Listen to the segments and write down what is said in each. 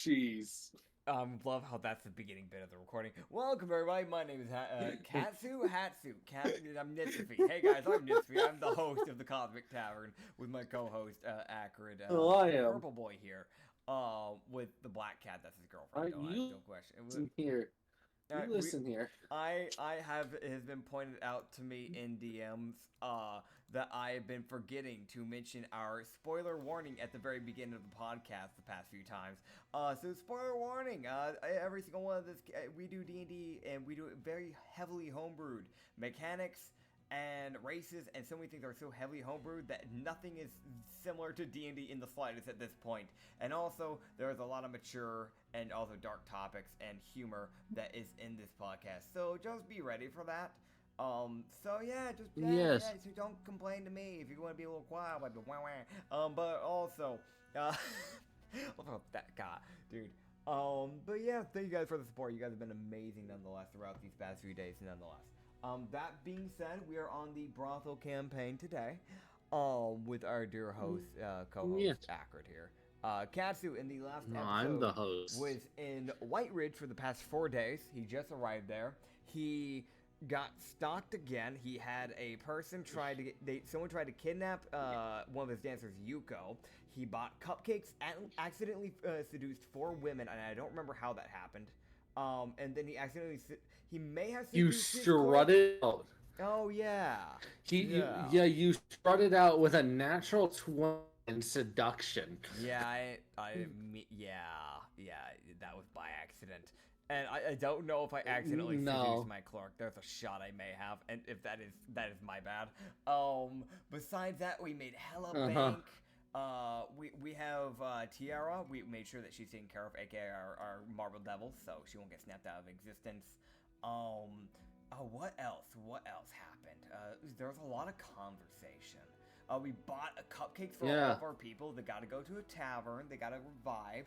Jeez. Love how that's the beginning bit of the recording. Welcome everybody, my name is Katsu. I'm Nitsify. Hey guys, I'm Nitsify. I'm the host of the Cosmic Tavern with my co-host Acrid Oh, I am. Purple Boy here. With the black cat, that's his girlfriend. You No question. listen here. You Alright, listen here. I have it has been pointed out to me in DMs that I have been forgetting to mention our spoiler warning at the very beginning of the podcast the past few times. So spoiler warning. Every single one of this we do D&D and we do it very heavily homebrewed mechanics and races, and so many things are so heavily homebrewed that nothing is similar to D&D in the slightest at this point. And also, there's a lot of mature and also dark topics and humor that is in this podcast. So just be ready for that. So yeah, Yes. yeah, so don't complain to me if you want to be a little quiet, like wah wah. But also, what about that guy, dude? But yeah, thank you guys for the support. You guys have been amazing nonetheless throughout these past few days, nonetheless. That being said, we are on the Brothel campaign today, with our dear host, co-host, Yes. Acrid here. Katsu, in the last episode, I'm the host. was in White Ridge for the past 4 days. He just arrived there. He got stalked again. He had a person someone tried to kidnap one of his dancers, Yuko. He bought cupcakes and accidentally seduced 4 women, and I don't remember how that happened. And then he may have You seduced his strutted out. Oh yeah. You strutted out with a natural 20 in seduction. Yeah, that was by accident. And I don't know if I accidentally seduced my clerk. There's a shot I may have, and if that is my bad. Besides that, we made hella bank. We have Tiara. We made sure that she's taken care of, aka our Marble Devil, so she won't get snapped out of existence. What else? What else happened? There was a lot of conversation. We bought a cupcake for all of our people. They got to go to a tavern. They got to revive.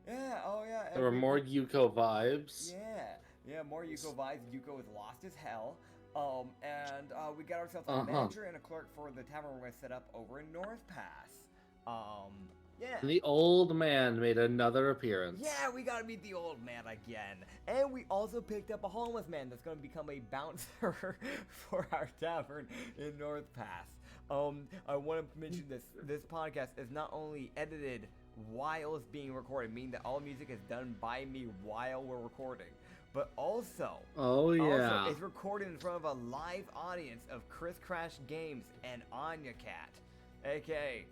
There were more Yuko vibes. Yeah, more Yuko vibes. Yuko was lost as hell. And we got ourselves a manager and a clerk for the tavern we're going to set up over in Northpass. Yeah. And the old man made another appearance. Yeah, we gotta meet the old man again. And we also picked up a homeless man that's gonna become a bouncer for our tavern in Northpass. I want to mention this podcast is not only edited while it's being recorded, meaning that all music is done by me while we're recording, but also it's recorded in front of a live audience of Chris Crash Games and Anya Cat, aka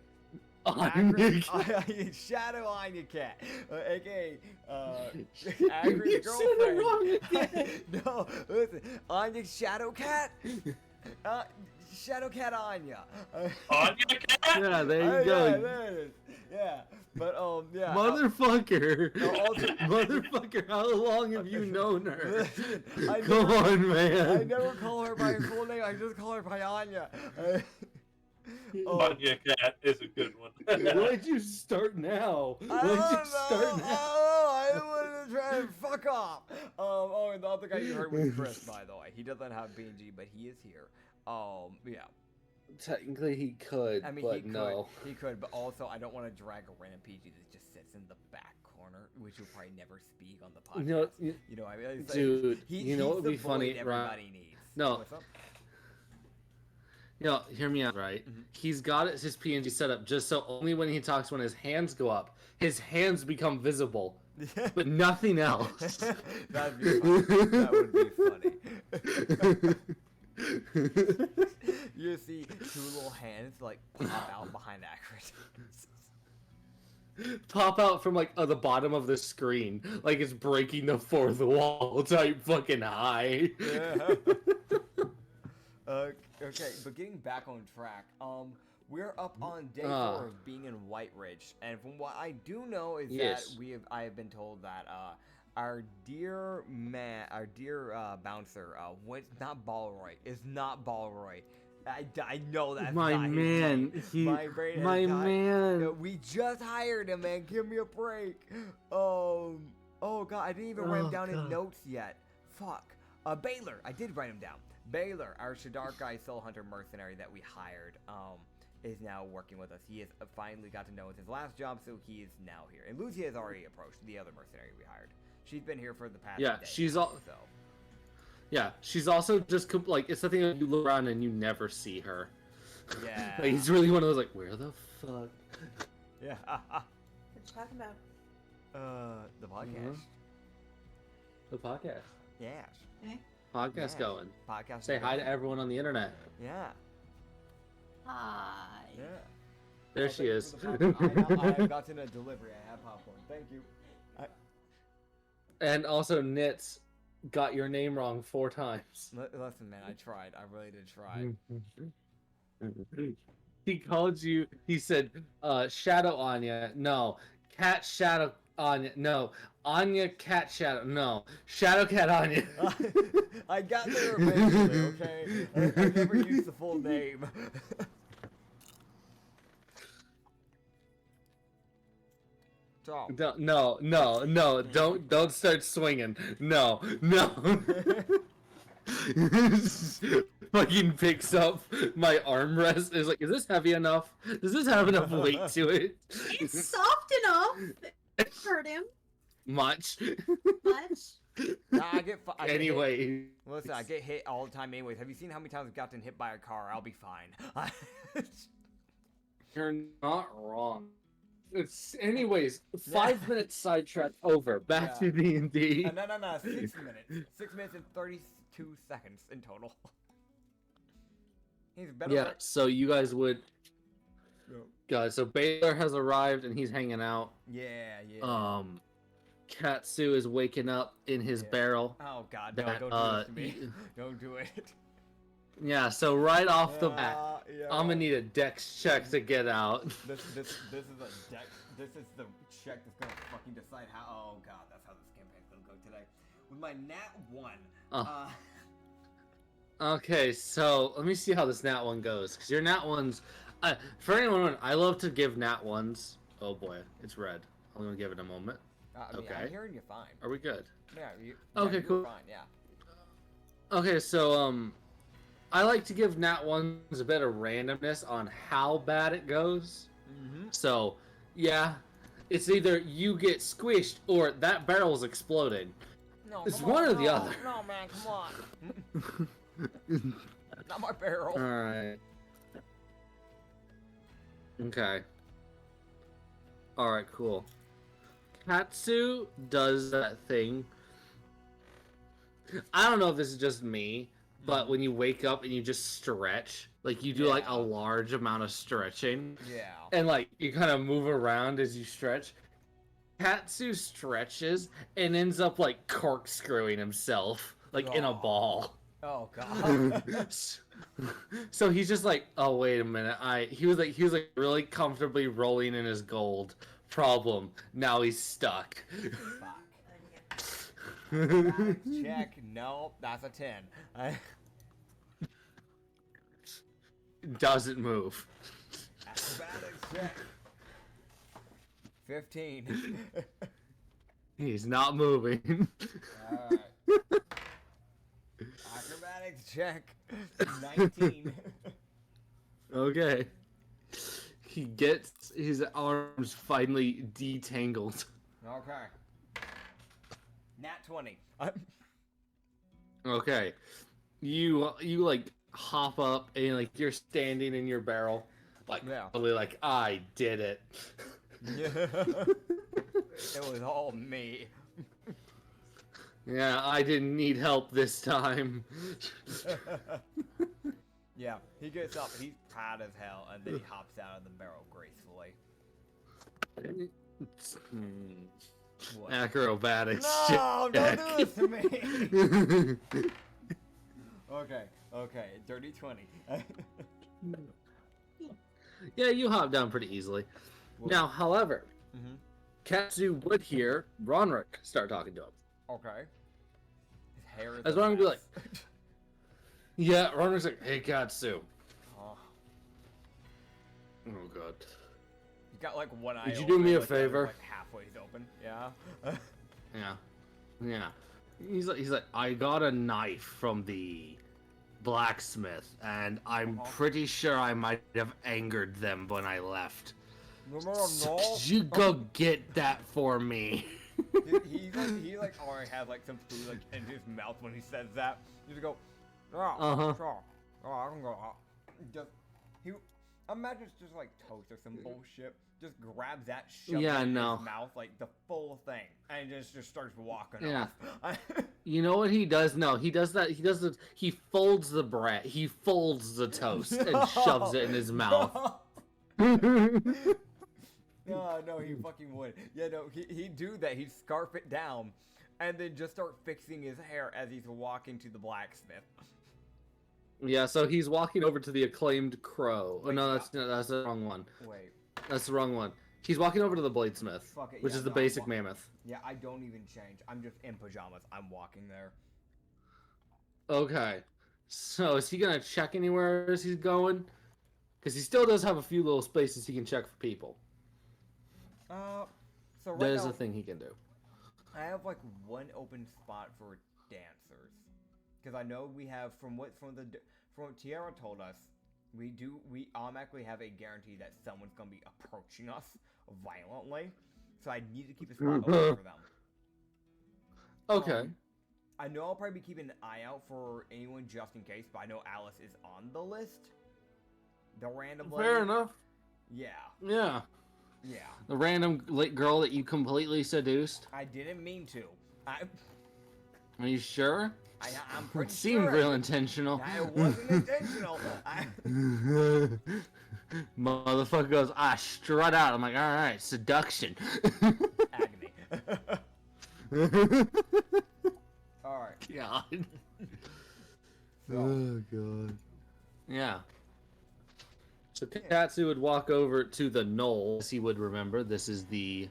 Shadow Anya Cat, aka Acrid's girlfriend. No, listen, Anya Shadow Cat. Shadow Cat Anya. Anya Cat? Yeah, there you go. Yeah, there it is. Yeah, but yeah. Motherfucker. Motherfucker, how long have you known her? Come on, man. I never call her by her full name. I just call her by Anya. Anya Cat is a good one. Why'd you start now? I wanted to try and fuck off. And the other guy you heard was Chris, by the way. He doesn't have BNG, but he is here. Yeah. Technically, he could, He could, but also I don't want to drag a random PG that just sits in the back corner, which will probably never speak on the podcast. You know, I mean, dude, you know what would be funny, everybody needs. No. What's up? You know, hear me out, right? Mm-hmm. He's got his PNG set up just so only when he talks, when his hands go up, his hands become visible, but nothing else. That'd be funny. That would be funny. You see 2 little hands like pop out behind Acrid. Pop out from like the bottom of the screen, like it's breaking the 4th wall type fucking high. Yeah. Okay, but getting back on track, we're up on day 4 of being in White Ridge, and from what I do know is that I have been told that our dear bouncer, not Balroy, is not Balroy. I know that's my not man. His name. My man. We just hired him, man. Give me a break. Oh god, I didn't even write him down in notes yet. Fuck. Baylor, I did write him down. Baylor, our Shadarkai Soul Hunter mercenary that we hired, is now working with us. He has finally got to know his last job, so he is now here. And Lucy has already approached the other mercenary we hired. She's been here for the past day. Yeah, she's also just like, it's the thing that you look around and you never see her. Yeah. Like, he's really one of those like, where the fuck? Yeah. What you talking about? The podcast. The podcast. Yes. Eh? Podcast going. Podcast. Say hi to everyone on the internet. Yeah. Hi. Yeah. There she is. I have gotten a delivery. I have popcorn. Thank you. And also, Nits got your name wrong 4 times. Listen, man, I tried. I really did try. He called you. He said, Shadow Anya. No. Cat Shadow Anya. No. Anya Cat Shadow. No. Shadow Cat Anya. I got there eventually, okay? I never used the full name. No. Don't start swinging. No. Fucking picks up my armrest. Is like, is this heavy enough? Does this have enough weight to it? It's soft enough. It hurt him Much. much. Anyway. Listen, I get hit all the time anyways. Have you seen how many times I've gotten hit by a car? I'll be fine. You're not wrong. Anyways, 5 minutes sidetrack over. Back to D&D. No, 6 minutes. 6 minutes and 32 seconds in total. He's better. Yeah, so you guys would... Guys, so Baylor has arrived and he's hanging out. Yeah. Katsu is waking up in his barrel. Oh god, no, don't do this to me. Don't do it. Yeah, so right off the bat, I'm gonna need a dex check to get out. This is a deck. This is the check that's gonna fucking decide how. Oh god, that's how this campaign's gonna go today. With my nat 1. Okay, so let me see how this nat 1 goes. Because your nat 1s, for anyone, I love to give nat 1s. Oh boy, it's red. I'm gonna give it a moment. Okay. I'm hearing you fine. Are we good? Yeah. Okay, cool. Fine. Yeah. Okay, so I like to give nat 1s a bit of randomness on how bad it goes. So, yeah, it's either you get squished or that barrel's exploding. No, it's one or the other. No, man, come on. Not my barrel. Alright. Okay. Alright, cool. Katsu does that thing. I don't know if this is just me, but when you wake up and you just stretch, like you do like a large amount of stretching. Yeah. And like you kind of move around as you stretch. Katsu stretches and ends up like corkscrewing himself like in a ball. Oh god. So he's just like, oh wait a minute. He was like really comfortably rolling in his gold. Problem. Now he's stuck. Fuck. Check. No, that's a 10. Doesn't move. Acrobatics check. 15. He's not moving. Alright. Acrobatics check. 19. Okay. He gets his arms finally detangled. Okay. Nat 20. Okay. You like hop up and like you're standing in your barrel. Like, probably like, I did it. It was all me. Yeah, I didn't need help this time. Yeah, he gets up, he's proud as hell, and then he hops out of the barrel gracefully. What? Acrobatics. No, don't do this to me. Okay, dirty 20. Yeah, you hop down pretty easily. What? Now, however, Katsu would hear Ronrick start talking to him. Okay. His hair is That's what I'm gonna be like. Yeah, Ronrick's like, hey Katsu. Oh god. You got like one eye. Did you do me a favor? Like halfway open. Yeah. Yeah. He's like, I got a knife from the blacksmith, and I'm Uh-huh. pretty sure I might have angered them when I left. No, no, So no. could you go get that for me? He already has like some food like in his mouth when he says that. You just go, oh, Uh-huh. sure. Oh, I can go. Just he, imagine it's just like toast or some bullshit. Just grabs that, shoves Yeah, it in no. his mouth like the full thing, and just starts walking Yeah. off. You know what he does? No, he does that. He folds the bread. He folds the toast and shoves it in his mouth. No, he fucking would. Yeah, no, he'd do that. He'd scarf it down, and then just start fixing his hair as he's walking to the blacksmith. Yeah, so he's walking over to the acclaimed crow. Oh, Wait, no, that's the wrong one. Wait, That's the wrong one. He's walking over to the bladesmith, fuck it. which Yeah, is the no, basic mammoth. Yeah, I don't even change. I'm just in pajamas. I'm walking there. Okay. So is he gonna check anywhere as he's going? Because he still does have a few little spaces he can check for people. So right There's now, a thing he can do. I have like one open spot for dancers, because I know we have from what Tiara told us, we automatically have a guarantee that someone's gonna be approaching us violently, so I need to keep a spot open for them. Okay. I know I'll probably be keeping an eye out for anyone just in case, but I know Alice is on the list. The random lady. Fair enough. Yeah. Yeah. Yeah. The random girl that you completely seduced. I didn't mean to. Are you sure? I'm pretty It seemed sure. real intentional. It wasn't intentional. Motherfucker goes, I strut out. I'm like, all right, seduction. Agony. All right. God. So, Oh god. Yeah. So Katsu would walk over to the knoll, as he would remember. This is the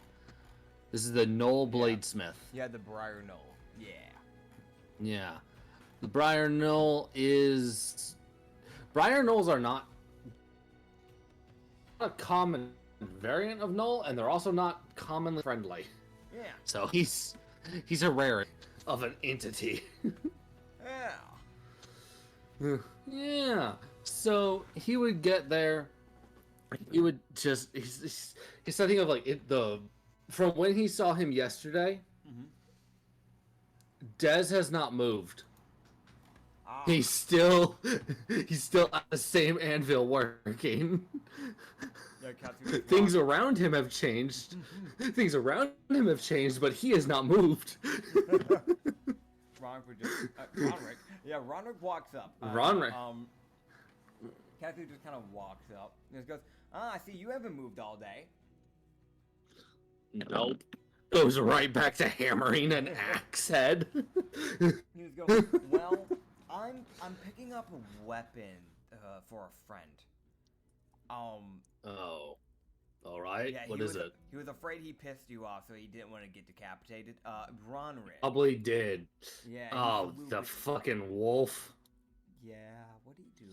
knoll bladesmith. yeah, the Briar Knoll. Yeah. Yeah. The Briar Knoll is... Briar Knolls are not a common variant of Knoll, and they're also not commonly friendly. Yeah. So he's a rarity of an entity. Yeah. Yeah. So he would get there. He would just... He's thinking of like from when he saw him yesterday, Dez has not moved. Ah. He's still at the same anvil working. Yeah, Katsu. Things around him have changed. Things around him have changed, but he has not moved. Ronrick. Yeah, Ronrick walks up. Ronrick. Katsu just kind of walks up and just goes, I see you haven't moved all day. Nope. Goes right back to hammering an axe head. He just goes, well, I'm picking up a weapon for a friend. Oh. Alright. Yeah, What is it? He was afraid he pissed you off, so he didn't want to get decapitated. Ronrick. Probably did. Yeah. Oh, the fucking wolf. Yeah, what'd he do?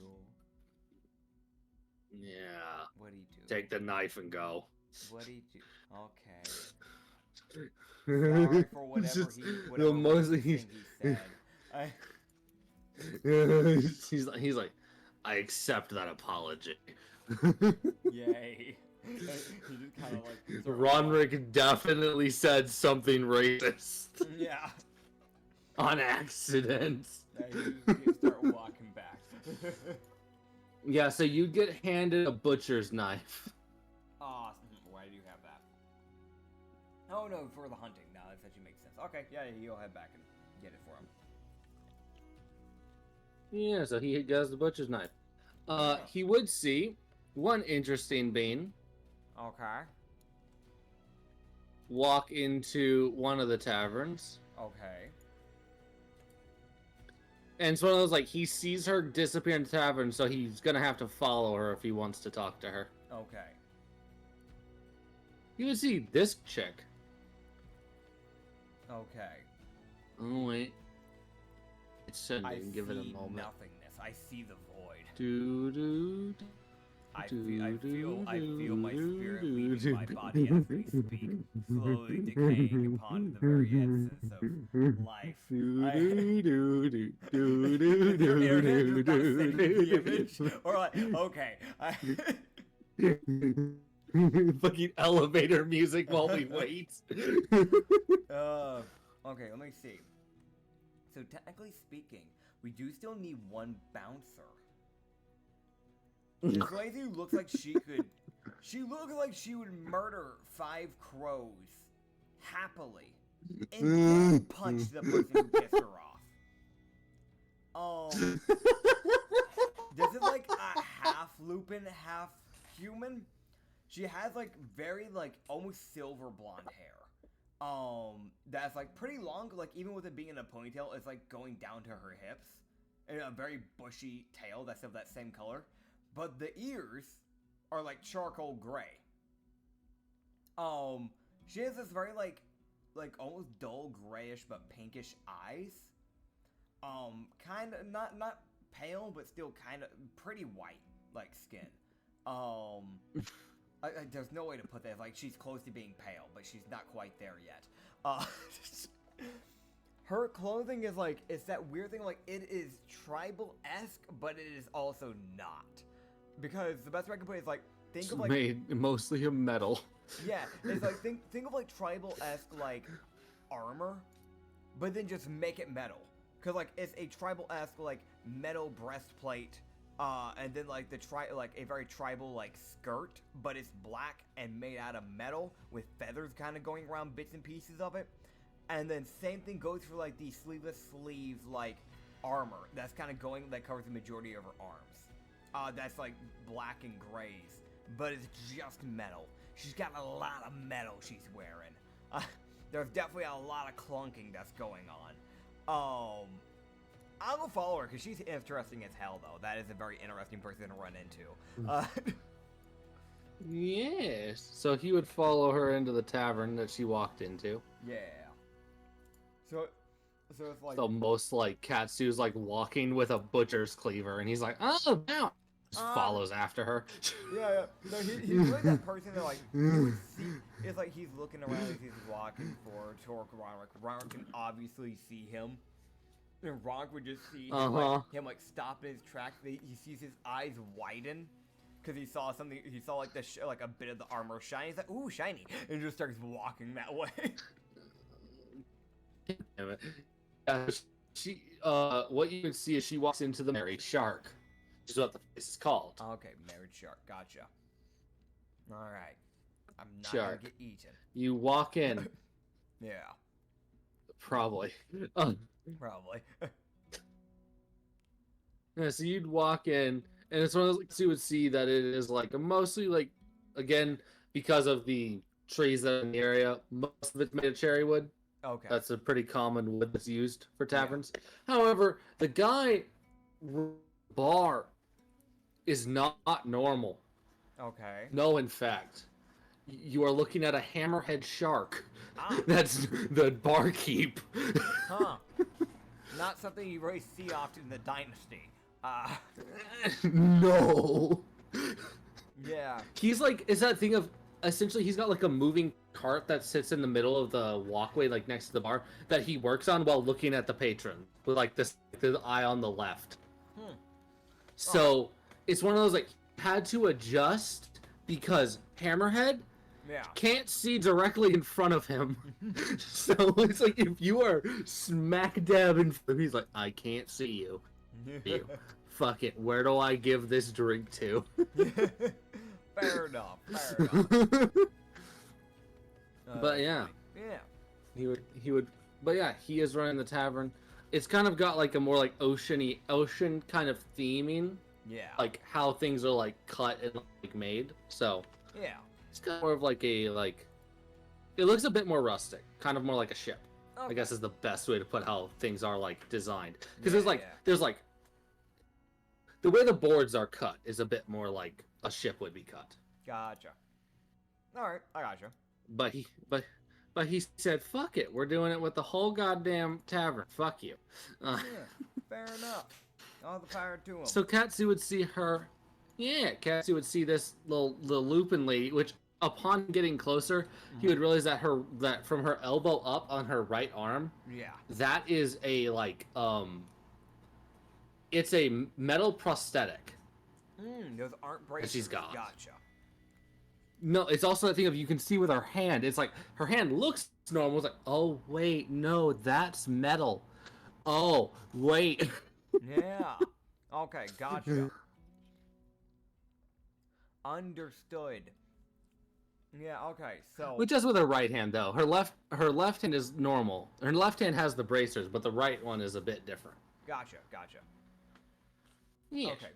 Yeah. What'd he do? Take the knife and go. What'd he do? Okay. Sorry for whatever It's just whatever the most racist he's, thing he said. he's like, I accept that apology. Yay. He just kind of like... Ronrick definitely said something racist Yeah. on accident. Yeah, he just start walking back. Yeah, so you get handed a butcher's knife. Awesome. Why do you have that? Oh no, for the hunting. No, that actually makes sense. Okay, yeah, you'll head back and get it for him. Yeah, so he does the butcher's knife. Yeah. He would see one interesting bean Okay. walk into one of the taverns. Okay. And it's one of those, like, he sees her disappear in the tavern, so he's gonna have to follow her if he wants to talk to her. Okay. You would see this chick. Okay. Oh, wait. It's sending. I Give it a see moment. nothingness. I see the void. Doo-doo. I feel my spirit leaving my body as we speak, slowly decaying upon the very essence of life. Is your internet just not sending the image? Or like, okay. Fucking elevator music while we wait. Okay, let me see. So technically speaking, we do still need one bouncer. This lady looks like she could. She looks like she would murder 5 crows happily and then punch the person who pissed her off. This is like a half Lupin, half human. She has like very like almost silver blonde hair. That's like pretty long. Like even with it being in a ponytail, it's like going down to her hips, and a very bushy tail that's of that same color. But the ears are like charcoal gray. She has this very like almost dull grayish but pinkish eyes. Kind of not pale but still kind of pretty white like skin. There's no way to put that. Like she's close to being pale, but she's not quite there yet. Her clothing is like it's that weird thing. Like it is tribal-esque, but it is also not. Because the best way I can put it is like think of like made mostly of metal. Yeah, it's like think of like tribal-esque like armor, but then just make it metal. Cause like it's a tribal-esque like metal breastplate, and then like like a very tribal like skirt, but it's black and made out of metal with feathers kind of going around bits and pieces of it. And then same thing goes for like the sleeveless sleeves like armor that's kind of going that covers the majority of her arms. That's like black and grays, but it's just metal. She's got a lot of metal she's wearing. There's definitely a lot of clunking that's going on. I'll go follow her because she's interesting as hell, though. That is a very interesting person to run into. Yes. So he would follow her into the tavern that she walked into. Yeah. So it's like most like Katsu's like walking with a butcher's cleaver, and he's like, "Oh, now." Just follows after her. Yeah. No, he's really that person that like you would see. It's like he's looking around as he's walking toward Ronrock. Ronrock can obviously see him. And Ronk would just see him like stop in his tracks. He sees his eyes widen because he saw something. He saw like like a bit of the armor shine. He's like, "Ooh, shiny!" and just starts walking that way. Damn it. She what you can see is she walks into the Mary Shark, which is what the place is called. Okay, married shark. Gotcha. All right. I'm not Shark. gonna get eaten. You walk in. Yeah. Probably. Probably. Yeah, so you'd walk in, and it's one of those, like, you would see that it is like mostly like, again, because of the trees that are in the area, most of it's made of cherry wood. Okay. That's a pretty common wood that's used for taverns. Yeah. However, the guy bar is not normal. Okay. No, in fact, you are looking at a hammerhead shark. Ah. That's the barkeep. Huh. Not something you really see often in the Dynasty. No. Yeah. He's like, is that thing of, essentially he's got like a moving cart that sits in the middle of the walkway, like next to the bar, that he works on while looking at the patron with like the eye on the left. So it's one of those like, had to adjust because Hammerhead can't see directly in front of him. So it's like, if you are smack dab in front of him, he's like, I can't see you. You. Fuck it, where do I give this drink to? Fair enough. Fair enough. But yeah. Yeah. He would but yeah, he is running the tavern. It's kind of got like a more like ocean kind of theming. Yeah. Like how things are like cut and like made. So yeah. It's kind of more of like a like it looks a bit more rustic, kind of more like a ship. Okay. I guess is the best way to put how things are like designed. Because there's like the way the boards are cut is a bit more like a ship would be cut. Gotcha. All right, I gotcha. But he said, "Fuck it, we're doing it with the whole goddamn tavern. Fuck you." Yeah, fair enough. All the power to him. So Katsu would see her, Yeah, Katsu would see this little Lupin lady, which upon getting closer, he would realize that from her elbow up on her right arm, Yeah. that is a it's a metal prosthetic Those aren't that bracers. she's got. Gotcha. No, it's also that thing of you can see with her hand. It's like her hand looks normal. It's like, oh wait, no, that's metal. Oh wait. Yeah. Okay, gotcha. Understood. Yeah, okay, so... Which is with her right hand though. Her left hand is normal. Her left hand has the bracers, but the right one is a bit different. Gotcha. Yeah. Okay.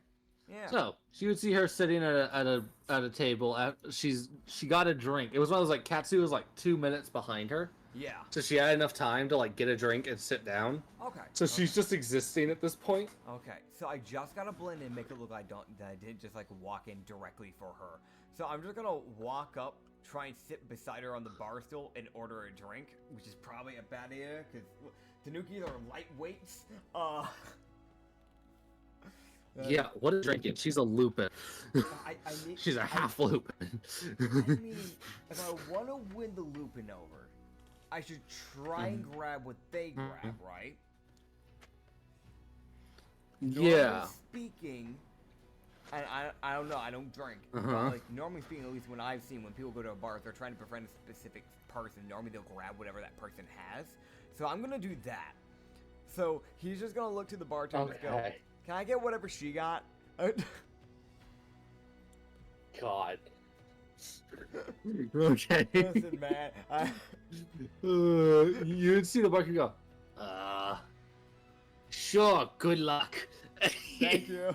Yeah. So she would see her sitting at a table. She got a drink. It was one of those like Katsu was like 2 minutes behind her, Yeah. so she had enough time to like get a drink and sit down. Okay. So she's just existing at this point. Okay, so I just gotta blend in, make it look like that I didn't just like walk in directly for her. So I'm just gonna walk up, try and sit beside her on the bar stool and order a drink, which is probably a bad idea because Tanukis are lightweights. Yeah, what is drinking? She's a Lupin. I need. She's a half Lupin. I mean, if I want to win the Lupin over, I should try and grab what they grab, right? Normally Yeah. speaking, and I don't know, I don't drink. But like normally speaking, at least when I've seen when people go to a bar, if they're trying to befriend a specific person, normally they'll grab whatever that person has. So I'm gonna do that. So he's just gonna look to the bartender and go, "Can I get whatever she got?" God. Okay. Listen, man. You'd see the barkeep go, sure, good luck. Thank you.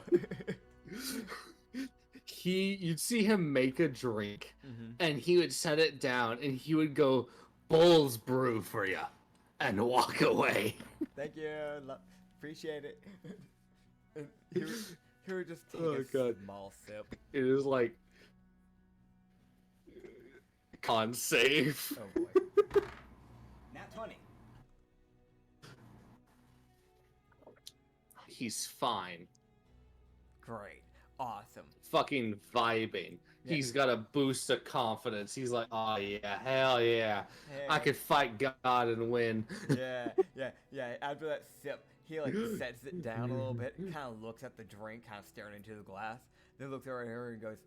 You'd see him make a drink, and he would set it down, and he would go, Bull's brew for you, and walk away. Thank you. Appreciate it. And he would just take God. small sip. It is like, con save. Oh boy. Nat 20. He's fine. Great. Awesome. Fucking vibing. Yeah. He's got a boost of confidence. He's like, oh yeah, hell yeah. Hey. I could fight God and win. Yeah. After that sip, he like sets it down a little bit, kind of looks at the drink, kind of staring into the glass, then looks over at her and goes,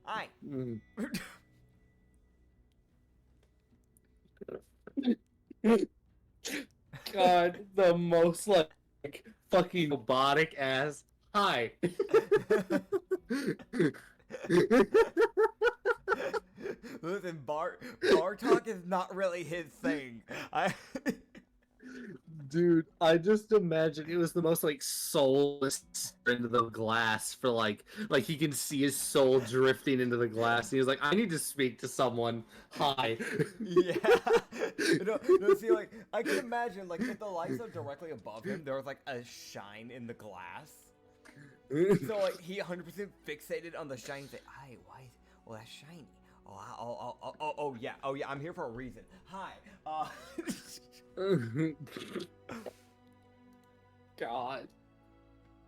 "Hi." God, the most like fucking robotic ass. Hi. Listen, bar talk is not really his thing. Dude, I just imagine it was the most like soulless into the glass for like he can see his soul drifting into the glass. He was like, I need to speak to someone. Hi. Yeah. No, see, like, I can imagine, like, if the lights are directly above him, there was, like, a shine in the glass. So, like, he 100% fixated on the shine. He's like, hi, why is, well, that's shiny. Oh, yeah, I'm here for a reason. Hi, God.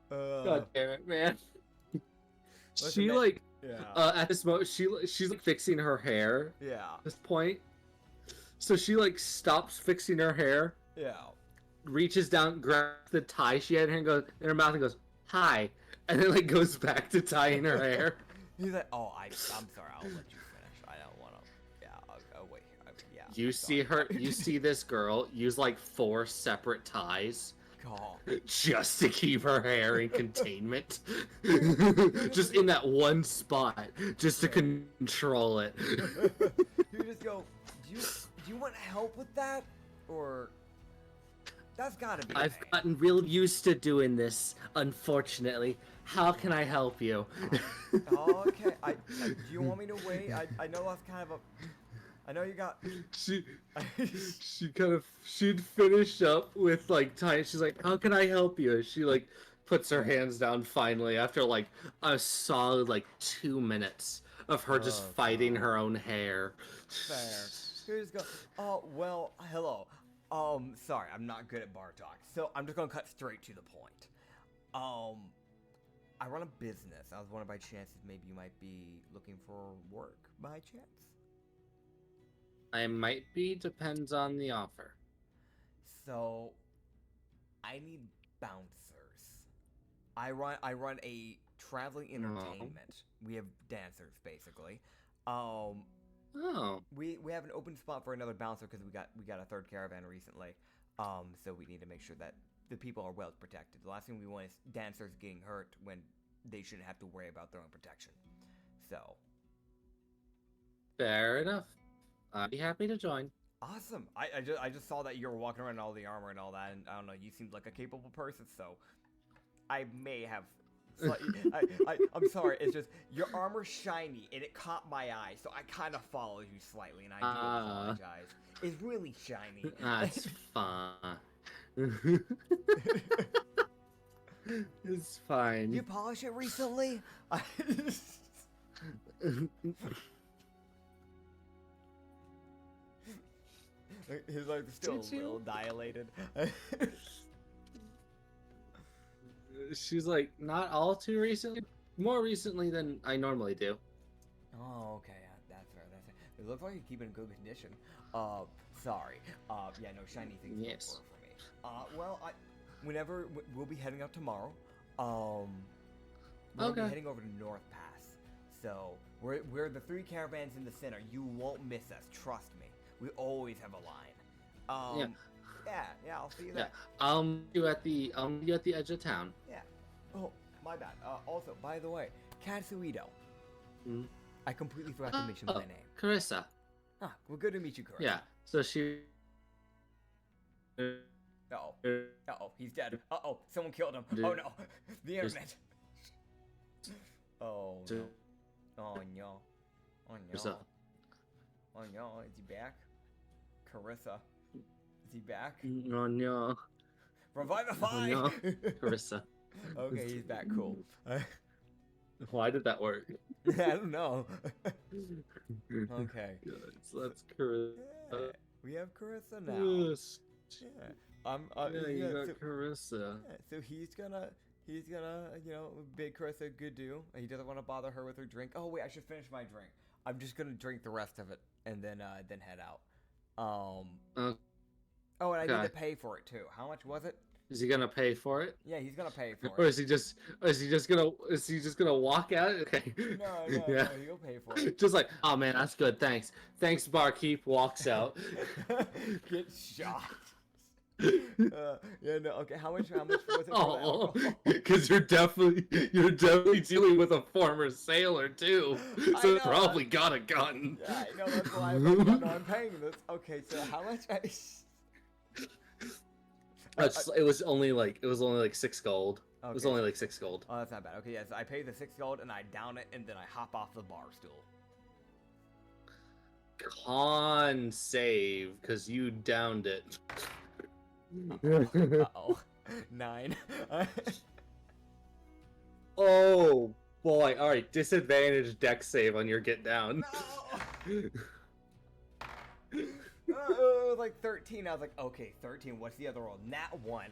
God damn it, man. Listen, She man. like Yeah. at this moment she's like fixing her hair Yeah. at this point. So she like stops fixing her hair, Yeah. reaches down, grabs the tie she had in her, goes in her mouth and goes, hi, and then like goes back to tying her hair. He's like, oh, I'm sorry, I'll let you finish. I don't want to. Yeah, I'll wait. Yeah. You see her, you see this girl use like 4 separate ties God. just to keep her hair in containment. Just in that one spot, just to control it. You just go, do you want help with that? Or that's gotta be I've right. gotten real used to doing this, unfortunately. How can I help you? Okay, do you want me to wait? I know that's kind of a... I know you got... She'd finish up with like tying. She's like, how can I help you? She like puts her hands down finally after like a solid like 2 minutes of her just fighting her own hair. Fair. You just go, oh, well, hello. Sorry, I'm not good at bar talk, so I'm just gonna cut straight to the point. I run a business. I was wondering by chance if maybe you might be looking for work by chance. I might be, depends on the offer. So, I need bouncers. I run a traveling entertainment. We have dancers basically. Oh. We have an open spot for another bouncer because we got a third caravan recently. So we need to make sure that the people are well protected. The last thing we want is dancers getting hurt when they shouldn't have to worry about their own protection. So. Fair enough. I'd be happy to join. Awesome. I just saw that you were walking around in all the armor and all that, and I don't know, you seemed like a capable person, so I may have. I'm sorry. It's just your armor's shiny and it caught my eye, so I kind of followed you slightly, and I do apologize. It's really shiny. That's fine. It's fine. You polish it recently? His eyes are still a little dilated. She's like, not all too recently. More recently than I normally do. Oh, okay. That's fair. That's fair. It looks like you keep it in good condition. Sorry. Yeah, no, shiny things Yes. don't work for me. Well, whenever we'll be heading out tomorrow. We'll be heading over to Northpass. So we're the 3 caravans in the center. You won't miss us. Trust me. We always have a line. Yeah, I'll see you there. I'll meet you at the edge of town. Yeah. Oh, my bad. Also, by the way, Katsu. Mm. I completely forgot to mention my name. Carissa. Ah, well, good to meet you, Carissa. Yeah. So she. Uh-oh, he's dead. Uh-oh, someone killed him. Oh no, the internet. Oh no. Oh no. Oh no. Carissa. Oh no, is he back? Carissa. Is he back? Oh no. Revivify! Oh, no. Carissa. Okay, he's back, cool. Why did that work? I don't know. Okay. So that's Carissa. Yeah, we have Carissa now. Yes. Yeah. You got so, Carissa. yeah, so he's gonna, big Carissa, good do. He doesn't want to bother her with her drink. Oh wait, I should finish my drink. I'm just gonna drink the rest of it and then head out. Oh, and I need to pay for it too. How much was it? Is he gonna pay for it? Yeah, he's gonna pay for it. Or is he just gonna walk out? Okay. No, Yeah. he'll pay for it. Just like, oh man, that's good, thanks. Thanks, barkeep, walks out. Get shot. Yeah, no, okay, how much was it for the alcohol? Because you're definitely dealing with a former sailor too. So know, probably got a gun. Yeah, I know, that's why I'm paying this. Okay, so how much It was only like 6 gold. Okay. It was only like 6 gold. Oh, that's not bad. Okay, yeah, so I pay the 6 gold and I down it and then I hop off the bar stool. Con save, because you downed it. Uh-oh. 9. Oh boy! All right, disadvantage deck save on your get down. No! It was like 13. I was like, okay, 13. What's the other roll? Nat 1.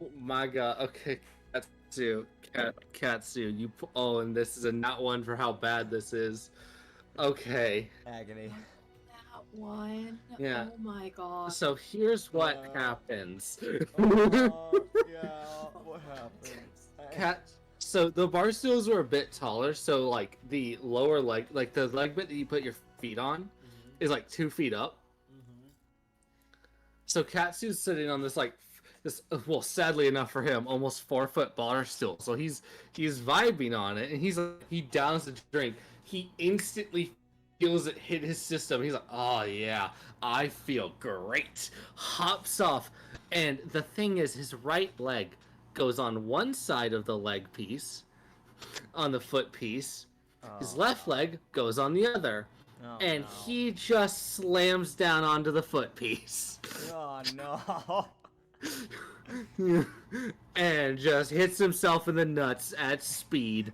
Oh my god. Okay, Katsu. And this is a nat 1 for how bad this is. Okay. Agony. That one. Yeah. Oh my god. So here's what happens. Yeah, what happened? So the bar stools were a bit taller, so like the lower leg, like the leg bit that you put your feet on, is like 2 feet up. So Katsu's sitting on this well, sadly enough for him, almost 4-foot bar stool. So he's vibing on it, and he downs the drink. He instantly feels it hit his system. He's like, oh yeah, I feel great. Hops off, and the thing is, his right leg goes on one side of the leg piece, on the foot piece. His left leg goes on the other. And he just slams down onto the foot piece. Oh no. And just hits himself in the nuts at speed.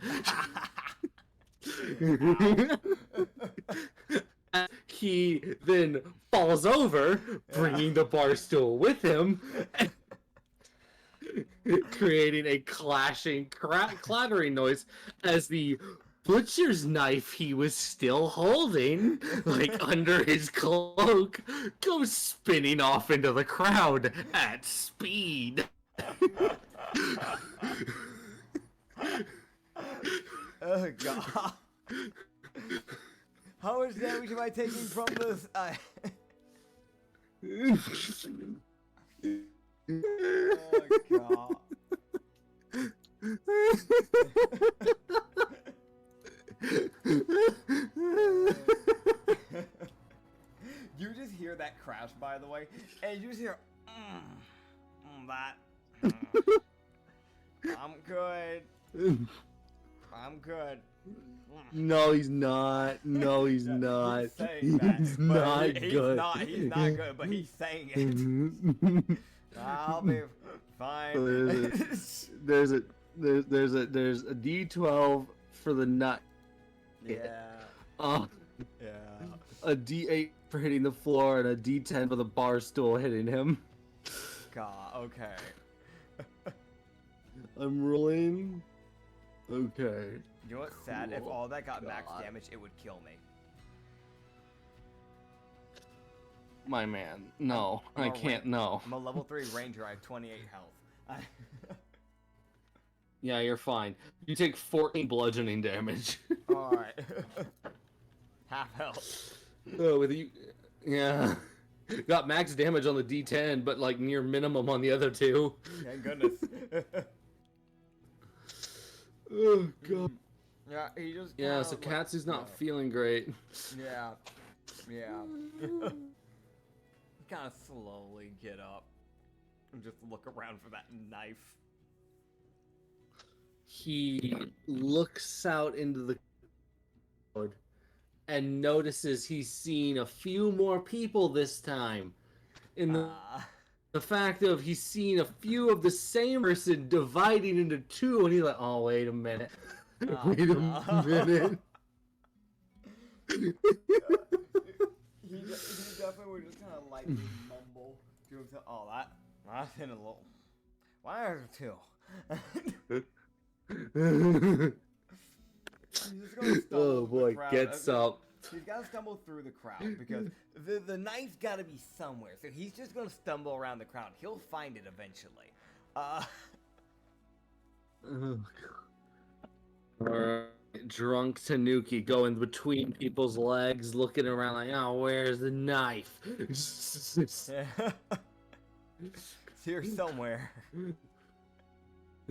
He then falls over, bringing the bar stool with him. creating a clattering noise as the butcher's knife he was still holding, like under his cloak, goes spinning off into the crowd at speed. Oh god. How much damage am I taking from this? Oh god. You just hear that crash, by the way, and you just hear, that. I'm good. I'm good. No, he's not. No, he's not. He's saying that, He's but not he's good. He's not good, but he's saying it. I'll be fine. There's a D12 for the nut. Yeah. Yeah. A D8 for hitting the floor and a D10 for the bar stool hitting him. God. Okay. I'm rolling. Okay. You know what's sad? If Cool. all that got max God. damage, it would kill me. My man. No, I'm I a can't. No. I'm a level 3 ranger. I have 28 health. Yeah, you're fine. You take 14 bludgeoning damage. Alright. Half health. Oh, with you. Yeah. Got max damage on the D10, but like near minimum on the other two. Thank goodness. Oh god. Yeah, he just. Yeah, so Katsu's not feeling great. Yeah. Yeah. Kind of slowly get up and just look around for that knife. He looks out into the crowd and notices he's seen a few more people this time. In the fact of he's seen a few of the same person dividing into two, and he's like, "Oh, wait a minute, wait a minute." He definitely would just kind of lightly mumble to himself. Oh, that's in a little. Why are there two? He's just gonna stumble Oh through the boy, crowd. gets up. He's gotta stumble through the crowd because the knife's gotta be somewhere. So he's just gonna stumble around the crowd. He'll find it eventually. Alright, drunk Tanuki going between people's legs, looking around like, "Oh, where's the knife?" It's here somewhere.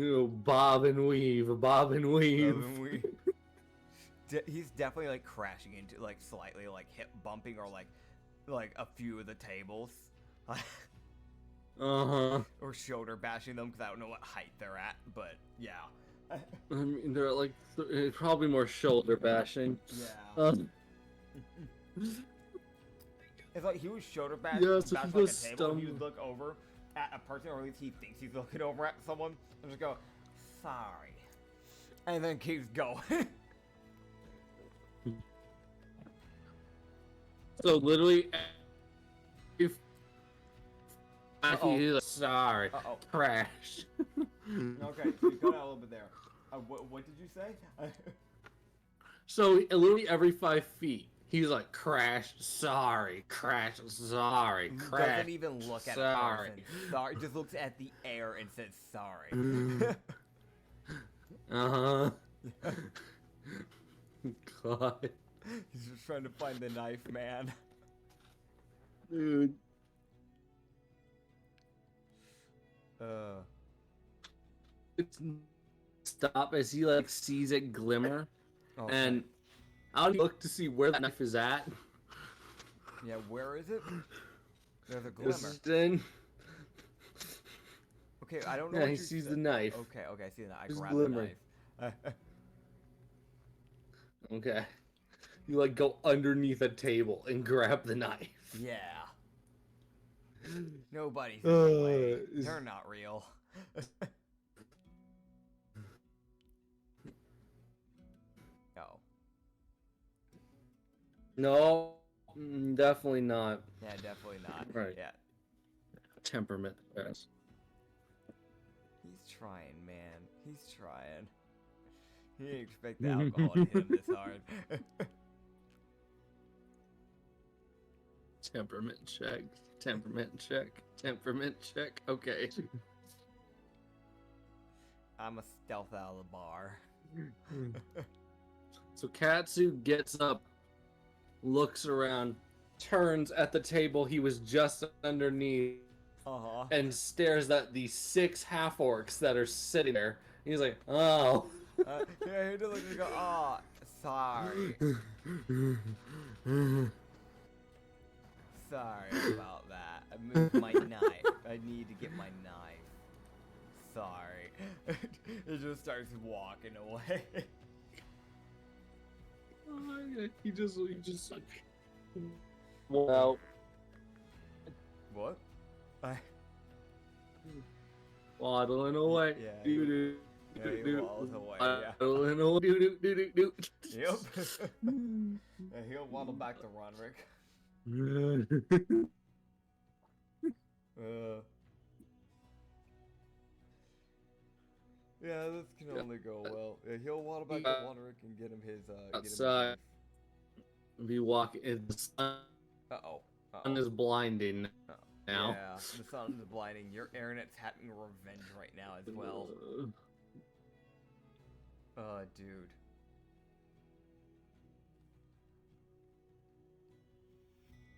Oh, bob and weave, bob and weave. He's definitely like crashing into like slightly like hip bumping or like a few of the tables. Uh-huh. Or shoulder bashing them because I don't know what height they're at, but yeah. I mean, they're like probably more shoulder bashing. Yeah. It's like he was shoulder bashing, Yeah, so bash he like goes a table. He would look over at a person, or at least he thinks he's looking over at someone, and just go, "Sorry," and then keeps going. So literally, if Uh-oh. he's like, "Sorry, Uh-oh. crash." Okay, so you cut out a little bit there. What did you say? So literally every 5 feet, he's like, "Crash, sorry, crash, sorry, crash." Doesn't even look at sorry. a person. Sorry, just looks at the air and says sorry. Uh-huh. God. He's just trying to find the knife, man. Dude. It's stop as he like sees it glimmer, Okay. and I'll look to see where that knife is at. Yeah, where is it? There's a This glimmer. is in. Okay, I don't know. Yeah, what he you sees said. the knife. Okay, I see the knife. I Just grab the glimmering. knife. Okay. You like go underneath a table and grab the knife. Yeah. Nobody's in the way. is- They're not real. Oh. No, definitely not. Yeah, definitely not. Right. Yeah. Temperament. Yes. He's trying, man. He's trying. He didn't expect the alcohol to hit him this hard. Temperament check. Temperament check. Temperament check. Okay. I'm a stealth out of the bar. So Katsu gets up, looks around, turns at the table he was just underneath, and stares at the 6 half-orcs that are sitting there. He's like, oh. Yeah, he just looks and go, oh, sorry. Sorry about that. I moved my knife. I need to get my knife. Sorry. He just starts walking away. He just well, What? waddling away. Yeah, Doo doo. Yeah, he waddles away. Yeah. Waddling away. Doo doo doo doo doo. Yep. And he'll waddle back to Roderick. Yeah, this can only go well. Yeah, he'll waddle back to Roderick and get him his. Outside. Be walking. The sun is blinding now. Yeah, the sun is blinding. Your internet's having revenge right now as well. Dude.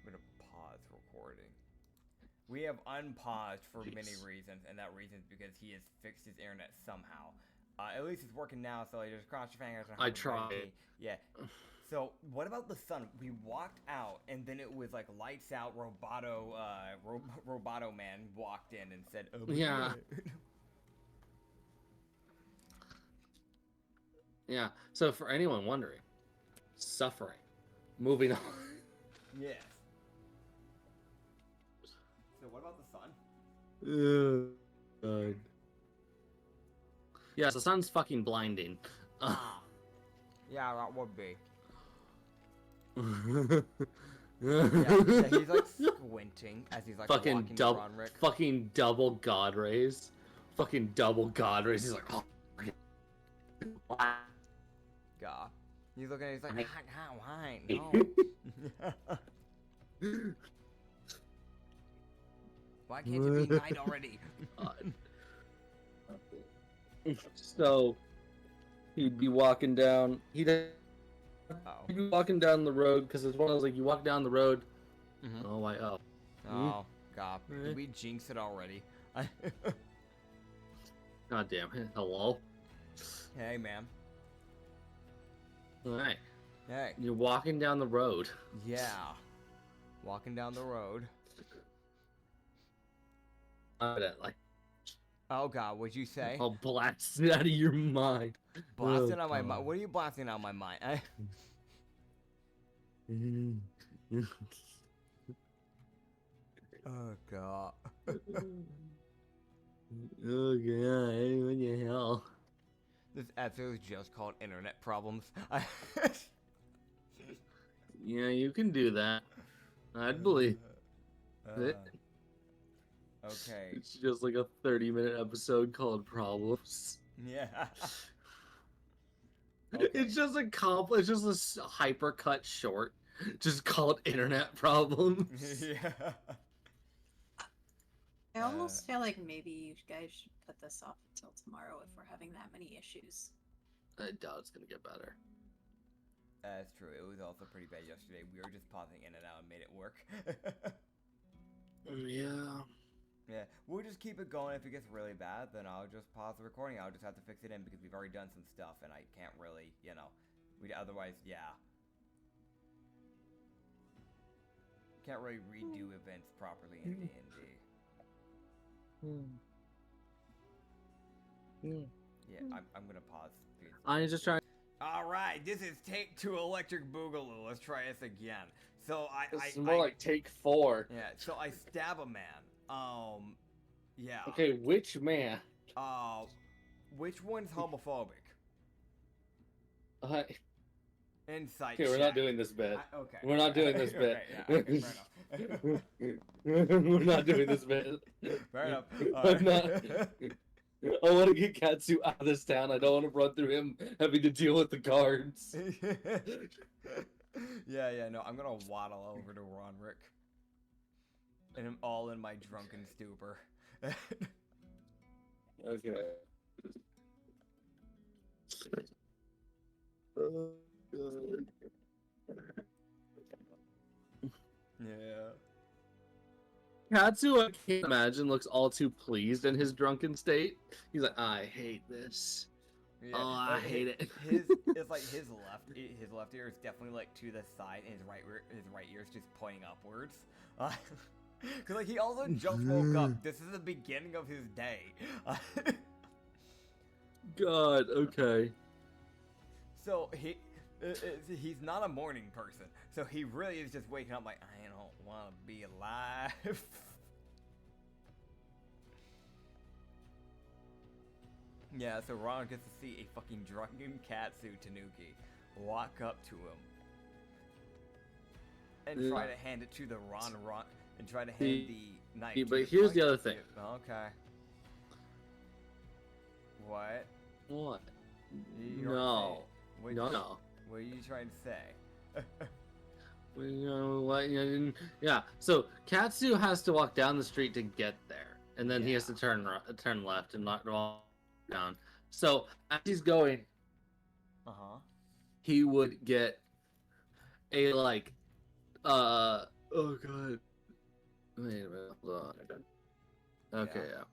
I'm gonna pause recording. We have unpaused for many reasons, and that reason is because he has fixed his internet somehow. At least it's working now, so you just cross your fingers. And I tried. Yeah. So, what about the sun? We walked out, and then it was like lights out. Roboto man walked in and said, "Oh, yeah." Yeah. So for anyone wondering, suffering. Moving on. Yes. So what about the sun? Yeah, the sun's fucking blinding. Yeah, that would be. Yeah, He's like squinting as he's like walking to Roderick. Fucking double god rays. Fucking double god rays. He's like, oh. God. He's looking at. He's like, why? No. Why can't you be night already? So he'd be walking down. He'd be walking down the road because it's one of those like you walk down the road. Mm-hmm. Oh, I oh. Oh God! Did we jinx it already? God damn it! Hello. Hey, man. All right. Hey. You're walking down the road. Yeah. Walking down the road. Evidently. Oh God! What'd you say? I'll blast it out of your mind. Blasting out my mind. What are you blasting out my mind? Oh God. Oh God! What the hell? This episode is just called Internet Problems. Yeah, you can do that. I'd believe it. Okay. It's just like a 30-minute episode called Problems. Yeah. Okay. It's just it's just a hypercut short, just called Internet Problems. Yeah. I almost feel like maybe you guys should put this off until tomorrow if we're having that many issues. I doubt it's gonna get better. That's true. It was also pretty bad yesterday. We were just pausing in and out and made it work. Yeah. Yeah, we'll just keep it going. If it gets really bad, then I'll just pause the recording. I'll just have to fix it in because we've already done some stuff, and I can't really, we'd otherwise, yeah. Can't really redo events properly in D&D. Yeah, I'm gonna pause. I'm just trying. All right, this is take 2 Electric Boogaloo. Let's try this again. So It's more like take 4. Yeah, so I stab a man. Yeah. Okay, which man? Which one's homophobic? Insight. Okay, we're not doing this bit. Okay. We're not doing this bit. Okay, yeah, okay, fair enough. We're not doing this bit. Fair enough. I'm not. I want to get Katsu out of this town. I don't want to run through him having to deal with the guards. Yeah, no, I'm gonna waddle over to Ronrick. And I'm all in my drunken stupor. Okay. Yeah. Katsu, I can't imagine, looks all too pleased in his drunken state. He's like, I hate this. Yeah, Oh, I hate it. It's like his left ear is definitely like to the side, and his right ear is just pointing upwards. Cause like he also just woke up. This is the beginning of his day. God, okay. So he's not a morning person. So he really is just waking up like, I don't want to be alive. Yeah, so Ron gets to see a fucking drunken Katsu Tanuki walk up to him and try to hand it to the Ron and try to hand the knife. But here's the other thing. Okay. What? What? No. No. What are you trying to say? Yeah. So Katsu has to walk down the street to get there, and then he has to turn left and not walk down. So as he's going, he would get a oh god. Wait a minute. Hold on. Okay. Yeah.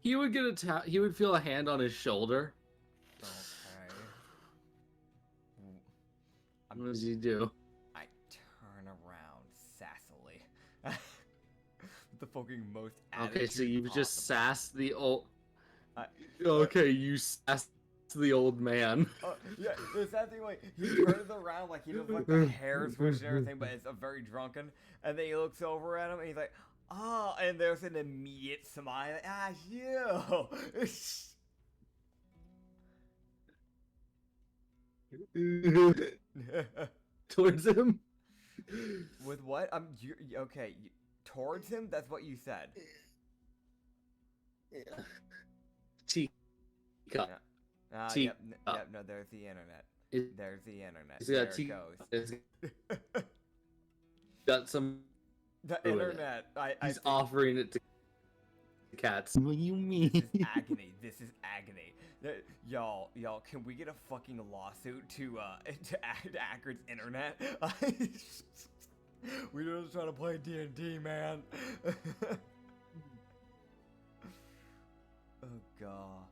He would get he would feel a hand on his shoulder. Okay. What does he do? I turn around sassily. The fucking most Okay, so you attitude just possible. sass the old. Okay, you sass the old man. Yeah, the sad thing, like, he turns around like he does like the hair switch and everything, but it's a very drunken, and then he looks over at him and he's like, oh, and there's an immediate smile, like, you. Towards him? With what? Okay, towards him? That's what you said. Yeah. Teacup. Yep, no, there's the internet. There's the internet. There it goes. It's got some... The internet. He's offering it to cats. What do you mean? This is agony. This is agony. Y'all, can we get a fucking lawsuit to Acrid's internet? We're just trying to play D&D, man. Oh god.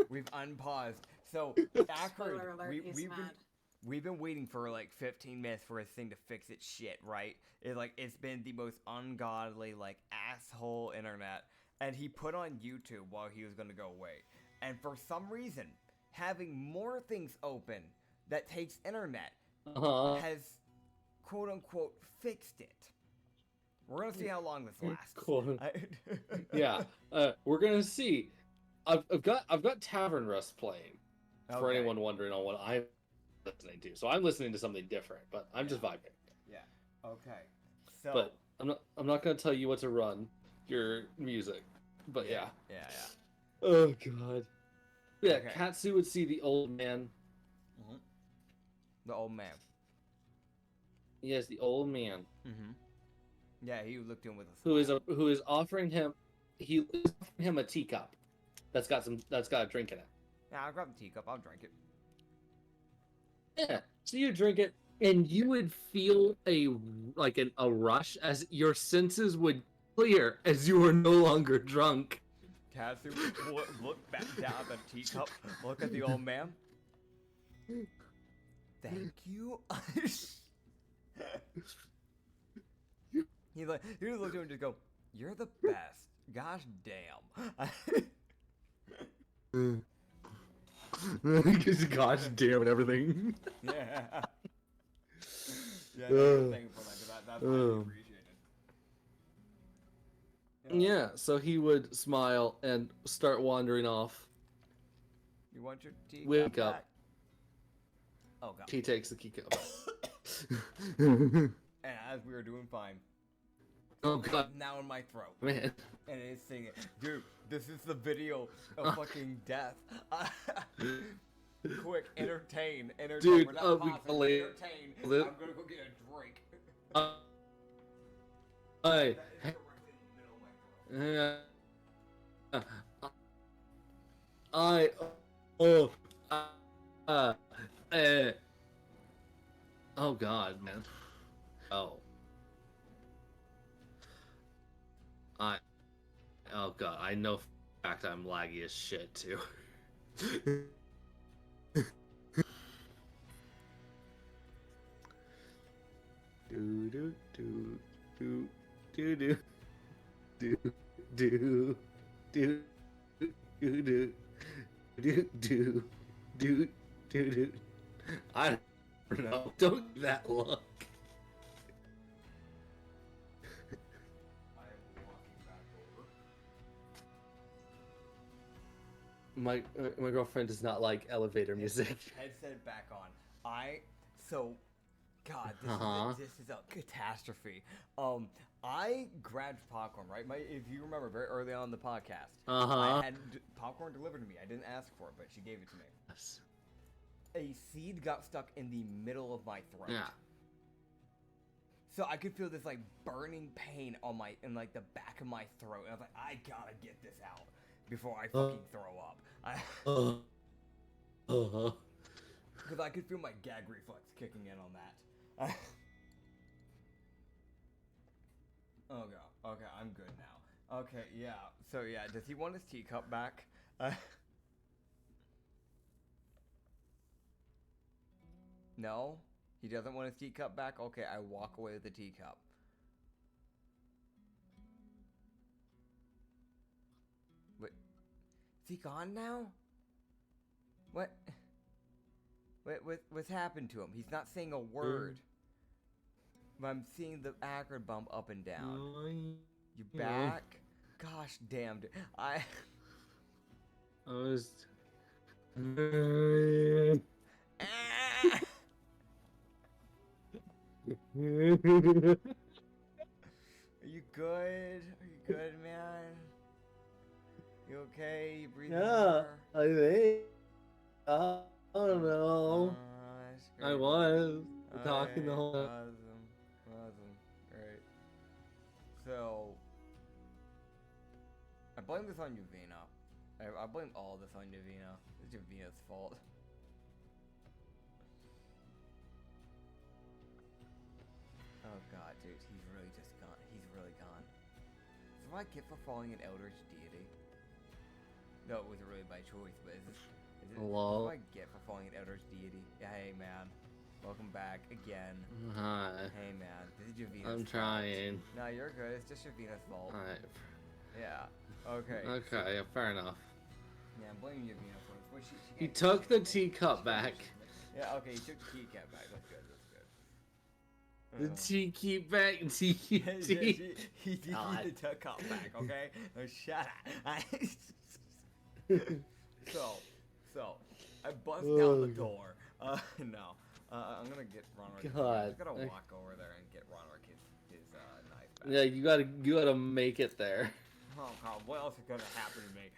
We've unpaused. So Acrid, we've been waiting for like 15 minutes for this thing to fix its shit, right? It's been the most ungodly, like, asshole internet. And he put on YouTube while he was gonna go away. And for some reason, having more things open that takes internet has, quote unquote, fixed it. We're gonna see how long this lasts. Yeah, we're gonna see. I've got Tavern Rust playing. For anyone wondering on what I'm listening to, so I'm listening to something different, but I'm just vibing. Yeah. Okay. So. But I'm not gonna tell you what to run your music. But yeah. Oh god. Yeah, okay. Katsu would see the old man. Mm-hmm. The old man. Yes, the old man. Mm-hmm. Yeah, he looked in with a smile. Who is offering him a teacup that's got a drink in it. Yeah, I'll grab the teacup, I'll drink it. Yeah. So you drink it and you would feel a rush as your senses would clear as you were no longer drunk. Katsu look back down at the teacup, look at the old man. Thank you. He just looked at him and just go, you're the best. Gosh damn. Gosh damn and everything. Yeah. Yeah, thankful for that. That's highly appreciated. Yeah, so he would smile and start wandering off. You want your teacup Wake up. back? Oh god. He takes the teacup. And as we were doing fine, Oh god, now in my throat. man. And it is singing. Dude, this is the video of fucking death. Quick, entertain. Dude, We're not we pausing, can leave. entertain. I'm Live. gonna go get a drink. Hey, That is directly in the middle of my throat. oh god, man. Oh god, I know for a fact I'm laggy as shit too. do do do do do do do do do do do do do do do. I don't know. Don't give that look. I am walking back over. My girlfriend does not like elevator music. Headset back on. God, this is a catastrophe. I grabbed popcorn, right? If you remember, very early on in the podcast, I had popcorn delivered to me. I didn't ask for it, but she gave it to me. Yes. A seed got stuck in the middle of my throat. Yeah. So I could feel this like burning pain in like the back of my throat. And I was like, I gotta get this out before I fucking throw up. Because I could feel my gag reflex kicking in on that. Oh god. Okay, I'm good now. Okay, yeah. So yeah, does he want his teacup back? No? He doesn't want his teacup back? Okay, I walk away with the teacup. Wait. Is he gone now? What? What's happened to him? He's not saying a word. But I'm seeing the Acrid bump up and down. You back? Gosh damn, dude. I was... Are you good? Are you good, man? You okay? You breathing more? I think. I don't know. That's I great. was talking the whole time. Awesome. Great. So, I blame this on Yuvina. I blame all this on Yuvina. It's Yuvina's fault. Oh god, dude, he's really just gone. He's really gone. Is what I get for falling an eldritch deity? No, it wasn't really by choice, but is it Hello? what I get for falling an eldritch deity? Yeah, hey man. Welcome back again. Hi. Hey man, this is Yuvina's I'm fault. trying. No, you're good. It's just Yuvina's fault. Alright. Yeah. Okay. Okay, yeah, fair enough. Yeah, I'm blaming Yuvina for this. Well, she He can't- took the teacup back. Yeah, okay, he took the teacup back. That's good. The tea back. Tea. He did God. the teacup back, okay? No, shut up. So, I bust out the door. No. I'm gonna get Ronwick. God. I'm gonna walk over there and get Ronwick his knife back. Yeah, you gotta make it there. Oh god, what else is gonna happen to me?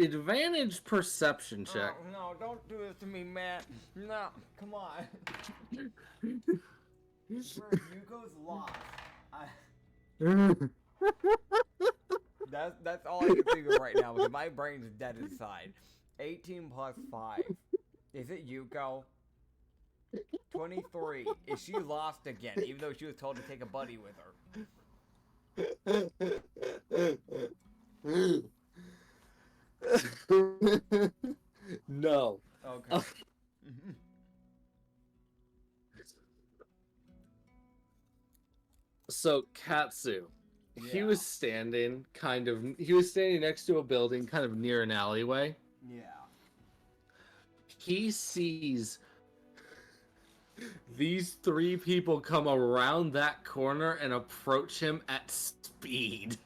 Advantage perception check. Oh, no, don't do this to me, Matt. No, come on. Where Hugo's lost. That's all I can think of right now because my brain's dead inside. 18 plus 5. Is it Yuko? 23. Is she lost again, even though she was told to take a buddy with her? No. Okay. So Katsu, he Yeah. was standing next to a building kind of near an alleyway. Yeah. He sees these three people come around that corner and approach him at speed.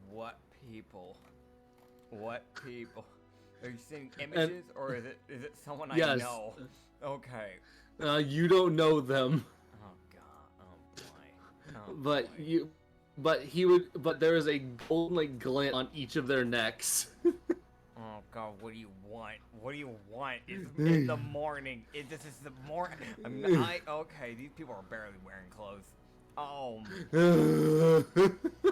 What people? What people? Are you seeing images or is it someone I Yes. know? Okay. You don't know them. Oh god. Oh boy. Oh, but boy. but there is a golden like glint on each of their necks. Oh God, what do you want? What do you want? It's in the morning. This is the morning. Okay, these people are barely wearing clothes.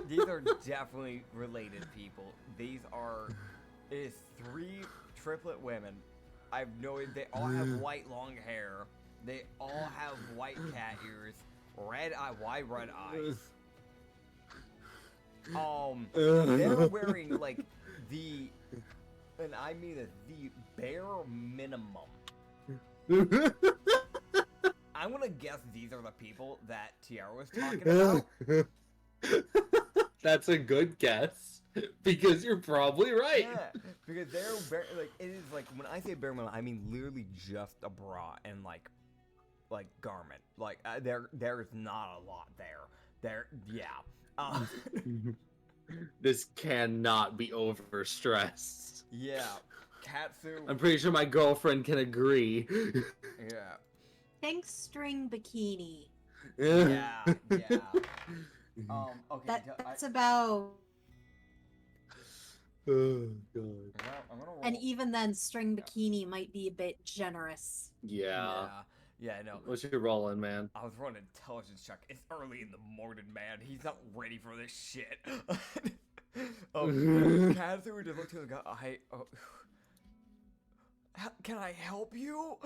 These are definitely related people. It is 3 triplet women. They all have white long hair. They all have white cat ears, wide red eyes. They're wearing like and I mean the bare minimum. I'm gonna guess these are the people that Tiara was talking about. That's a good guess because you're probably right. Yeah, because it is like when I say bare minimum, I mean literally just a bra and like garment. Like there's not a lot there. Yeah. This cannot be overstressed. Yeah. Katsu. I'm pretty sure my girlfriend can agree. Yeah. Pink string bikini. Yeah. Okay. That's about. Oh god. I'm gonna roll. And even then, string bikini might be a bit generous. Yeah. Yeah, I know. What's your rolling, man? I was running an intelligence check. It's early in the morning, man. He's not ready for this shit. Katsu just looked to him and go, can I help you?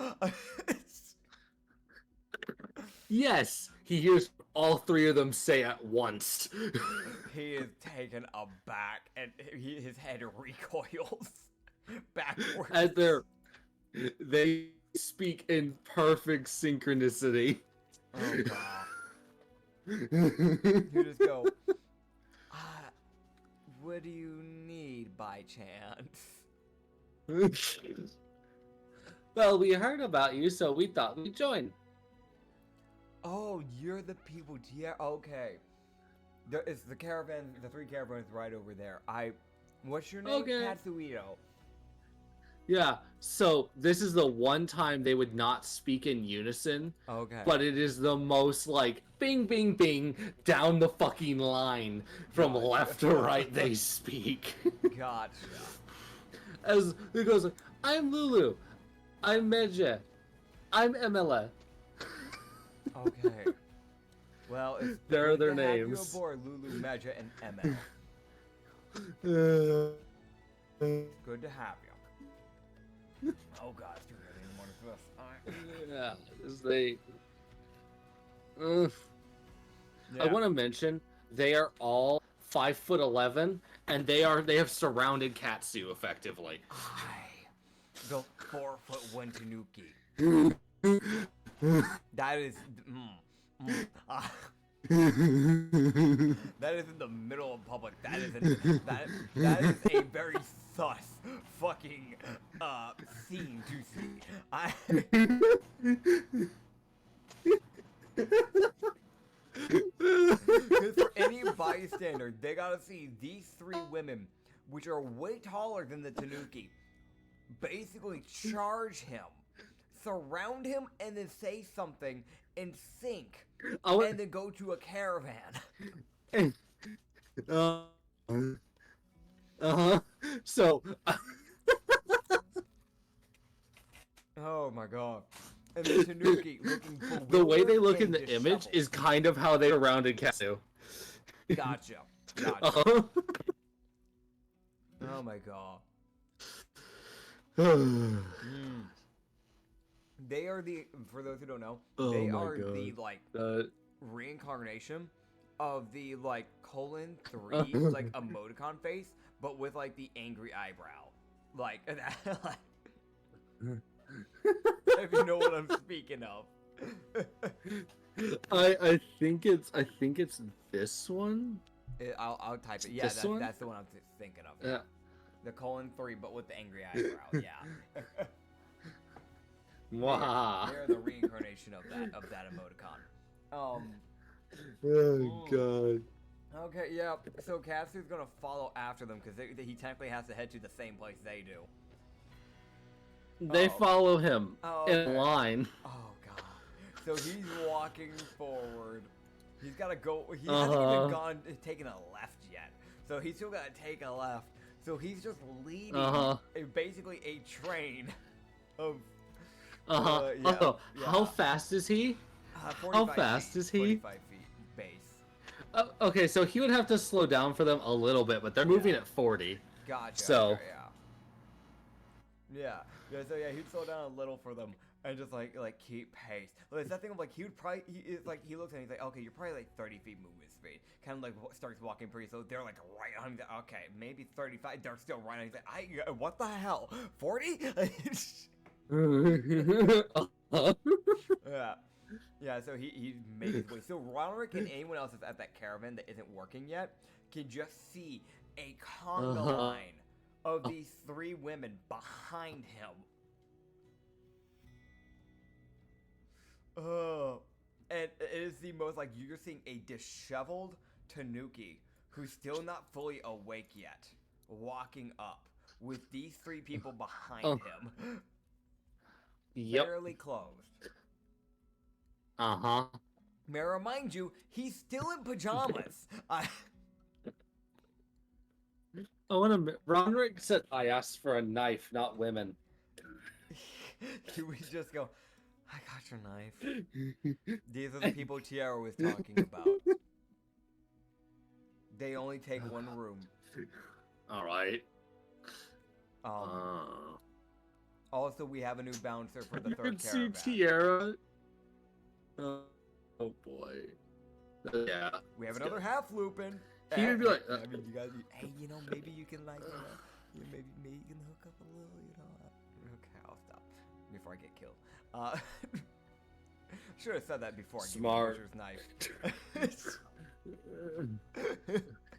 Yes, he hears all 3 of them say at once. He is taken aback, and his head recoils backwards. As they speak in perfect synchronicity. Oh god. You just go, what do you need by chance? Well, we heard about you, so we thought we'd join. Oh, you're the people, yeah, okay. It's the caravan, the 3 caravans right over there. What's your name? Okay. Katsuito. Yeah, so this is the one time they would not speak in unison. Okay. But it is the most like bing bing bing down the fucking line from Gotcha. left to right they speak. Gotcha. As it goes, I'm Lulu, I'm Medja, I'm Emela. Okay. Well, it's There are good their to have you names. aboard, Lulu, Medja, and Emma. Good to have you. Oh god, it's too early in the morning for us. Yeah, they. I Yeah. want to mention they are all 5'11", and they have surrounded Katsu effectively. The 4'1" Tanuki. That is. That is in the middle of public. That is a very sus fucking scene to see. For any bystander, they gotta see these 3 women, which are way taller than the Tanuki, basically charge him, surround him, and then say something and sink, and then go to a caravan. So. Oh my god. And the Tanuki looking The way they bewildered look in and the image disheveled. is kind of how they surrounded Katsu. Gotcha. Oh my god. They are for those who don't know, they are the reincarnation of the colon 3 emoticon face, but with the angry eyebrow. If you know what I'm speaking of. I think it's this one. I'll type it. Yeah, that's the one I'm thinking of. Yeah. The colon 3, but with the angry eyebrow. Yeah. Wow. They're the reincarnation of that emoticon. Oh god. Okay, yeah. So Katsu's gonna follow after them because he technically has to head to the same place they do. They follow him in okay. line. Oh god. So he's walking forward. He's got to go. He hasn't even taken a left yet. So he's still got to take a left. So he's just leading basically a train of. How fast is he? How fast is he? 45 feet base. Okay, so he would have to slow down for them a little bit, but they're moving at 40. Gotcha. So. Yeah. So he'd slow down a little for them and just like keep pace. Well, it's that thing of like he would probably he looks at him, he's like, okay, you're probably like 30 feet movement speed. Kind of like starts walking pretty slow. They're like right on him. Okay, maybe 35. They're still right on him. He's like, what the hell? 40? Yeah, so he made his way. So Roderick and anyone else that's at that caravan that isn't working yet can just see a conga line of these 3 women behind him. And it is the most, like, you're seeing a disheveled Tanuki who's still not fully awake yet, walking up with these 3 people behind him. Yep. Barely closed. May I remind you, he's still in pajamas. Roderick said I asked for a knife, not women. He would just go, I got your knife. These are the people Tiara was talking about. They only take 1 room. Alright. Also, we have a new bouncer for the 3rd caravan. You can see Tiara. Oh boy. Yeah. We have another half Lupin. He would be like, I mean, you guys, hey, maybe you can like, maybe you can hook up a little, Okay, I'll stop before I get killed. Should have said that before. Smart. Knife.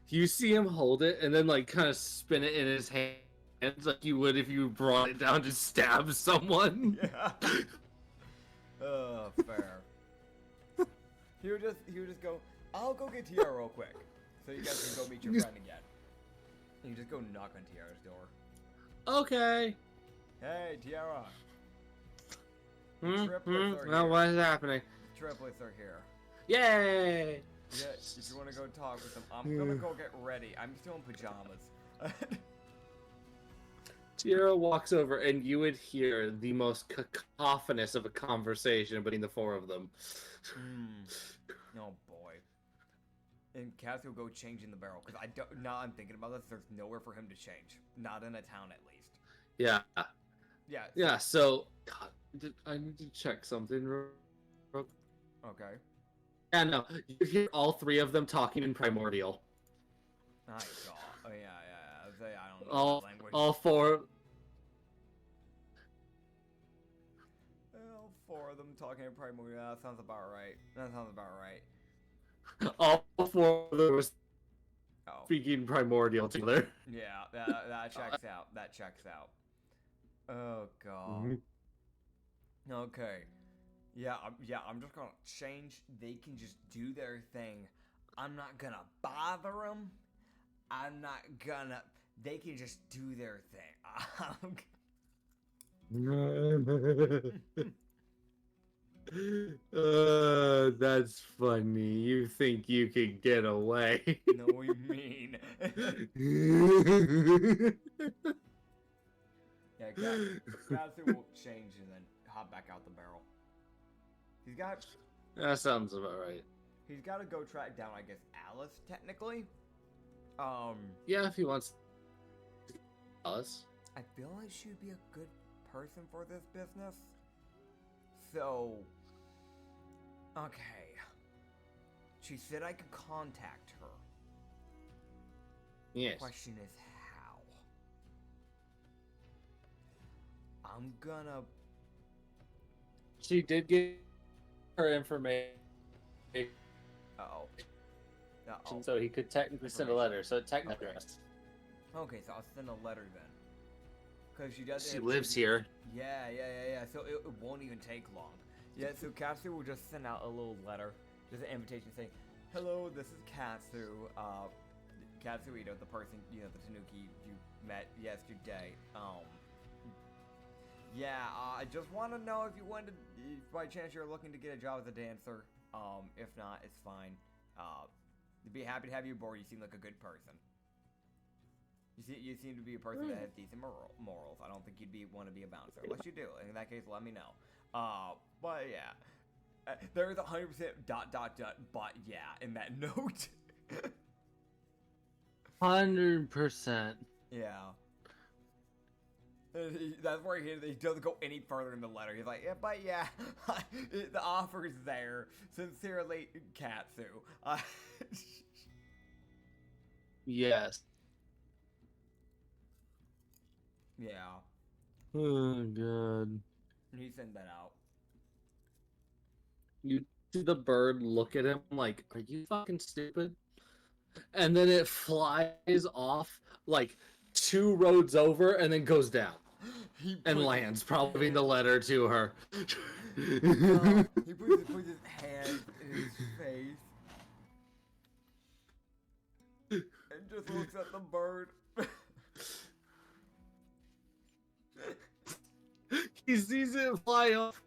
You see him hold it and then like kind of spin it in his hands like you would if you brought it down to stab someone. Yeah. Fair. He would just go, I'll go get Tiara real quick. So you guys can go meet your friend again. And you just go knock on Tiara's door. Okay. Hey, Tiara. Well, what is happening? Triplets are here. Yay! Yeah, if you want to go talk with them, I'm gonna go get ready. I'm still in pajamas. Tiara walks over, and you would hear the most cacophonous of a conversation between the 4 of them. Oh boy. And Katsu will go change in the barrel because now I'm thinking about this. There's nowhere for him to change, not in a town at least. Yeah. Yeah. Yeah. So, God, I need to check something. Okay. Yeah, no. You hear all 3 of them talking in primordial. Nice. Oh yeah. I don't know all, that language. all 4. All 4 of them talking in primordial. That sounds about right. All 4 of them were speaking primordial together. Yeah, that checks out. That checks out. Oh god. Okay. Yeah, I'm just gonna change. They can just do their thing. I'm not gonna bother them. They can just do their thing. That's funny. You think you can get away? No, we mean. Yeah, Katsu will change and then hop back out the barrel. He's got. That sounds about right. He's got to go track down, I guess, Alice technically. Yeah, if he wants. Alice. I feel like she would be a good person for this business. So, okay. She said I could contact her. Yes. The question is how? I'm gonna. She did get her information. Uh-oh. So he could technically send a letter. So technically. Okay, so I'll send a letter then. Because she doesn't. She lives here. Yeah. So it won't even take long. Yeah, so Katsu will just send out a little letter, just an invitation saying, "Hello, this is Katsu. Katsu, the person, the Tanuki you met yesterday. I just want to know if you wanted, if by chance you're looking to get a job as a dancer. If not, it's fine. I'd be happy to have you aboard. You seem like a good person. You seem to be a person that has decent morals. I don't think you'd want to be a bouncer. Unless you do. In that case, let me know. But yeah. There is 100% ... but yeah in that note. 100%. Yeah. That's where he doesn't go any further in the letter. He's like, yeah, but yeah, the offer is there. Sincerely, Katsu. Yes. Yeah. Oh, God. He sent that out. You see the bird look at him like, are you fucking stupid? And then it flies off like 2 roads over and then goes down. And lands, probably the letter to her. He puts his hand in his face. And just looks at the bird. He sees it fly off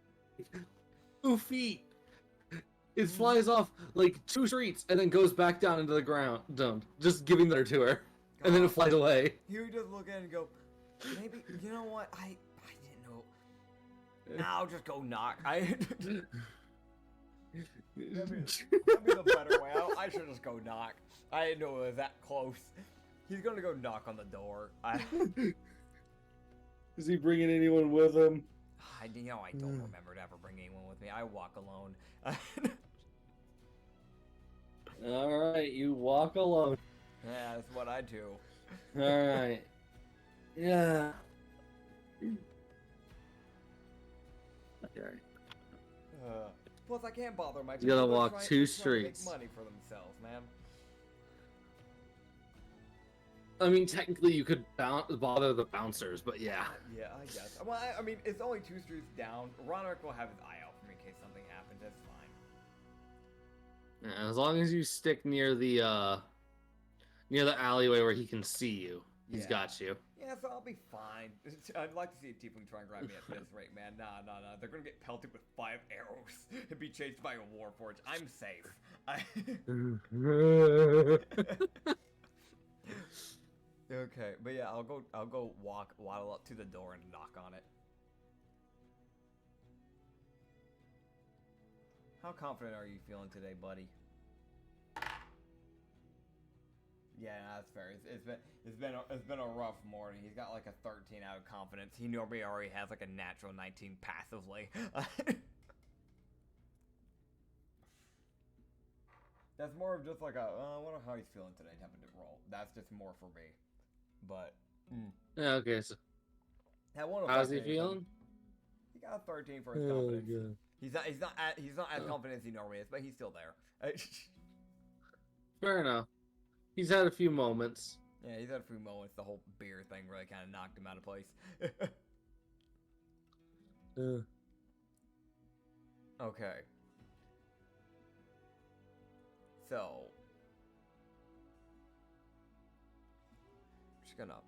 2 feet. It flies off like 2 streets and then goes back down into the ground, just giving the letter to her. And then it flies away. He would just look at it and go, maybe, you know what, I didn't know. Now I'll just go knock. That'd be the better way. I should just go knock. I didn't know it was that close. He's gonna go knock on the door. Is he bringing anyone with him? I don't remember to ever bring anyone with me. I walk alone. Alright, you walk alone. Yeah, that's what I do. Alright. Yeah. Okay. Plus, I can't bother my You gotta people. They're walk trying- 2 they're trying to streets. Make money for themselves, man. I mean, technically you could bother the bouncers, but yeah. Yeah, I guess. Well, I mean, it's only 2 streets down. Roderick will have his eye out for me in case something happens. That's fine. Yeah, as long as you stick near the alleyway where he can see you, he's Yeah. got you. Yeah, so I'll be fine. I'd like to see a tiefling try and grab me at this rate, man. Nah. They're gonna get pelted with 5 arrows and be chased by a warforged. I'm safe. Okay, but yeah, I'll go waddle up to the door and knock on it. How confident are you feeling today, buddy? Yeah, that's fair. It's been a rough morning. He's got like a 13 out of confidence. He normally already has like a natural 19 passively. That's more of just like a I wonder how he's feeling today type of roll. That's just more for me. But Yeah, okay, so how's he feeling? He got a 13 for his confidence. God. He's not as confident as he normally is, but he's still there. Fair enough. He's had a few moments. Yeah, he's had a few moments. The whole beer thing really kind of knocked him out of place. Okay. So, I'm just gonna.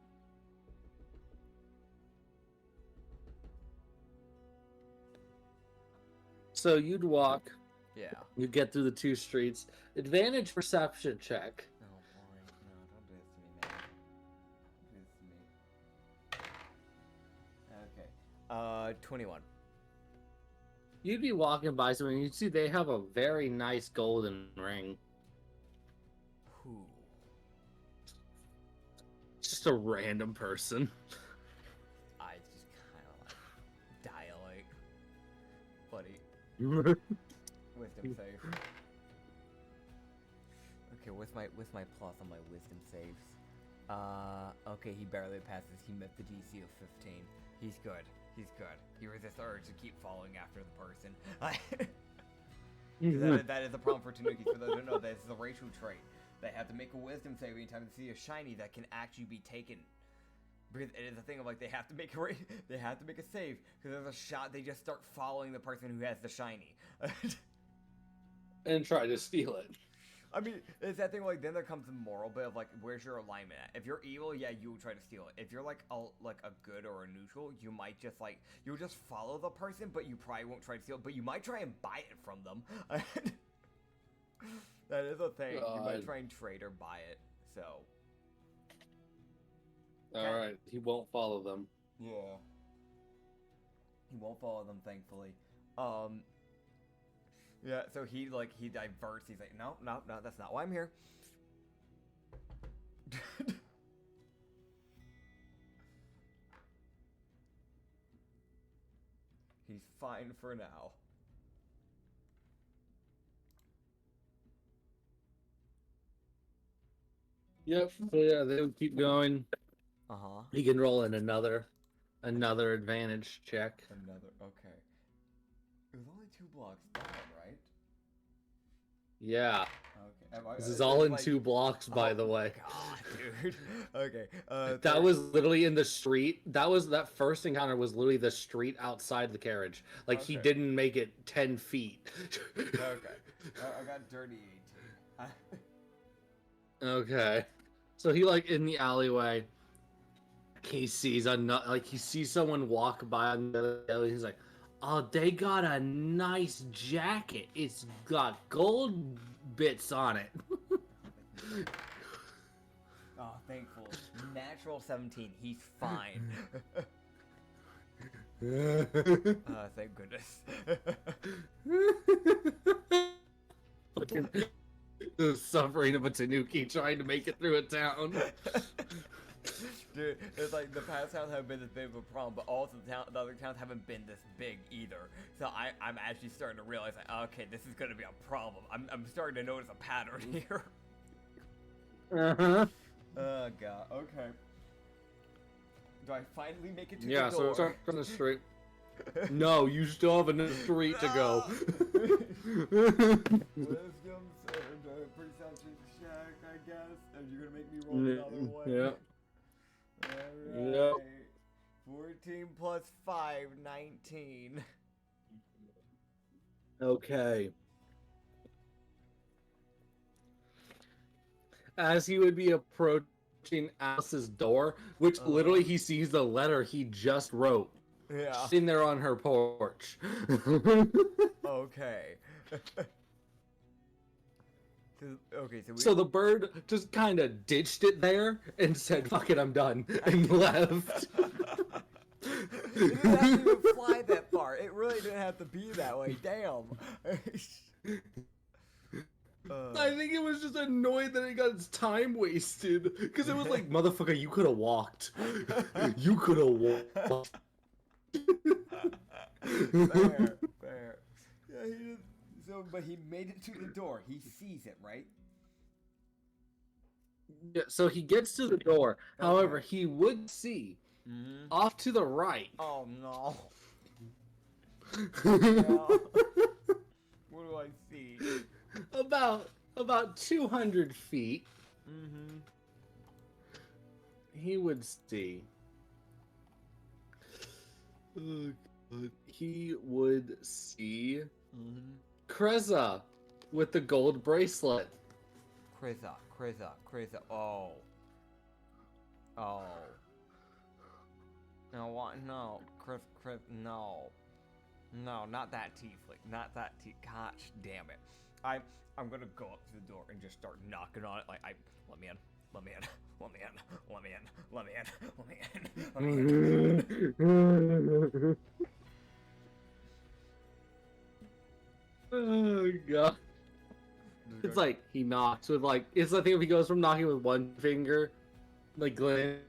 So you'd walk. Yeah. You get through the 2 streets. Advantage perception check. Oh boy, no, don't do this to me, man. Don't do this to me. Okay. 21. You'd be walking by someone and you'd see they have a very nice golden ring. Who? Just a random person. I just kind of like dilate, buddy. Wisdom save. Okay, what's my plus on my wisdom saves? Okay, he barely passes. He met the DC of 15. He's good. He's good. He resists the urge to keep following after the person. that is a problem for Tanuki. For those who don't know, this is a racial trait. They have to make a wisdom save anytime they see a shiny that can actually be taken. Because it is a thing of like they have to make a save because there's a shot they just start following the person who has the shiny. And try to steal it. I mean, it's that thing like then there comes the moral bit of like where's your alignment at? If you're evil, yeah, you will try to steal it. If you're like a good or a neutral, you might just like you'll just follow the person, but you probably won't try to steal it. But you might try and buy it from them. That is a thing. You might God. try and trade or buy it. So. All right, he won't follow them. Yeah. He won't follow them, thankfully. Yeah, so he diverts. He's like, no, that's not why I'm here. He's fine for now. Yep. So yeah, they would keep going. Uh-huh. He can roll in another advantage check. Okay. It was only 2 blocks down, right? Yeah. Okay. This is all in 2 blocks, by the way. God, dude. Okay. That was literally in the street. That first encounter was literally the street outside the carriage. Like he Okay. didn't make it 10 feet. Okay. I got dirty 18. Okay. So he in the alleyway. He sees he sees someone walk by on the other alley. He's like, "Oh, they got a nice jacket. It's got gold bits on it." Oh, thankful. Natural 17. He's fine. Thank goodness. The suffering of a Tanuki trying to make it through a town. Dude, it's like the past towns haven't been this big of a problem, but also the other towns haven't been this big either. So I'm actually starting to realize, like, okay, this is gonna be a problem. I'm starting to notice a pattern here. Uh-huh. Oh god. Okay. Do I finally make it to Yeah, the so door? it's on the street. No, you still have another street to go. Wisdom and pretty sound check, I guess. And you're gonna make me roll another one. Yeah. Alright. Yep. 14 plus 5, 19. Okay. As he would be approaching Alice's door, which literally he sees the letter he just wrote. Yeah. Sitting there on her porch. Okay. Okay, So the bird just kind of ditched it there and said, "Fuck it, I'm done," and left. It didn't have to even fly that far. It really didn't have to be that way. Damn. I think it was just annoyed that it got its time wasted. Because it was like, motherfucker, you could have walked. You could have walked. Fair. Yeah, but he made it to the door. He sees it, right? Yeah, so he gets to the door. However, he would see off to the right. Oh no. No. What do I see? About 200 feet. He would see. Oh, God. He would see Kreza with the gold bracelet. Kreza. Oh. No, what? No. Chris, no. No, not that tiefling. Not that gosh damn it. I'm gonna go up to the door and just start knocking on it like let me in. Let me in. Let me in. Let me in. Let me in. Let me in. Let me in. Oh, God. It's like he knocks with it's I think if he goes from knocking with one finger, Glenn,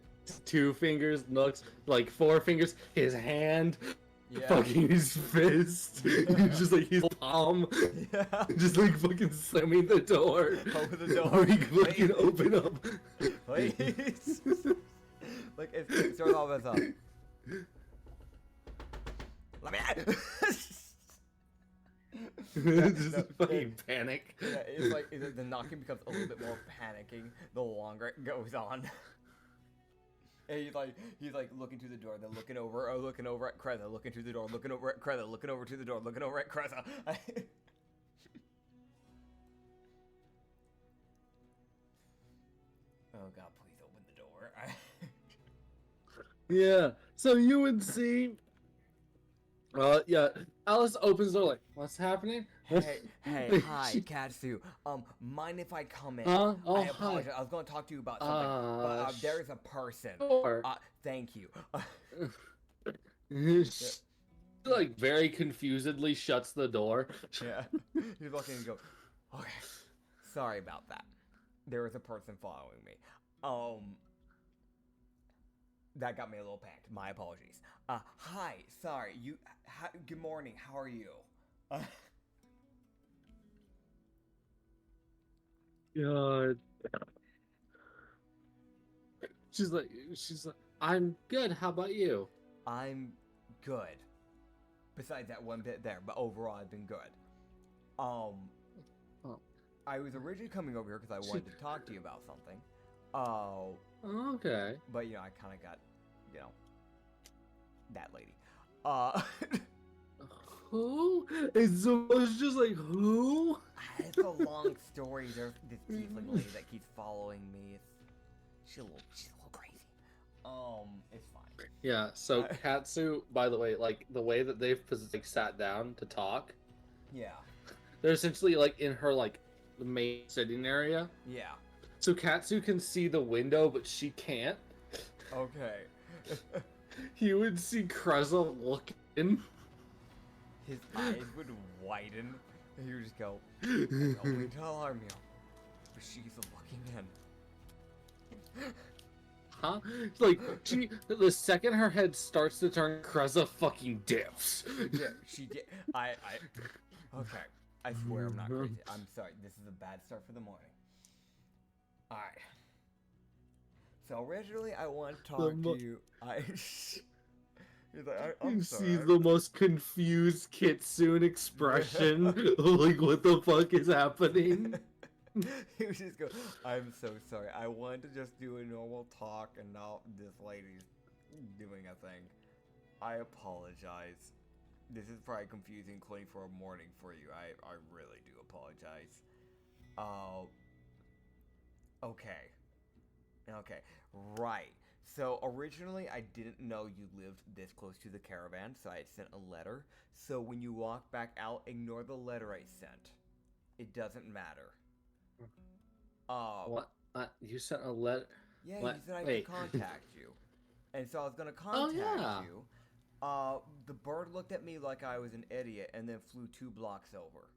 2 fingers, knocks 4 fingers, his hand, fucking his fist, he's just his palm, just fucking slamming the door. Open the door. Or he can fucking open up. Please. It starts off as let me in. Just fucking panic. Yeah, it's like the knocking becomes a little bit more panicking the longer it goes on. And he's looking to the door, then looking over at Kreza, looking to the door, looking over at Kreza, looking over to the door, looking over at Kreza. Oh God, please open the door. Yeah. So you would see. Yeah. Alice opens the door what's happening? Hi, Katsu. Mind if I come in? Huh? Oh, I hi. apologize. I was going to talk to you about something, but there is a person. Sure. Thank you. She, like very confusedly shuts the door. Yeah. You walk in and go, okay. Sorry about that. There is a person following me. That got me a little panicked. My apologies. Hi. Sorry. Good morning. How are you? God. She's like, I'm good. How about you? I'm good. Besides that one bit there, but overall I've been good. I was originally coming over here because I wanted to talk to you about something. Okay. But I kind of got, that lady. Who? It's just like, who? It's a long story. There's this tiefling lady that keeps following me. She's a little crazy. It's fine. Yeah. So Katsu, by the way, like the way that they've like sat down to talk, Yeah. they're essentially like in her like the main sitting area. Yeah. So Katsu can see the window, but she can't. Okay. You would see Krezza looking. His eyes would widen, and he would just go, I don't mean to alarm you, but she's looking in. Huh? Like, the second her head starts to turn, Krezza fucking dips. Yeah, she did. Okay. I swear I'm not crazy. I'm sorry. This is a bad start for the morning. Alright. So originally I want to talk to you. He's like, I'm You sorry. see the most confused Kitsune expression. Like, what the fuck is happening? He would just go, I'm so sorry. I wanted to just do a normal talk, and now this lady's doing a thing. I apologize. This is probably confusing, including for a morning for you. I really do apologize. Okay. Right. So originally I didn't know you lived this close to the caravan, so I had sent a letter. So when you walk back out, ignore the letter I sent. It doesn't matter. What? You sent a letter? Yeah, What? you said I Wait. could contact you. And so I was gonna contact yeah. you. The bird looked at me like I was an idiot and then flew 2 blocks over.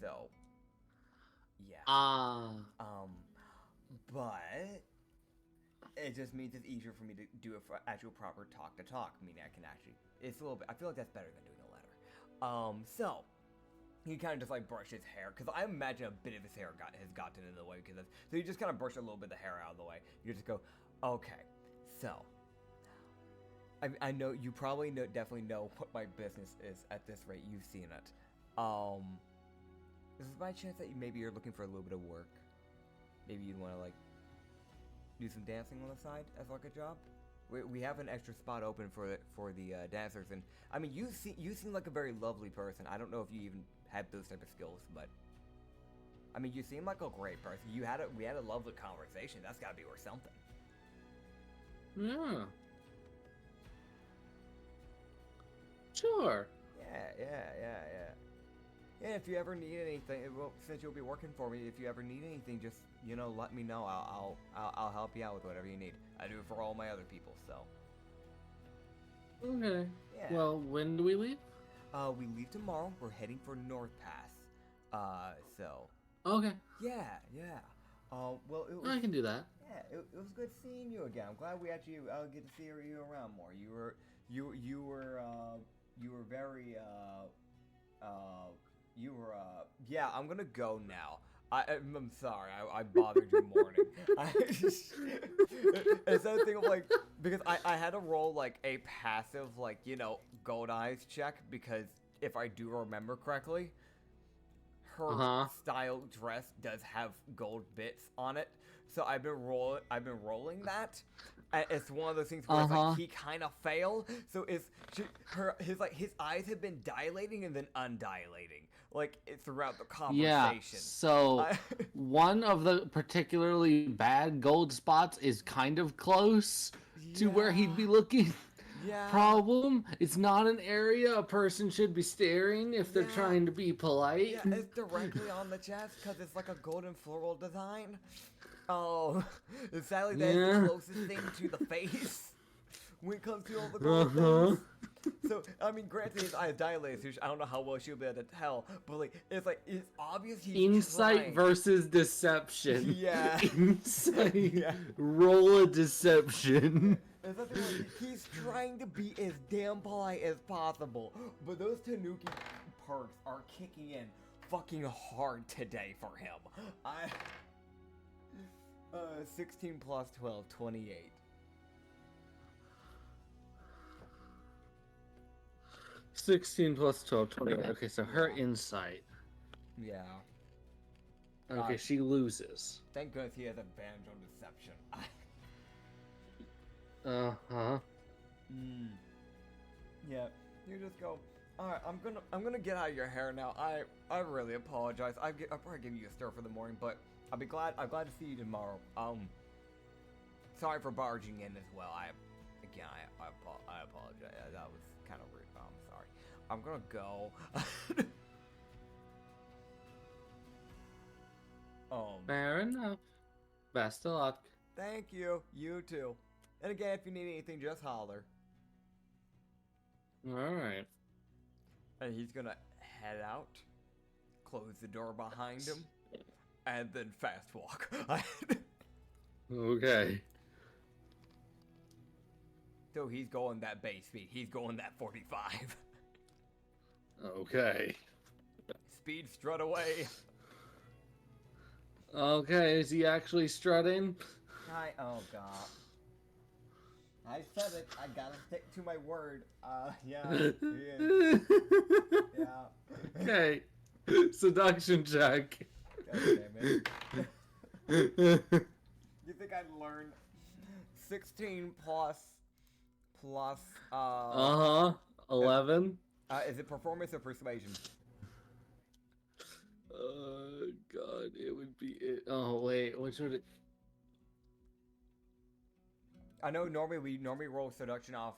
So, yeah. But it just means it's easier for me to do a actual proper talk-to-talk, meaning I can actually, it's a little bit, I feel like that's better than doing a letter. So, he kind of just like brushed his hair, because I imagine a bit of his hair has gotten in the way, so you just kind of brush a little bit of the hair out of the way. You just go, okay, so, I know, you probably definitely know what my business is at this rate, you've seen it. Is there by chance that maybe you're looking for a little bit of work? Maybe you'd want to like do some dancing on the side as like a job. We have an extra spot open for the dancers, and I mean you seem like a very lovely person. I don't know if you even have those type of skills, but I mean you seem like a great person. We had a lovely conversation. That's got to be worth something. Yeah. Sure. Yeah. Yeah, if you ever need anything, well, since you'll be working for me, if you ever need anything, just let me know. I'll help you out with whatever you need. I do it for all my other people, so. Okay. Yeah. Well, when do we leave? We leave tomorrow. We're heading for Northpass. So. Okay. Yeah. Well, I can do that. Yeah, it was good seeing you again. I'm glad we actually get to see you around more. You were very yeah, I'm gonna go now. I'm sorry, I bothered your morning. Instead of thinking of like, because I had to roll like a passive like, gold eyes check, because if I do remember correctly, her style dress does have gold bits on it. So I've been rolling that. And it's one of those things where it's like he kind of failed. So his eyes have been dilating and then undilating, like throughout the conversation. Yeah. So one of the particularly bad gold spots is kind of close to where he'd be looking. Yeah. Problem, it's not an area a person should be staring if they're Yeah. trying to be polite. Yeah, it's directly on the chest because it's like a golden floral design. Oh, sadly that's Yeah. the closest thing to the face when it comes to all the gold things. So, I mean, granted, his eye is dilated, so I don't know how well she'll be able to tell, but it's obvious he's Insight trying. versus deception. Yeah. Insight. Yeah. Roll a deception. It's nothing like, he's trying to be as damn polite as possible, but those Tanuki perks are kicking in fucking hard today for him. 16 plus 12, 28. — 16 plus 12, 28. Okay, so her insight. Yeah. Okay, she loses. Thank goodness he has advantage on deception. Uh-huh. Yeah. You just go. All right, I'm gonna get out of your hair now. I really apologize. I'll probably give you a stir for the morning, but I'm glad to see you tomorrow. Sorry for barging in as well. I apologize. That was kind of rude. I'm sorry. I'm gonna go. Fair enough. Best of luck. Thank you. You too. And again, if you need anything, just holler. Alright. And he's gonna head out, close the door behind him, and then fast walk. Okay. So he's going that base speed. He's going that 45. Okay. Speed strut away. Okay, is he actually strutting? Oh god. I said it. I gotta stick to my word. Yeah. Yeah. Okay. Seduction check. God damn it. You think I'd learn 16 plus 11. Is it performance or persuasion? God, it would be it. Oh wait, which would it? I know normally we roll seduction off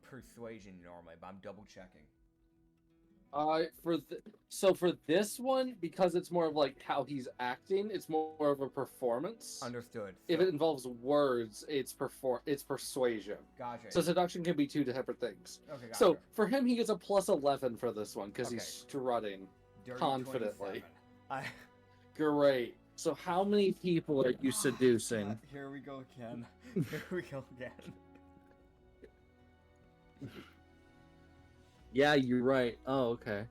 persuasion normally, but I'm double checking. For this one, because it's more of like how he's acting, it's more of a performance. Understood. If it involves words, it's persuasion. Gotcha. So seduction can be two different things. Okay, gotcha. So for him, he gets a plus 11 for this one because Okay. he's strutting Dirty confidently. 27. Great. So how many people are you seducing? Here we go again. Here we go again. Yeah, you're right. Oh, okay.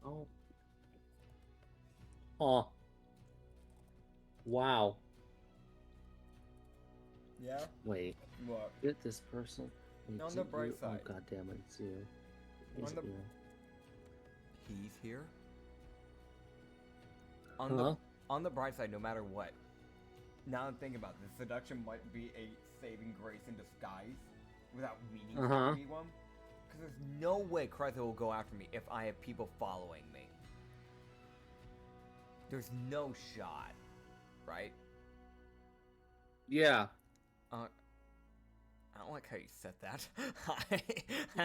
Oh. Oh. Wow. Yeah? Wait. What? Get this person. On Is the it bright you? side. Oh, God damn it. It's you. Is On it the- you? He's here? On the bright side, no matter what. Now I'm thinking about this. Seduction might be a saving grace in disguise without meaning to be one. Because there's no way Krytho will go after me if I have people following me. There's no shot. Right? Yeah. I don't like how you said that.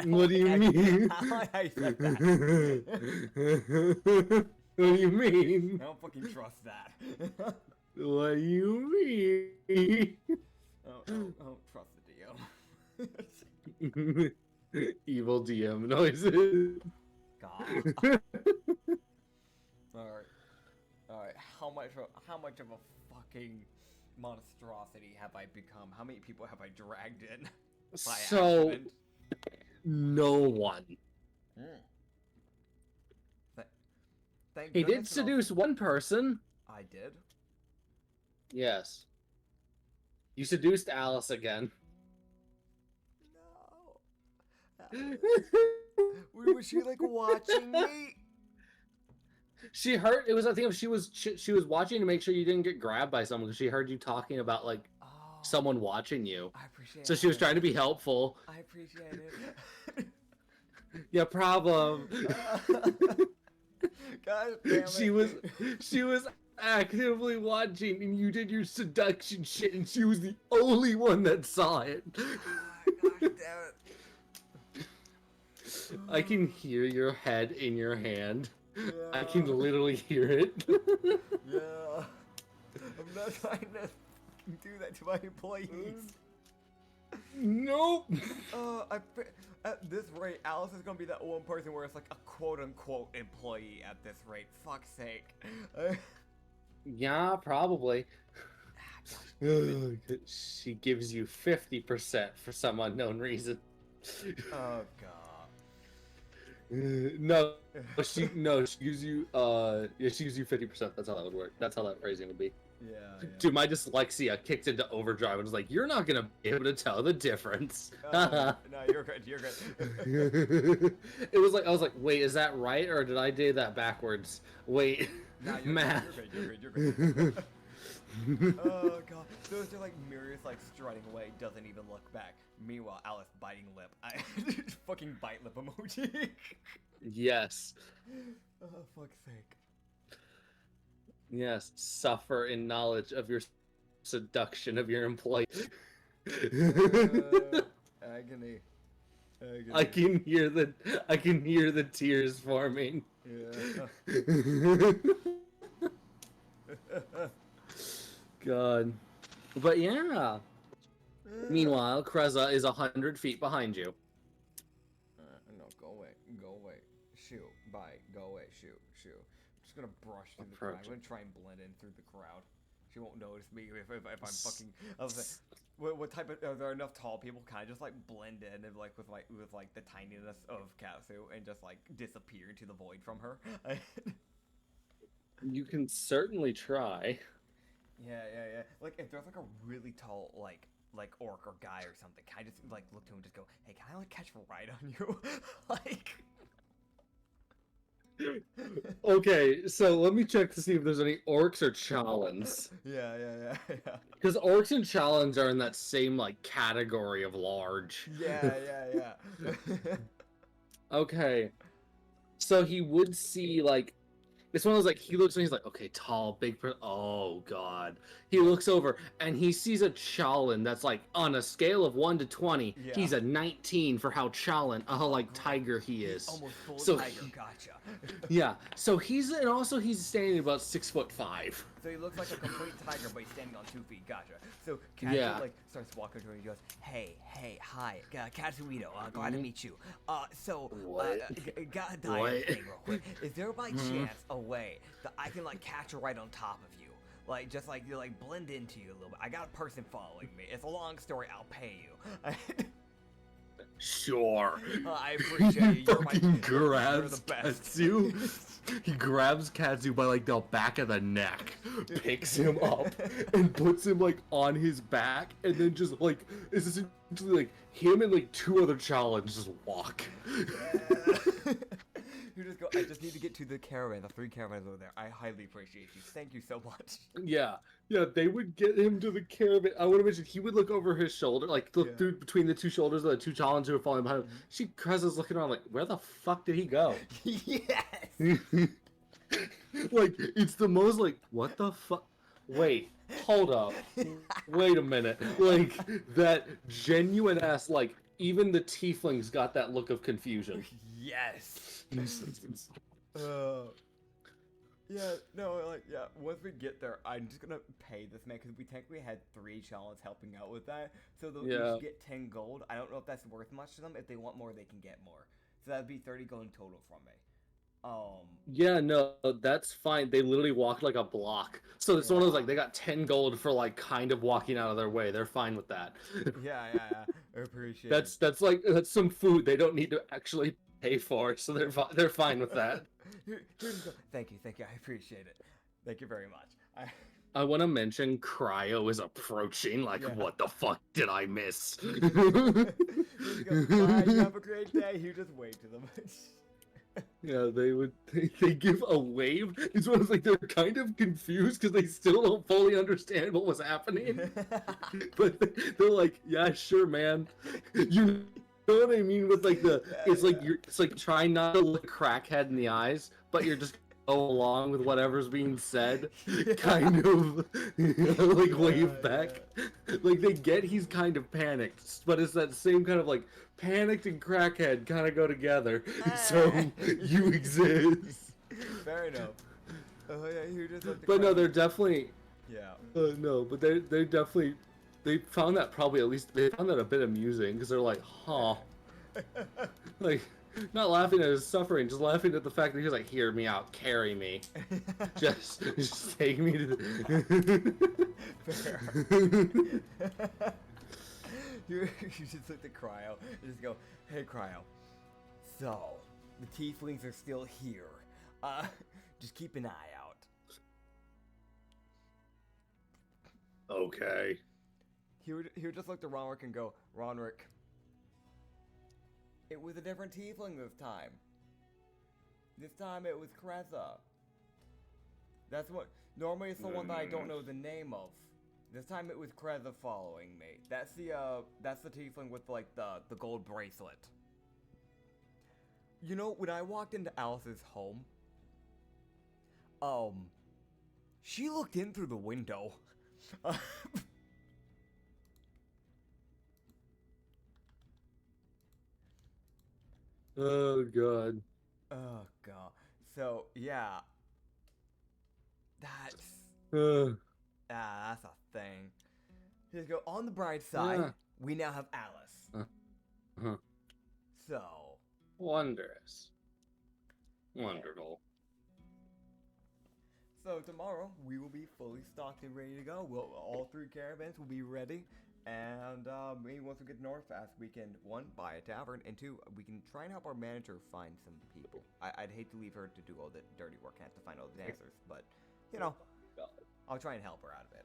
What do you mean? I don't like how you said that. What do you mean? I don't fucking trust that. What do you mean? I don't trust the DM. Evil DM noises. God. Alright. How much of a fucking monstrosity have I become? How many people have I dragged in? By So, accident? no one. Thank He did goodness and seduce one person. I did? Yes. You seduced Alice again. No. Was she like watching me? She heard it was. I think she was watching to make sure you didn't get grabbed by someone because she heard you talking about like someone watching you. I appreciate it. So she was trying to be helpful. I appreciate it. Yeah, problem. God damn it. She was actively watching and you did your seduction shit and she was the only one that saw it. Gosh damn it. I can hear your head in your hand. Yeah. I can literally hear it. Yeah. I'm not trying to do that to my employees. Nope. At this rate, Alice is gonna be that one person where it's like a quote-unquote employee at this rate. Fuck's sake. Yeah, probably. She gives you 50% for some unknown reason. Oh god. No, she gives you she gives you 50%. That's how that would work. That's how that phrasing would be. Yeah. Dude, my dyslexia kicked into overdrive and was like, you're not gonna be able to tell the difference. No, you're good. You're good. It was like, I was like, wait, is that right or did I do that backwards? Wait, Nah, you're math. good. You're good. Oh god. So it's just like Mirius like strutting away, doesn't even look back. Meanwhile, Alice biting lip. I fucking bite lip emoji. Yes. Oh fuck's sake. Yes, suffer in knowledge of your seduction of your employee. Agony. I can hear the tears forming. Yeah. God. But yeah. Meanwhile, Kreza is 100 feet behind you. No, go away. Shoot, bye, go away, shoot. I'm just gonna brush through the crowd. I'm gonna try and blend in through the crowd. She won't notice me if I'm fucking. I was like, what type of? Are there enough tall people kind of just like blend in and like with the tininess of Katsu and just like disappear into the void from her? You can certainly try. Yeah. Like if there's like a really tall like orc or guy or something, can I just like look to him and just go, hey, can I like catch a ride on you? Like. Okay, so let me check to see if there's any orcs or chalons. Yeah. Because orcs and chalons are in that same like category of large. Yeah. Okay, so he would see like it's one of those like he looks and he's like, okay, tall, big. Oh god, he looks over and he sees a chalon that's like on a scale of 1 to 20. Yeah. He's a 19 for how like tiger he is. Almost full So tiger, gotcha. Yeah, so he's standing about 6'5". So he looks like a complete tiger, but he's standing on 2 feet, gotcha. So Katsu Yeah. like starts walking to him and he goes, hey, hi, Katsuito, glad to meet you. What? Gotta die What? thing real quick. Is there by chance a way that I can like catch her right on top of you? Like just like blend into you a little bit. I got a person following me. It's a long story, I'll pay you. Sure. I appreciate you. You're Fucking you're grabs the best. Katsu. He grabs Katsu by like the back of the neck, picks him up, and puts him like on his back, and then just like it's essentially like him and like 2 other challenges just walk. You just go, I just need to get to the caravan, the 3 caravans over there. I highly appreciate you. Thank you so much. Yeah, they would get him to the caravan. I would have mentioned he would look over his shoulder, like look through between the 2 shoulders of the 2 challenges who are falling behind him. Kreza's looking around like, where the fuck did he go? Yes! Like, it's the most like, what the fuck? Wait, hold up. Wait a minute. Like, that genuine ass, like, even the tieflings got that look of confusion. Yes! Once we get there, I'm just gonna pay this man, because we technically had 3 challenges helping out with that, so they'll each get 10 gold. I don't know if that's worth much to them. If they want more, they can get more. So that'd be 30 gold in total from me. Yeah, no, that's fine. They literally walked like a block. So it's one of those, like, they got 10 gold for, like, kind of walking out of their way. They're fine with that. Yeah. I appreciate it. That's some food they don't need to actually pay for, so they're fine with that. Thank you. I appreciate it. Thank you very much. I want to mention Cryo is approaching. Like, what the fuck did I miss? He goes, bye, you have a great day. You just wave to them. Yeah, they give a wave. It's one of like they're kind of confused because they still don't fully understand what was happening. But they're like, yeah, sure, man. You know what I mean with like it's like trying not to look crackhead in the eyes, but you're just along with whatever's being said, kind of like wave back. Like they get he's kind of panicked, but it's that same kind of like panicked and crackhead kind of go together. So you exist. Fair enough. Oh yeah, you're just like the But no, crowd. they're definitely Yeah. no, but they definitely they found that probably at least they found that a bit amusing because they're like, huh, like. Not laughing at his suffering, just laughing at the fact that he's like, hear me out, carry me. just take me to the... Fair. you just look at Cryo and just go, hey Cryo, so, the tieflings are still here. Just keep an eye out. Okay. He would just look to Ronrick and go, Ronrick, it was a different tiefling this time. This time it was Kreza. That's what, normally it's the one that I don't know the name of. This time it was Kreza following me. That's the tiefling with like the gold bracelet. You know, when I walked into Alice's home, she looked in through the window. Oh god. Oh god. So yeah, that's that's a thing. Just go on the bright side. Yeah. We now have Alice. Uh-huh. So Wondrous. Wonderful. so tomorrow we will be fully stocked and ready to go. All 3 caravans will be ready. And maybe once we get to Northpass, we can, 1, buy a tavern, and 2, we can try and help our manager find some people. I'd hate to leave her to do all the dirty work and have to find all the dancers, but, you know, I'll try and help her out a bit.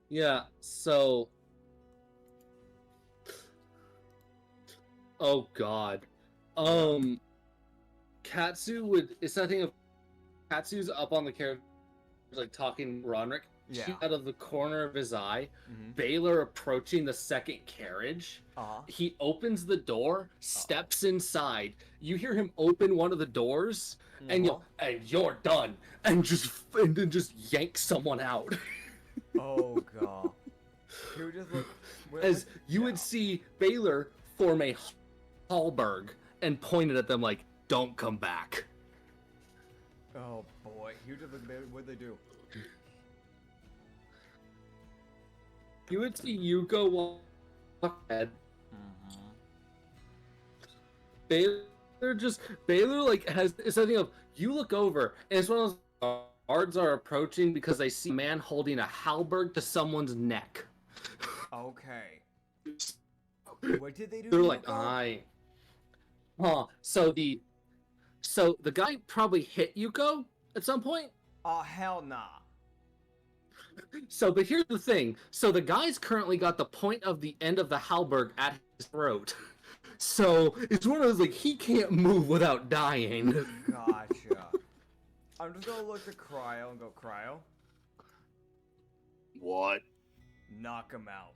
Yeah, so... Oh god. Katsu would... It's that thing of... Katsu's up on the carriage, like, talking to Ronrick. Yeah. Out of the corner of his eye, Mm-hmm. Baylor approaching the second carriage. He opens the door, steps inside. You hear him open one of the doors, and you're done, and then just yank someone out. Oh god. He would just look. As you would see Baylor form a halberg and pointed at them like, "Don't come back." Oh boy. He would just look. What'd they do? You would see Yuko walk ahead. Baylor like has it's something of you look over and it's one of those guards are approaching because they see a man holding a halberd to someone's neck. Okay. What did they do? They're to like, Yuko? So the guy probably hit Yuko at some point. Oh hell nah. So, but here's the thing. So the guy's currently got the point of the end of the halberd at his throat. So it's one of those like he can't move without dying. Gotcha. I'm just gonna look at Cryo and go, Cryo, What? knock him out.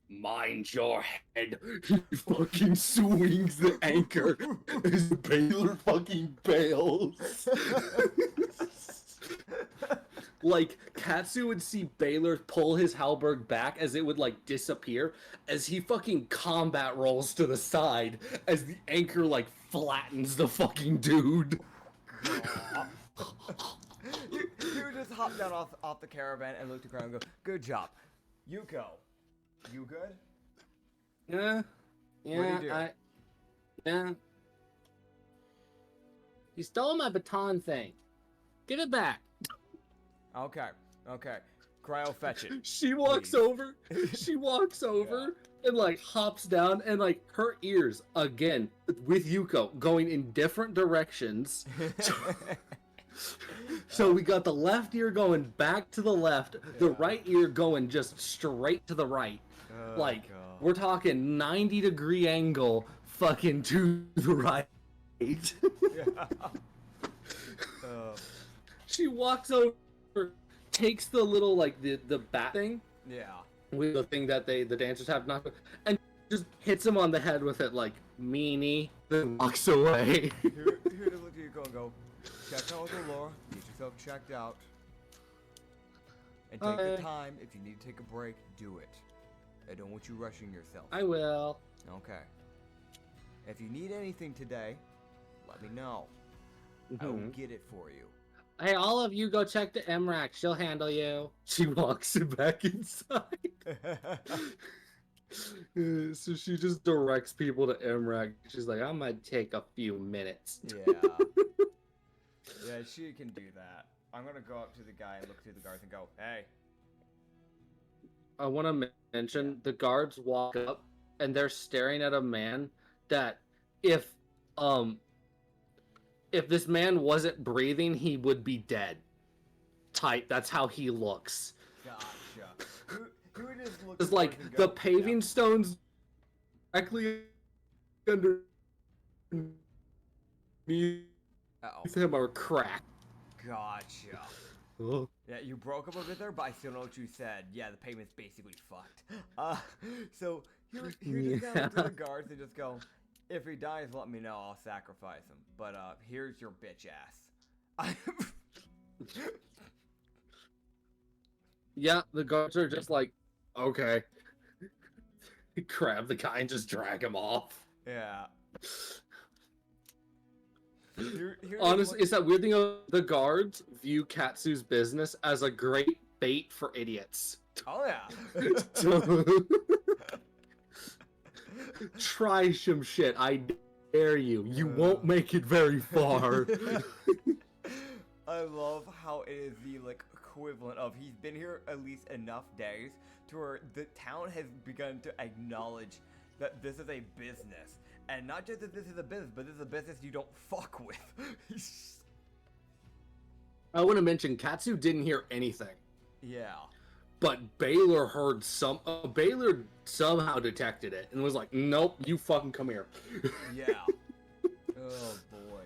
Mind your head. He fucking swings the anchor as Baylor fucking bails. Like, Katsu would see Baylor pull his halberd back as it would, like, disappear, as he fucking combat rolls to the side as the anchor, like, flattens the fucking dude. You would just hop down off the caravan and look to Cryo and go, good job. Yuko, you good? Yeah. What'd he do? Yeah. He stole my baton thing. Give it back. Okay. Cryo, fetch it. She walks Please. over. She walks over and like hops down and like her ears again with Yuko going in different directions. So we got the left ear going back to the left, the right ear going just straight to the right. Oh, Like God. we're talking 90-degree angle fucking to the right. She walks over, takes the little like the bat thing Yeah. with the thing that the dancers have not, and just hits him on the head with it like meanie, then walks away. Here to look at you go. Check out the lore. Get yourself checked out. And take the time. If you need to take a break, do it. I don't want you rushing yourself. I will. Okay. If you need anything today, let me know. I will get it for you. Hey, all of you go check the MRAC. She'll handle you. She walks him back inside. So she just directs people to MRAC. She's like, I might take a few minutes. Yeah. Yeah, she can do that. I'm gonna go up to the guy and look through the guards and go, hey. I want to mention the guards walk up and they're staring at a man that if this man wasn't breathing, he would be dead. Type. That's how he looks. Gotcha. Who just looks It's like the paving stones directly under him are cracked. Gotcha. Oh. Yeah, you broke up a bit there, but I still know what you said. Yeah, the pavement's basically fucked. So here just go to the guards and just go, if he dies, let me know. I'll sacrifice him. But here's your bitch ass. Yeah, the guards are just like, okay. Grab the guy and just drag him off. Yeah. Honestly, it's that weird thing of the guards view Katsu's business as a great bait for idiots. Oh yeah. Try some shit, I dare you. You won't make it very far. I love how it is the equivalent of he's been here at least enough days to where the town has begun to acknowledge that this is a business. And not just that this is a business, but this is a business you don't fuck with. I want to mention, Katsu didn't hear anything. Yeah. But Baylor heard Baylor somehow detected it and was like, nope, you fucking come here. Yeah. Oh, boy.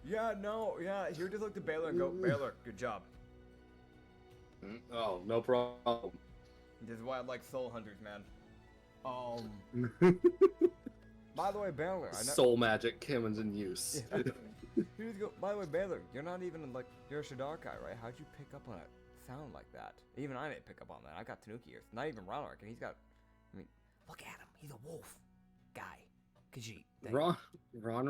Yeah, no, yeah, you just look to Baylor and go, Baylor, good job. Oh, no problem. This is why I like soul hunters, man. By the way, Baylor, Soul magic comes in use. Yeah. You just go, by the way, Baylor, you're not even you're a Shadar guy, right? How'd you pick up on a sound like that? Even I didn't pick up on that. I got Tanuki ears. Not even Ronark, and he's got, look at him. He's a wolf guy. Khajiit. Ron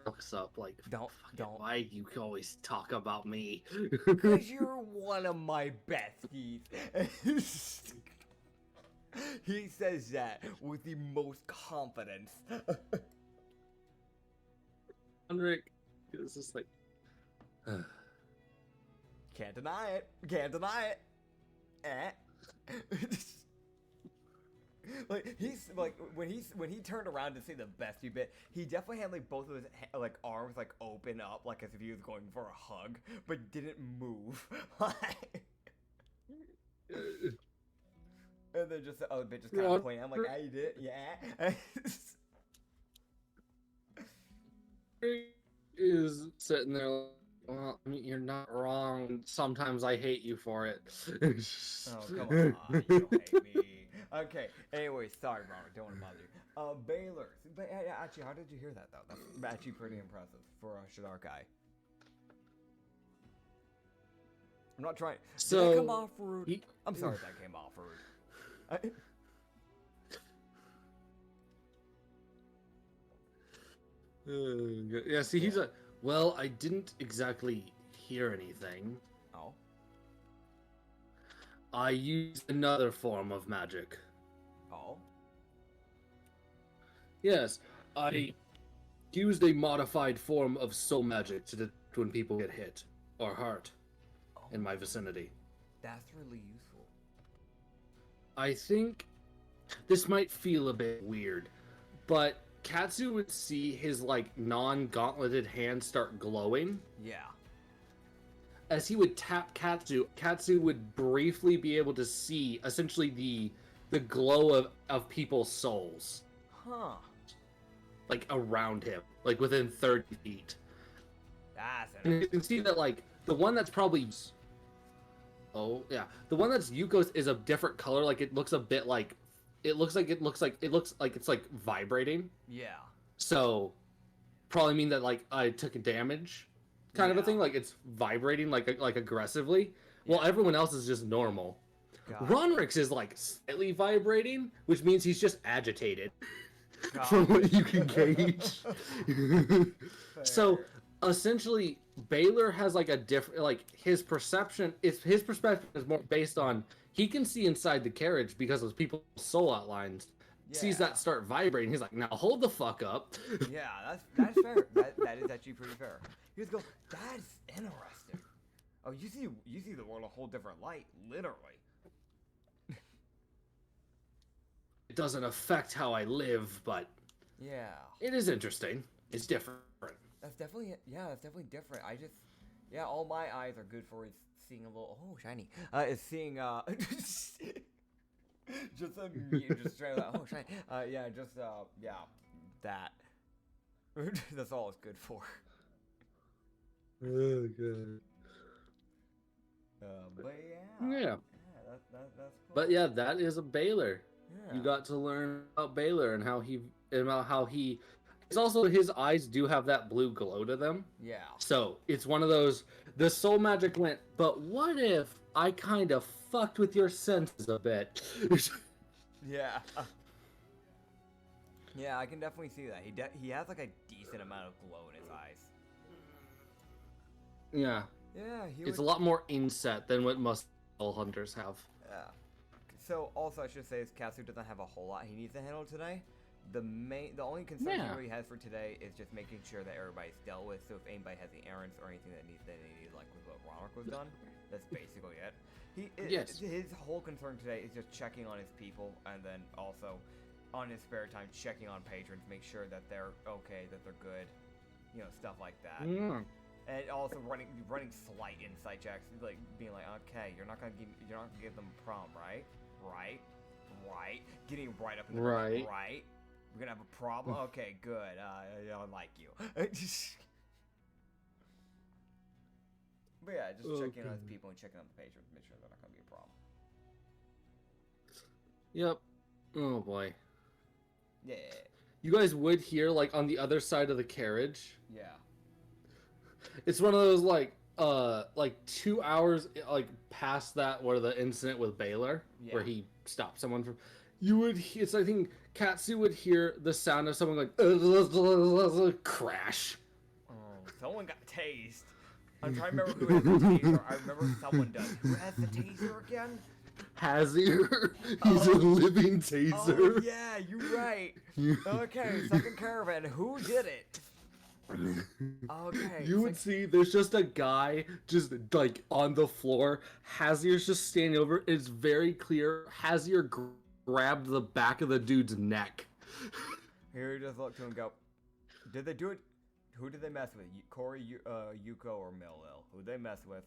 looks up like, don't. Why do you always talk about me? Because you're one of my besties. He says that with the most confidence. Henrik is just like, Can't deny it. Can't deny it. He's when he turned around to say the bestie bit, he definitely had both of his arms open up as if he was going for a hug, but didn't move. And then just the other bit just kind of pointing. I'm like, you did? Yeah. Is sitting there like, well, you're not wrong. Sometimes I hate you for it. Oh, come on. You don't hate me. Okay, anyway, sorry, Robert. Don't want to bother you. Baylor. But actually, how did you hear that, though? That's actually pretty impressive for a Shadar guy. I'm not trying. So, did that come off rude? I'm sorry if that came off rude. Yeah, see, he's like, well, I didn't exactly hear anything. Oh. I used another form of magic. Oh. Yes, I used a modified form of soul magic to detect when people get hit or hurt in my vicinity. That's really useful. I think this might feel a bit weird, but Katsu would see his non-gauntleted hand start glowing. Yeah. As he would tap Katsu would briefly be able to see essentially the glow of people's souls. Huh. Around him, within 30 feet. That's And you can see that the one that's probably, oh yeah, the one that's Yuko's is a different color. It looks a bit it looks like it's like vibrating. Yeah. So probably mean that like I took a damage, kind of a Yeah. thing. Like it's vibrating like aggressively. Well, everyone else is just normal. Got it. Ronrix is like slightly vibrating, which means he's just agitated. Got From it. what you can gauge. So Fair. essentially, Baylor has like a different, like his perception. His perspective is more based on he can see inside the carriage because of people's soul outlines. Sees Yeah. that start vibrating. He's like, now hold the fuck up. Yeah, that's fair. That is actually pretty fair. You just go, that's interesting. Oh, you see the world a whole different light, literally. It doesn't affect how I live, but Yeah. it is interesting. It's different. That's definitely different. All my eyes are good for is seeing a little shiny. Is seeing just straight up, shiny. That. That's all it's good for. Oh god. But Yeah. that's cool. But yeah, that is a Baylor. Yeah. You got to learn about Baylor and how he. It's also his eyes do have that blue glow to them. Yeah. So it's one of those. The soul magic went. But what if I kind of fucked with your senses a bit? Yeah. Yeah, I can definitely see that. He has like a decent amount of glow in his eyes. Yeah. Yeah, It's a lot more inset than what most soul hunters have. Yeah. So also I should say is Katsu doesn't have a whole lot he needs to handle today. The only concern he Yeah. really has for today is just making sure that everybody's dealt with. So if anybody has the errands or anything that they need, like with what Ronark was done, that's basically it. Yes. His whole concern today is just checking on his people, and then also on his spare time checking on patrons, make sure that they're okay, that they're good, stuff like that. Mm. And also running slight insight checks, like being like, okay, you're not gonna give them a prom, right? Right. Getting right up in the Right. right. We're gonna have a problem. Okay, good. I like you. But yeah, just checking on his people and checking on the patrons, make sure they're not gonna be a problem. Yep. Oh boy. Yeah. You guys would hear like on the other side of the carriage. Yeah. It's one of those like 2 hours like past that where the incident with Baylor where he stopped someone from. You would. It's I think Katsu would hear the sound of someone like crash. Oh, someone got tased. I'm trying to remember who has the taser. I remember someone does. Who has the taser again? Hazier. He's a living taser. Oh yeah, you're right. Okay, second caravan. Who did it? Okay. You would see there's just a guy just like on the floor. Hazier's just standing over. It's very clear. Hazier grabbed the back of the dude's neck. Here we just look to him and go, did they do it? Who did they mess with? Corey, Yuko, or Millil? Who'd they mess with?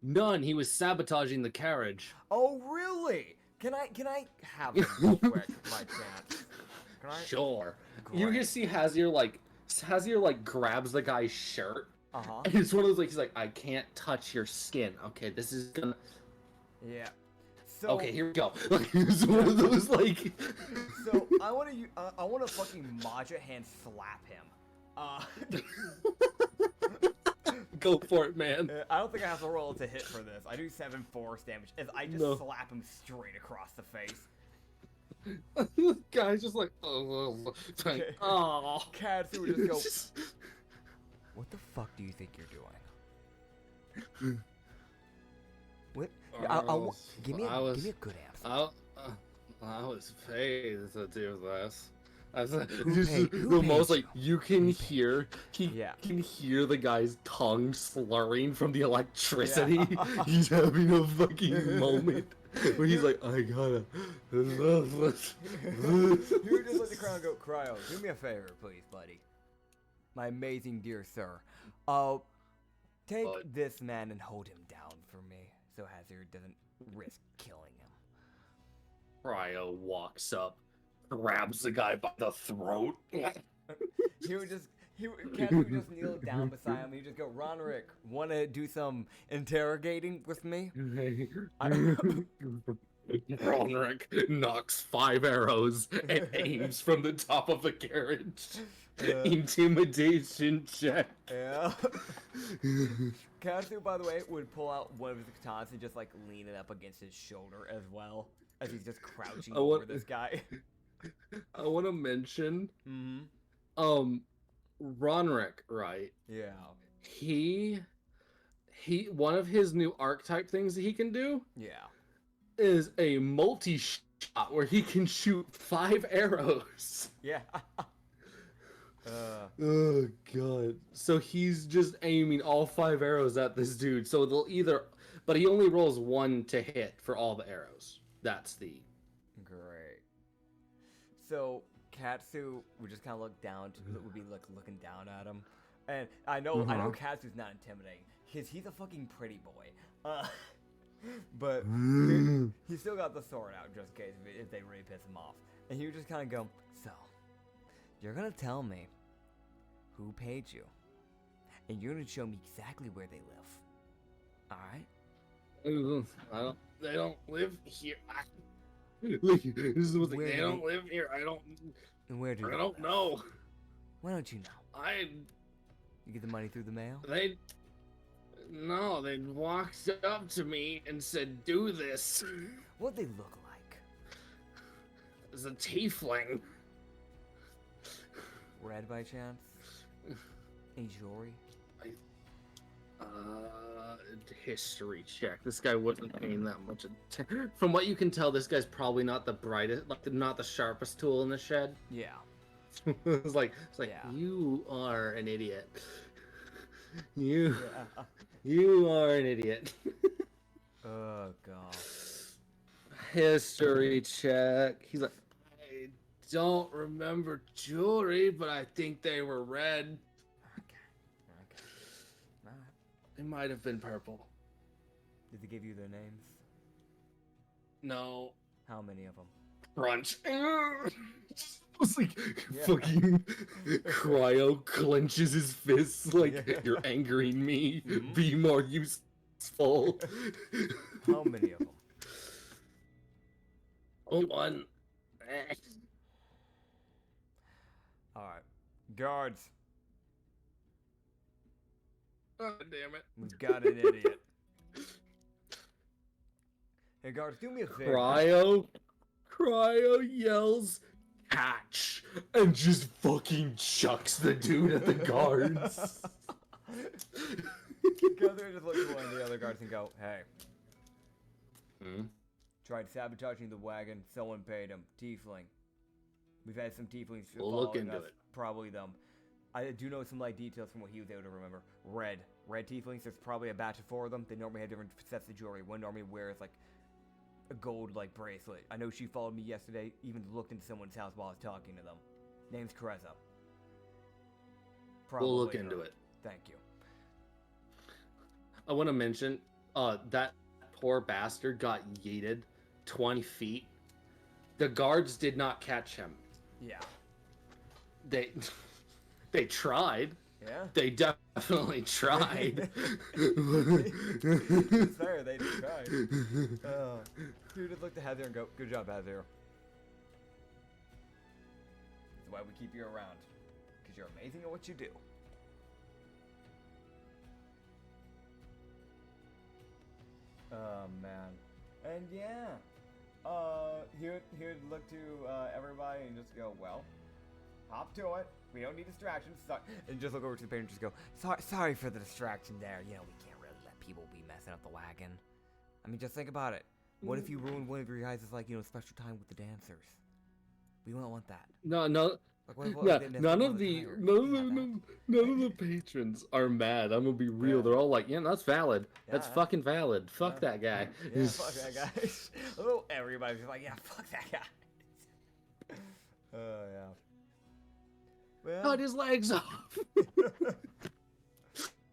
None. He was sabotaging the carriage. Oh, really? Can I have him real quick, my chance? Can I? Sure. You Great. can see Hazier grabs the guy's shirt. Uh-huh. And it's one of those like he's like, I can't touch your skin. Okay, this is gonna. Yeah. So, Okay, here we go. Like it's one of those like. So I want to fucking Maja hand slap him. Go for it, man. I don't think I have to roll to hit for this. I do 7 force damage as I just slap him straight across the face. This guy's just like, oh, like, Okay. oh. Katsu would just go, what the fuck do you think you're doing? What? Give me a good answer. I was paid to do this. Who Most paid like you can hear can hear the guy's tongue slurring from the electricity. Yeah. He's having a fucking moment where he's like, I gotta. You would just let the crowd go, Cryo, do me a favor, please, buddy. My amazing dear sir. Take Bud. this man and hold him down for me, so Hazard doesn't risk killing him. Cryo walks up, grabs the guy by the throat. Katsu would just kneel down beside him. He'd just go, Ronrick, want to do some interrogating with me? Ronrick knocks 5 arrows and aims from the top of the carriage. Intimidation check. Yeah. Katsu, by the way, would pull out one of his katanas and just like lean it up against his shoulder as well, as he's just crouching over this guy. I want to mention, Ronrick, right? Yeah. He one of his new archetype things that he can do is a multi-shot where he can shoot 5 arrows. Yeah. Oh god. So he's just aiming all 5 arrows at this dude. So they'll either, but he only rolls 1 to hit for all the arrows. That's the great. So Katsu would just kind of look down, would be like looking down at him, and I know Katsu's not intimidating because he's a fucking pretty boy. But he still got the sword out just in case if they really piss him off, and he would just kind of go, so. You're gonna tell me who paid you, and you're gonna show me exactly where they live. All right? They don't live here. Look, this is what they don't live here. I don't know. Why don't you know? You get the money through the mail? They walked up to me and said, "Do this." What'd they look like? It was a tiefling. Red by chance? Any jewelry? History check. This guy wasn't paying that much attention. From what you can tell, this guy's probably not the brightest, like not the sharpest tool in the shed. Yeah. it's like yeah. You are an idiot. You are an idiot. Oh god. History check. He's like, I don't remember jewelry, but I think they were red. Okay. Alright. They might have been purple. Did they give you their names? No. How many of them? Crunch. It's like fucking Cryo clenches his fists like you're angering me. Be more useful. How many of them? One. Alright. Guards. Oh, damn it. We've got an idiot. Hey, guards, do me a favor. Cryo yells, "Catch!" and just fucking chucks the dude at the guards. Guthrie just looks at one of the other guards and go, hey. Tried sabotaging the wagon. Someone paid him. Tiefling. We've had some tieflings We'll look into us. it. Probably them. I do know some like details from what he was able to remember. Red tieflings. There's probably a batch of 4 of them. They normally have different sets of jewelry. One normally wears like a gold like bracelet. I know she followed me yesterday. Even looked into someone's house while I was talking to them. Name's Caressa. We'll look into it. Thank you. I want to mention, that poor bastard got yeeted 20 feet. The guards did not catch him. Yeah. They tried. Yeah. They definitely tried. It's fair, they did try. Dude, just look to Heather and go, good job, Heather. That's why we keep you around. Because you're amazing at what you do. Oh, man. And yeah. He would look to everybody and just go, well, hop to it. We don't need distractions. And just look over to the painter and just go, sorry for the distraction there. You know, we can't really let people be messing up the wagon. I mean, just think about it. What if you ruined one of your guys' like, you know, special time with the dancers? We don't want that. No. Like, None of the patrons are mad. I'm gonna be real. They're all like, yeah, that's valid. That's fucking valid. Fuck that guy. Yeah, fuck that guy. Oh, everybody's just like, yeah, fuck that guy. Yeah. Well, Cut his legs off.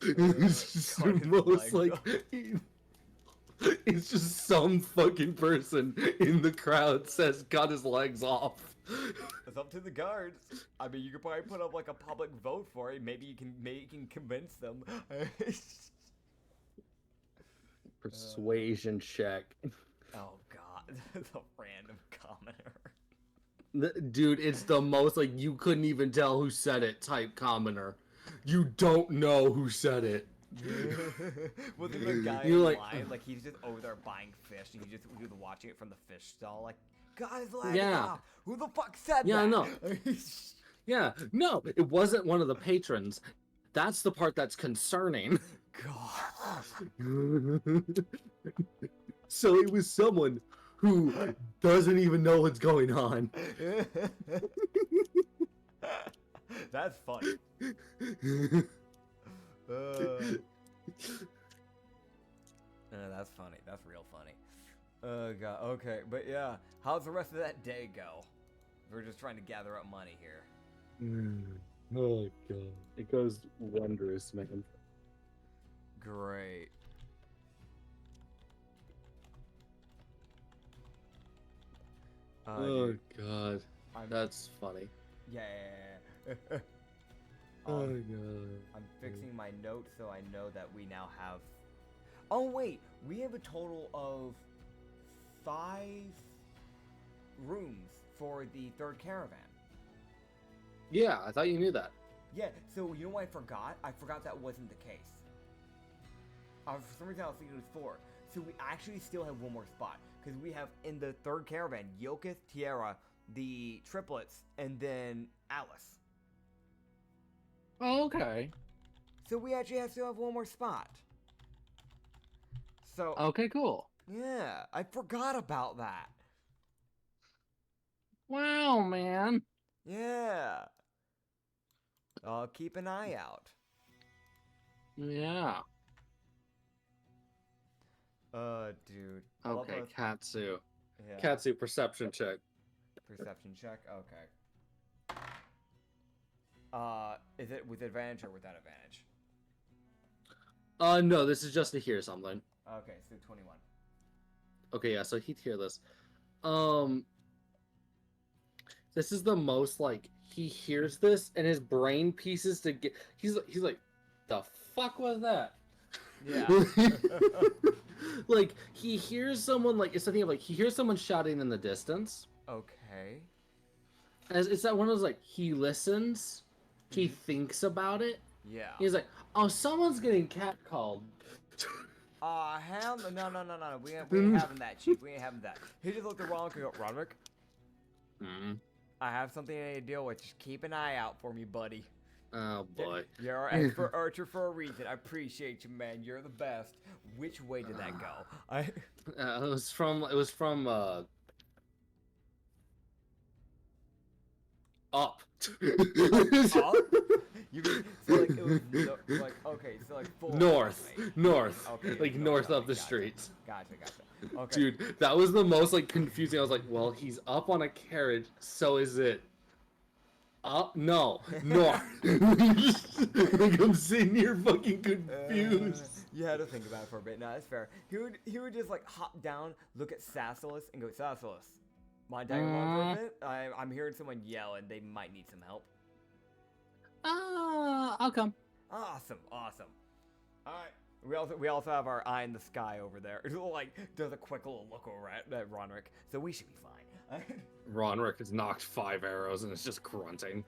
It's just almost like it's just some fucking person in the crowd says cut his legs off. It's up to the guards. I mean, you could probably put up like a public vote for it. Maybe you can convince them. Persuasion check. Oh god. the random commenter. Dude, it's the most like you couldn't even tell who said it type commenter. You don't know who said it. Well, then the guy You're in like- line, like he's just over there buying fish, and you just he was watching it from the fish stall, like, guys, laugh Yeah. off. Who the fuck said Yeah, I that? know. Yeah, no, it wasn't one of the patrons. That's the part that's concerning. God. So it was someone who doesn't even know what's going on. That's funny. That's funny. That's real funny. Oh god. Okay, but yeah, how's the rest of that day go? We're just trying to gather up money here. Oh god, it goes wondrous, man. Great. Oh Dude, god, that's funny. yeah. Oh Um, god. I'm fixing my notes so I know that we now have. Oh wait, we have a total of 5 rooms for the third caravan. Yeah, I thought you knew that. Yeah, so you know what I forgot? I forgot that wasn't the case. For some reason I was thinking it was 4. So we actually still have one more spot. Because we have in the third caravan, Yoketh, Tiara, the triplets, and then Alice. Oh, okay. So we actually still have one more spot. So, Okay, cool. yeah, I forgot about that. Wow, man. Yeah. I'll keep an eye out. Yeah. Dude. I love Okay, how- Katsu. Yeah. Katsu, perception check. Perception check? Okay. Is it with advantage or without advantage? No, this is just to hear something. Okay, so 21. Okay, yeah, so he'd hear this. This is the most, like, he hears this, and his brain pieces to get... He's like, the fuck was that? Yeah. Like, he hears someone, like, it's something of, like, he hears someone shouting in the distance. Okay. And it's that one of those, like, he listens, he thinks about it, Yeah. he's like, oh, someone's getting catcalled. Hell no. We ain't having that, Chief. We ain't having that. He just looked at Ronwick and go, Ronwick, I have something I need to deal with. Just keep an eye out for me, buddy. Oh, boy. You're our expert archer for a reason. I appreciate you, man. You're the best. Which way did that go? It was from, up. Up? You mean, so like, it was, like, okay, so like, full North. right? North. Okay, Like, north okay, of the gotcha. streets. Gotcha. Okay. Dude, that was the most, like, confusing. I was like, well, he's up on a carriage, so is it up? No. North. Like, I'm sitting here fucking confused. You had to think about it for a bit. No, that's fair. He would just like hop down, look at Sassalus, and go, Sassalus, mind tagging along for a bit? I'm hearing someone yell, and they might need some help. I'll come. Awesome. All right. We also have our eye in the sky over there. It like does a quick little look over at Ronrick, so we should be fine. Ronrick has knocked 5 arrows and is just grunting.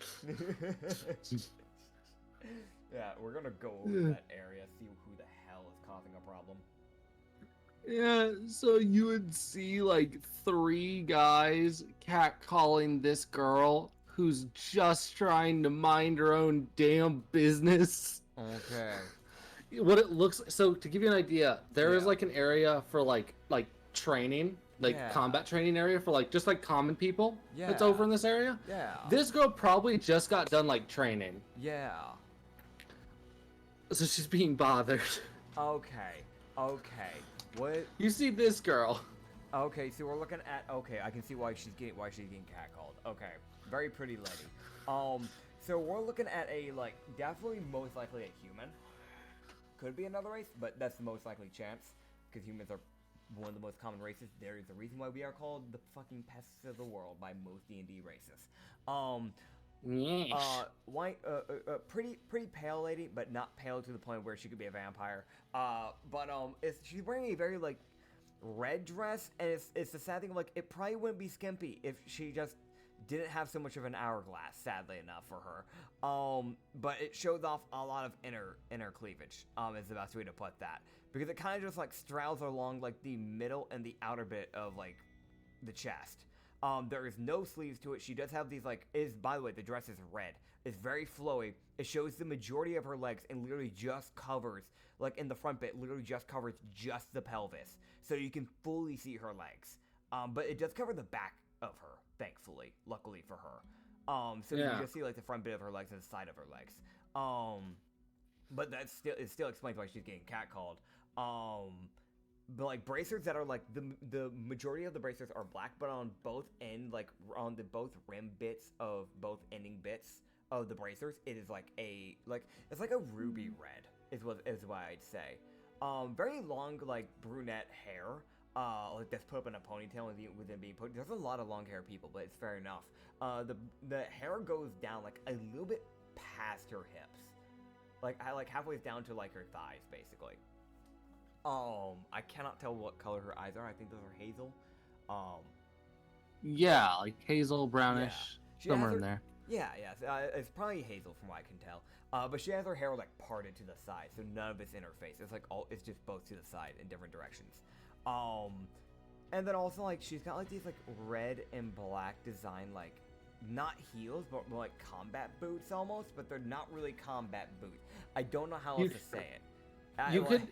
Yeah, we're gonna go over that area, see who the hell is causing a problem. Yeah, so you would see like 3 guys catcalling this girl who's just trying to mind her own damn business. Okay. What it looks so to give you an idea, there is Yeah. like an area for like training, like Yeah. combat training area for like just like common people. That's Yeah. over in this area. Yeah. This girl probably just got done like training, Yeah. so she's being bothered. Okay. What? You see this girl. Okay, so we're looking at. Okay, I can see why she's getting catcalled. Okay, very pretty lady. So we're looking at a like definitely most likely a human. Could be another race, but that's the most likely chance because humans are one of the most common races. There is a reason why we are called the fucking pests of the world by most D&D races. White, pretty pale lady, but not pale to the point where she could be a vampire. She's wearing a very like red dress, and it's the sad thing of, like, it probably wouldn't be skimpy if she just didn't have so much of an hourglass, sadly enough for her. But it shows off a lot of inner cleavage, is the best way to put that. Because it kind of just, like, straddles along, like, the middle and the outer bit of, like, the chest. There is no sleeves to it. She does have these, like, by the way, the dress is red. It's very flowy. It shows the majority of her legs and literally just covers, like, in the front bit, literally just covers just the pelvis. So you can fully see her legs. But it does cover the back of her, thankfully, luckily for her. So you just see, like, the front bit of her legs and the side of her legs. But it still explains why she's getting catcalled. But, like, bracers that are, like, the majority of the bracers are black, but on both on the both rim bits of both ending bits of the bracers, it is like it's like a ruby red is what I'd say. Very long, like, brunette hair, like, that's put up in a ponytail with it being put. There's a lot of long hair people, but it's fair enough. The hair goes down, like, a little bit past her hips, like halfway down to, like, her thighs, basically. I cannot tell what color her eyes are. I think those are hazel. Yeah, like hazel, brownish, somewhere in there. Yeah, it's probably hazel from what I can tell. But she has her hair, like, parted to the side, so none of it's in her face. It's like it's just both to the side in different directions. And then also, like, she's got, like, these, like, red and black design, like, not heels, but more like combat boots almost. But they're not really combat boots. I don't know how else to say it.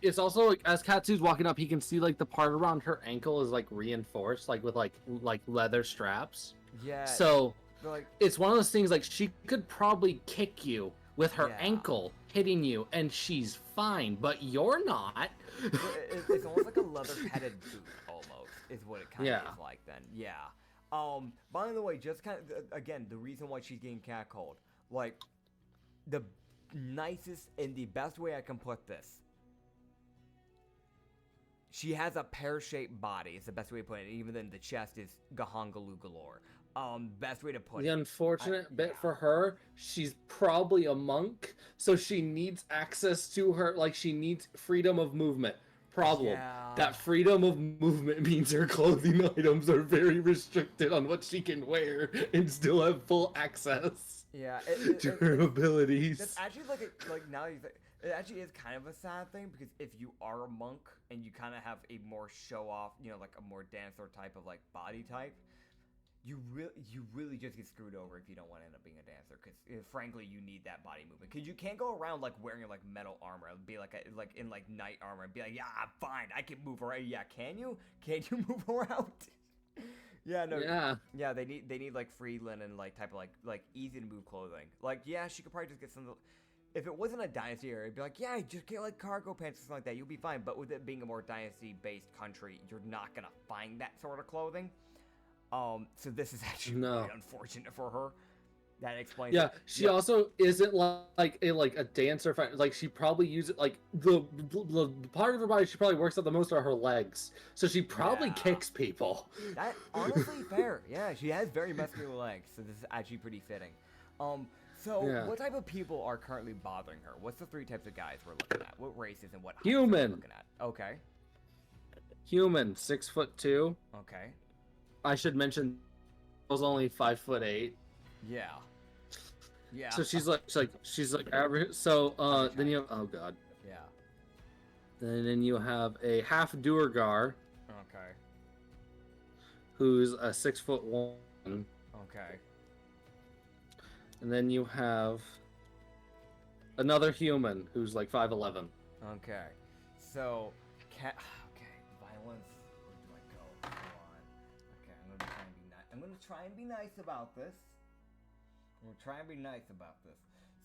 It's also, like, as Katsu's walking up, he can see, like, the part around her ankle is, like, reinforced, like, with like leather straps. Yeah. So like, it's one of those things, like, she could probably kick you with her ankle hitting you, and she's fine, but you're not. It's almost like a leather padded boot, almost, is what it kind of is like then. Yeah. By the way, just kind of, again, the reason why she's getting catcalled, like, the nicest and the best way I can put this. She has a pear-shaped body. It's the best way to put it. Even then, the chest is gahangaloo galore. Best way to put it. The unfortunate bit for her, she's probably a monk, so she needs access to her, like, she needs freedom of movement. Problem. That freedom of movement means her clothing items are very restricted on what she can wear and still have full access to her abilities. That's actually like now you think, it actually is kind of a sad thing, because if you are a monk and you kind of have a more show-off, like a more dancer type of, like, body type, you really just get screwed over if you don't want to end up being a dancer, because frankly you need that body movement, because you can't go around, like, wearing, like, metal armor and be like in like knight armor and be like, yeah, I'm fine, I can move around. Yeah, can you move around? They need like free linen, like, type of like easy to move clothing. Like, yeah, she could probably just get some. If it wasn't a dynasty area, it'd be like, yeah, just get, like, cargo pants or something like that, you'll be fine. But with it being a more dynasty based country, you're not gonna find that sort of clothing. So this is actually really unfortunate for her. That explains. Yeah, she also isn't like a dancer. Like, she probably uses, like, the part of her body she probably works out the most are her legs. So she probably kicks people. That honestly fair. Yeah, she has very muscular legs, so this is actually pretty fitting. What type of people are currently bothering her? What's the 3 types of guys we're looking at? What races and what heights are we looking at? Okay. Human, 6'2". Okay. I should mention, I was only 5'8". Yeah. So she's like average. So then you have, oh god. Yeah. And then you have a half Duergar. Okay. Who's a 6'1". Okay. And then you have another human who's like 5'11". Okay. So, violence. Where do I go? Hold on. Okay, I'm gonna try and be nice about this.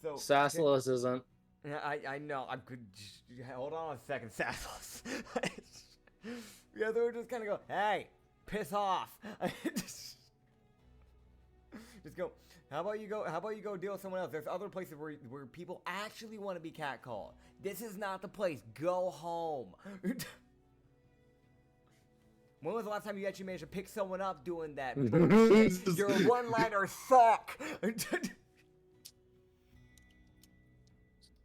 So, Sassalus isn't. Yeah, I know. I'm good. Hold on a second, Sassalus. Yeah, they were just kind of go, hey, piss off. Just go. How about you go deal with someone else? There's other places where people actually want to be catcalled. This is not the place. Go home. When was the last time you actually managed to pick someone up doing that? Your one-liner suck.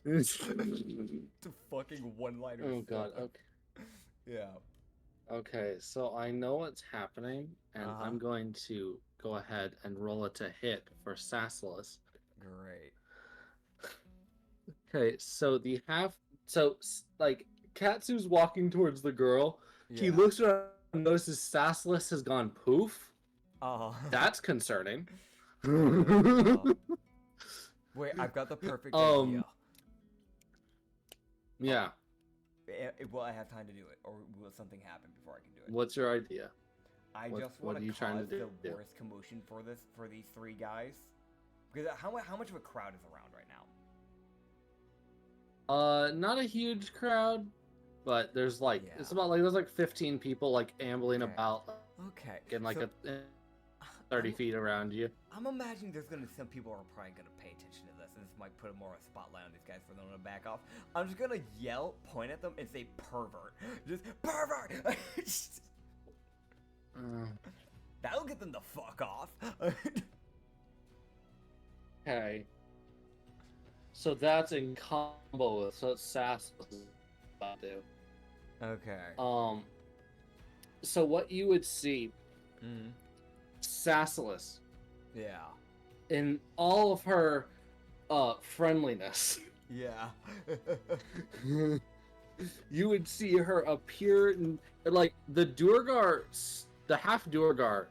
The fucking one-liner. Oh god. Okay. Yeah. Okay, so I know what's happening, and I'm going to go ahead and roll it to hit for Sassalus. Great. Okay, so like Katsu's walking towards the girl. He Yeah. looks around and notices Sassalus has gone poof. Oh. That's concerning. Wait, I've got the perfect Um, idea. Yeah. Will I have time to do it, or will something happen before I can do it? What's your idea? I what just want are to you trying to cause the do? worst commotion for these three guys. Because how much of a crowd is around right now? Not a huge crowd, but there's like Yeah. it's about like there's like 15 people like ambling Okay. about, Okay. in like so, 30 feet around you. I'm imagining there's gonna some people are probably gonna pay attention to this, and this might put more of a spotlight on these guys for them to back off. I'm just gonna yell, point at them, and say pervert. Just pervert. That'll get them the fuck off. Okay. So that's in combo with so it's Sass about to. Okay. So what you would see, Sassalus, Yeah. in all of her friendliness, Yeah. you would see her appear in, like, the half Duergar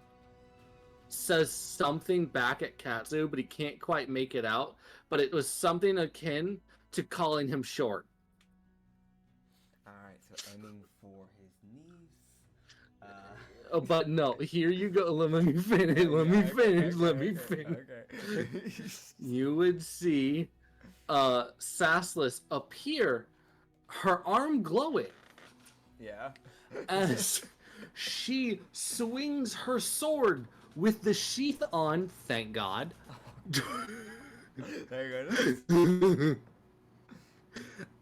says something back at Katsu, but he can't quite make it out. But it was something akin to calling him short. Alright, so aiming for his knees. But no, here you go. Let me finish. Let me finish. Okay. You would see Sassless appear, her arm glowing, Yeah. as she swings her sword with the sheath on, thank God. There you go.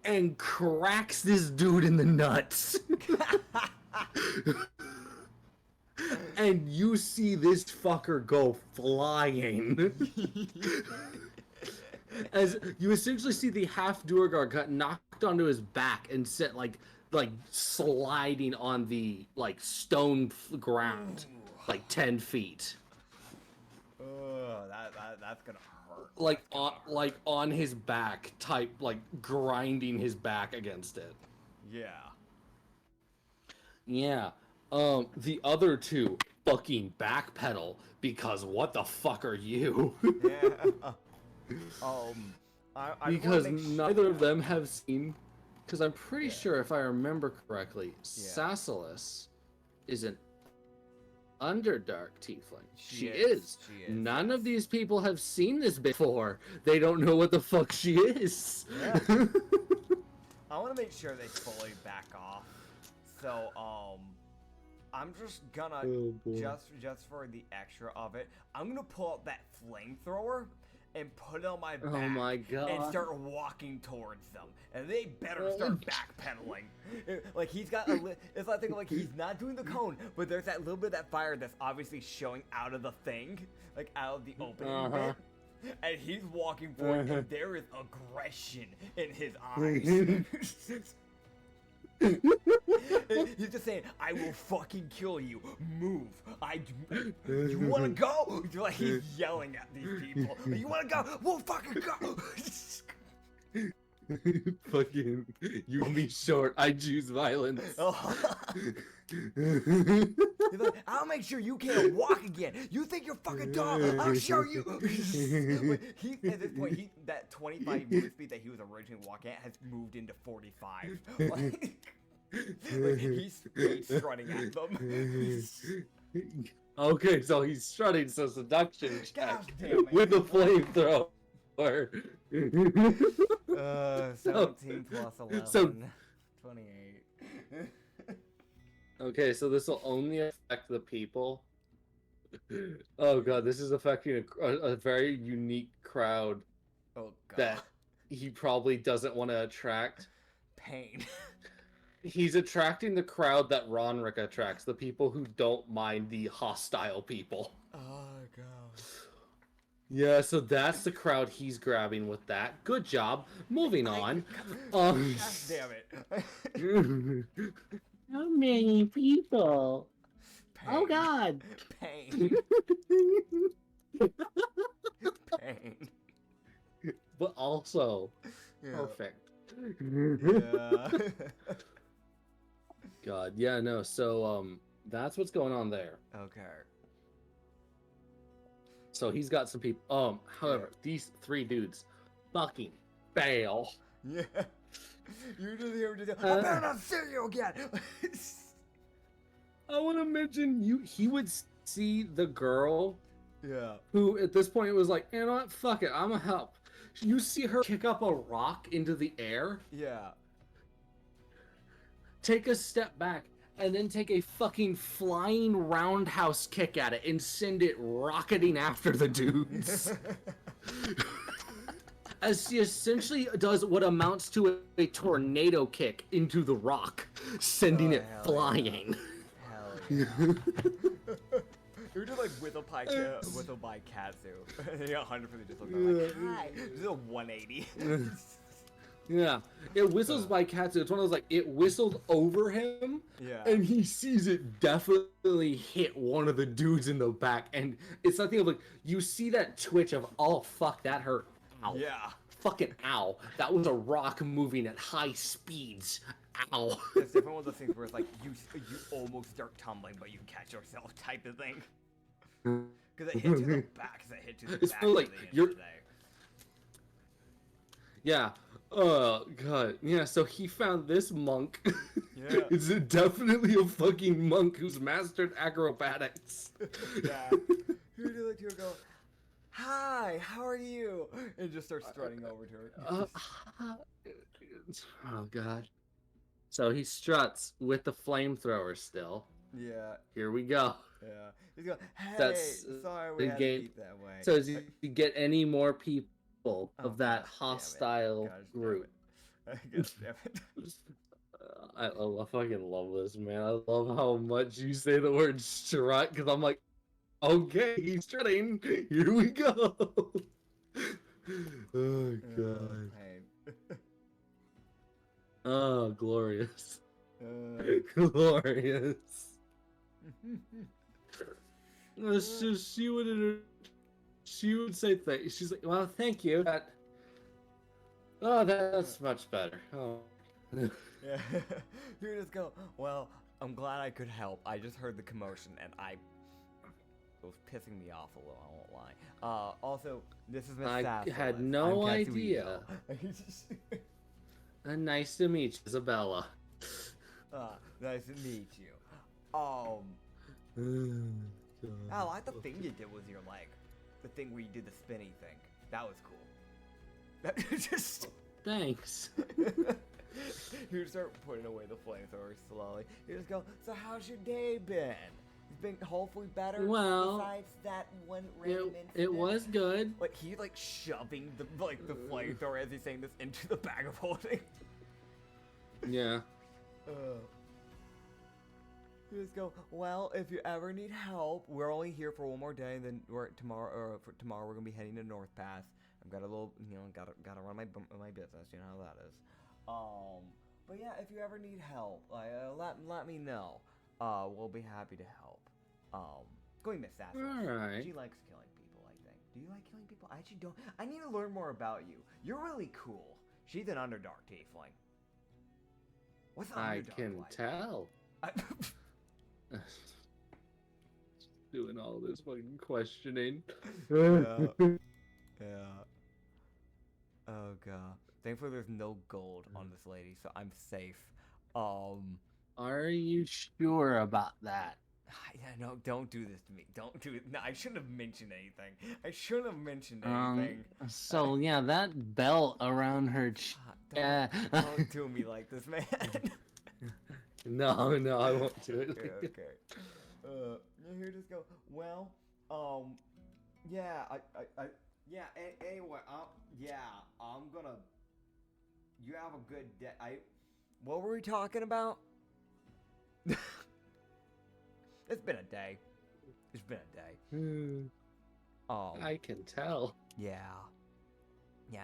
And cracks this dude in the nuts. And you see this fucker go flying. As you essentially see the half Duergar got knocked onto his back and set like sliding on the like stone ground, like 10 feet. Oh, that's gonna hurt. Like on his back, type like grinding his back against it. Yeah. Yeah. The other two fucking backpedal because what the fuck are you? Yeah. I Because neither of them have seen. Because I'm pretty sure, if I remember correctly, Sassalus is an Underdark tiefling. She is. None of these people have seen this before. They don't know what the fuck she is. Yeah. I want to make sure they fully back off. So, I'm just gonna just for the extra of it, I'm gonna pull out that flamethrower and put it on my back. Oh my God. And start walking towards them, and they better start backpedaling. Like he's got it's like thinking like he's not doing the cone, but there's that little bit of that fire that's obviously showing out of the thing, like out of the opening bit. And he's walking forward, and there is aggression in his eyes. He's just saying, "I will fucking kill you. Move. You want to go?" Like he's yelling at these people. "You want to go? We'll fucking go." Fucking, you and me short. I choose violence. He's like, "I'll make sure you can't walk again. You think you're fucking dumb? I'll show you." At this point, that 25 move speed that he was originally walking at has moved into 45. He's strutting at them. Okay, so he's strutting, so seduction check damn it. with a flamethrower. 17 plus 11. So- 28. Okay, so this will only affect the people. Oh god, this is affecting a very unique crowd Oh god. that he probably doesn't want to attract. Pain. He's attracting the crowd that Ronrick attracts, the people who don't mind the hostile people. Oh god. Yeah, so that's the crowd he's grabbing with that. Good job. Moving on. God damn it. How many people? Oh Pain. God. Pain. Pain. But also Yeah. perfect. Yeah. God, yeah, no. So that's what's going on there. Okay. So he's got some people. However, these 3 dudes fucking fail. Yeah. You just hear him just, I better not see you again. I want to mention he would see the girl Yeah. who at this point was like, you know what, fuck it, I'm gonna help. You see her kick up a rock into the air, Yeah. take a step back, and then take a fucking flying roundhouse kick at it and send it rocketing after the dudes. As she essentially does what amounts to a tornado kick into the rock, sending it hell flying. Hell yeah. You're just like with a by Katsu. Yeah, 100% just looking like, hi. This is a 180. Yeah, it whistles by Katsu. It's one of those like it whistled over him, Yeah. and he sees it definitely hit one of the dudes in the back, and it's something of like you see that twitch of oh fuck that hurt, ow, Yeah. fucking ow, that was a rock moving at high speeds, ow. It's definitely one of those things where it's like you almost start tumbling, but you catch yourself type of thing. Because it hits you in the back, because it hits you in the It's back. feel like at the end of you're- the day. Yeah. Oh god. Yeah. So he found this monk. Yeah. It's definitely a fucking monk who's mastered acrobatics. Yeah. You're just like to her go, hi, how are you? And just start strutting over to her. Oh god. So he struts with the flamethrower still. Yeah. Here we go. Yeah. He's going, hey, That's sorry the we had to game. eat that way. So as you get any more people Oh, of that gosh damn it. hostile Gosh damn group. it. Gosh damn it. I fucking love this, man. I love how much you say the word strut because I'm like, okay, he's strutting. Here we go. Oh god. Pain. Oh, glorious. Glorious. So she would say thanks. She's like, well, thank you. That's much better. Oh. Yeah. You just go, well, I'm glad I could help. I just heard the commotion and it was pissing me off a little, I won't lie. Also, this is Miss I Sassowitz. had no I'm Katsu idea. Nice to meet you, Isabella. Nice to meet you. I like the thing you did with your leg. The thing where you did the spinny thing. That was cool. That just... Thanks. You start putting away the flamethrower slowly. You just go, so how's your day been? It's been hopefully better Well, besides that one random incident? it was good. Like, he's like shoving the flamethrower as he's saying this into the bag of holding. Yeah. You just go, well, if you ever need help, we're only here for one more day, and then tomorrow we're gonna be heading to Northpass. I've got a little, gotta run my business, you know how that is. But yeah, if you ever need help, let me know. We'll be happy to help. Going Miss Sassowitz. Alright. She likes killing people, I think. Do you like killing people? I actually don't. I need to learn more about you. You're really cool. She's an Underdark tiefling. What's an I Underdark can like? tell. Doing all this fucking questioning. Yeah. Yeah. Oh god. Thankfully there's no gold on this lady, so I'm safe. Are you sure about that? No, don't do this to me. Don't do it. No, I shouldn't have mentioned anything. I shouldn't have mentioned anything. So yeah, that belt around her Don't do me like this, man. No, I won't do it. Okay. Here, just go. Well, yeah, yeah. Anyway, I'm gonna. You have a good day. What were we talking about? It's been a day. It's been a day. I can tell. Yeah. Yeah.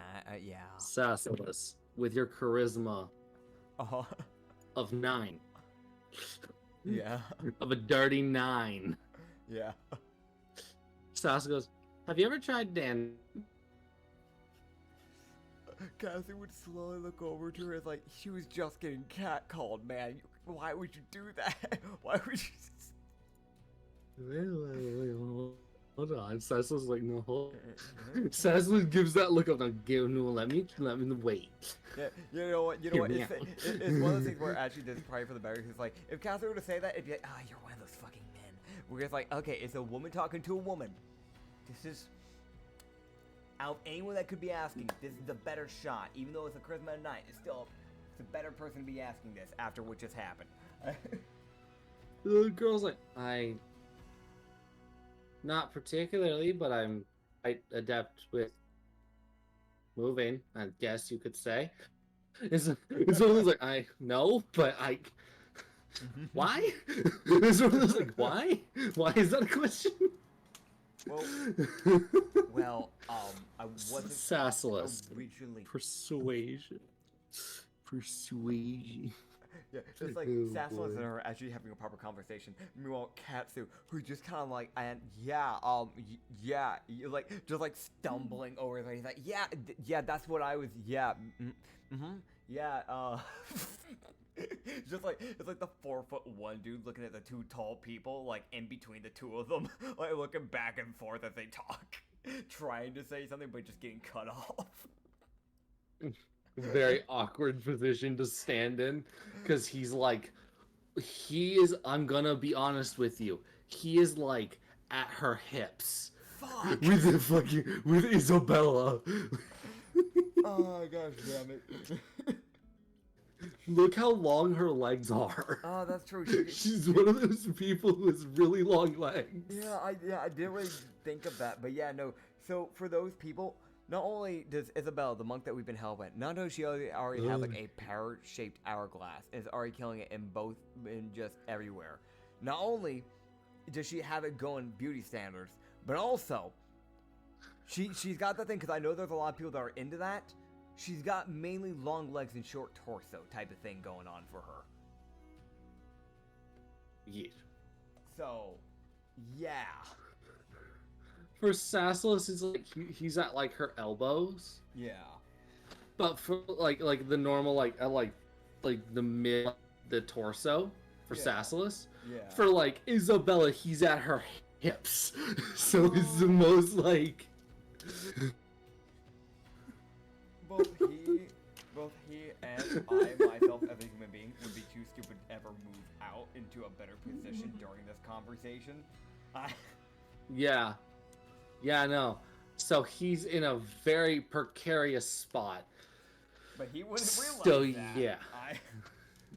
Sassowitz, with your charisma Uh-huh. of 9, Yeah. of a dirty 9. Yeah. Sasa goes, have you ever tried Dan? Katsu would slowly look over to her as like, she was just getting catcalled, man. Why would you do that? Why would you... Hold on. Sasla's like, no, hold. Sasla gives that look of like, no, let me wait. Yeah, you know what? Hear me It's one of those things where actually this is probably for the better. Because like, if Katsu were to say that, it'd be like, ah, you're one of those fucking men. We're just like, okay, it's a woman talking to a woman. This is out of anyone that could be asking. This is the better shot, even though it's a charisma of 9. It's a better person to be asking this after what just happened. The girl's like, not particularly, but I'm quite adept with moving, I guess you could say. It's one of those like, I know, but why? It's one of those like, why? Why is that a question? Well, I wasn't Sassalus. originally. Persuasion. Yeah, just like Oh, Sassalus and boy. her actually having a proper conversation. Meanwhile, Katsu, who's just kind of like, and like just like stumbling over there. He's like, yeah, that's what I was. Yeah, yeah. Just like it's like the 4'1" dude looking at the 2 tall people, like in between the 2 of them, like looking back and forth as they talk, trying to say something but just getting cut off. Very awkward position to stand in, because I'm gonna be honest with you, he is like at her hips. Fuck. With Isabella. Oh gosh damn it. Look how long her legs are. Oh, that's true. She's one of those people who has really long legs. Yeah, I didn't really think of that, but yeah, no. So for those people, not only does Isabella, the monk that we've been helping, not only does she already have like a pear-shaped hourglass, and is already killing it in just everywhere. Not only does she have it going beauty standards, but also she's got that thing, because I know there's a lot of people that are into that. She's got mainly long legs and short torso type of thing going on for her. Yeah. So, yeah. For Sassalus, it's like he's at like her elbows. Yeah. But for like the normal like the mid the torso for Sassalus. Yeah. For like Isabella, he's at her hips. So it's the most like both he and I myself as a human being would be too stupid to ever move out into a better position during this conversation. Yeah, I know. So he's in a very precarious spot. But he wouldn't realize So that. yeah.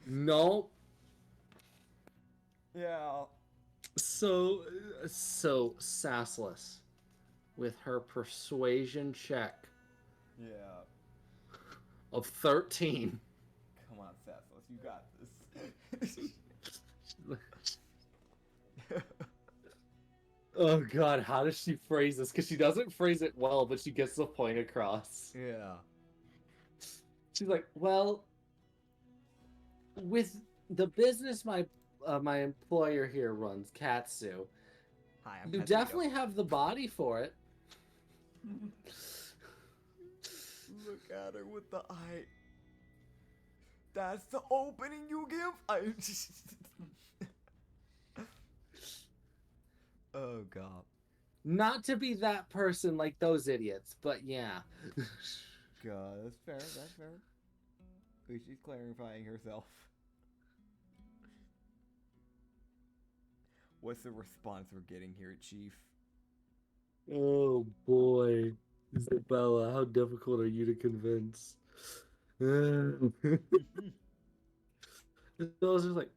No. Yeah. So Sassalus, with her persuasion check Yeah. of 13. Come on, Sassalus, you got this. Oh god, how does she phrase this? Because she doesn't phrase it well, but she gets the point across. Yeah. She's like, well, with the business my employer here runs, Katsu, Hi, I'm you Katsu. definitely have the body for it. Look at her with the eye. That's the opening you give? Oh, God. Not to be that person like those idiots, but yeah. God, that's fair, that's fair. At least she's clarifying herself. What's the response we're getting here, Chief? Oh boy. Isabella, how difficult are you to convince? Those are like,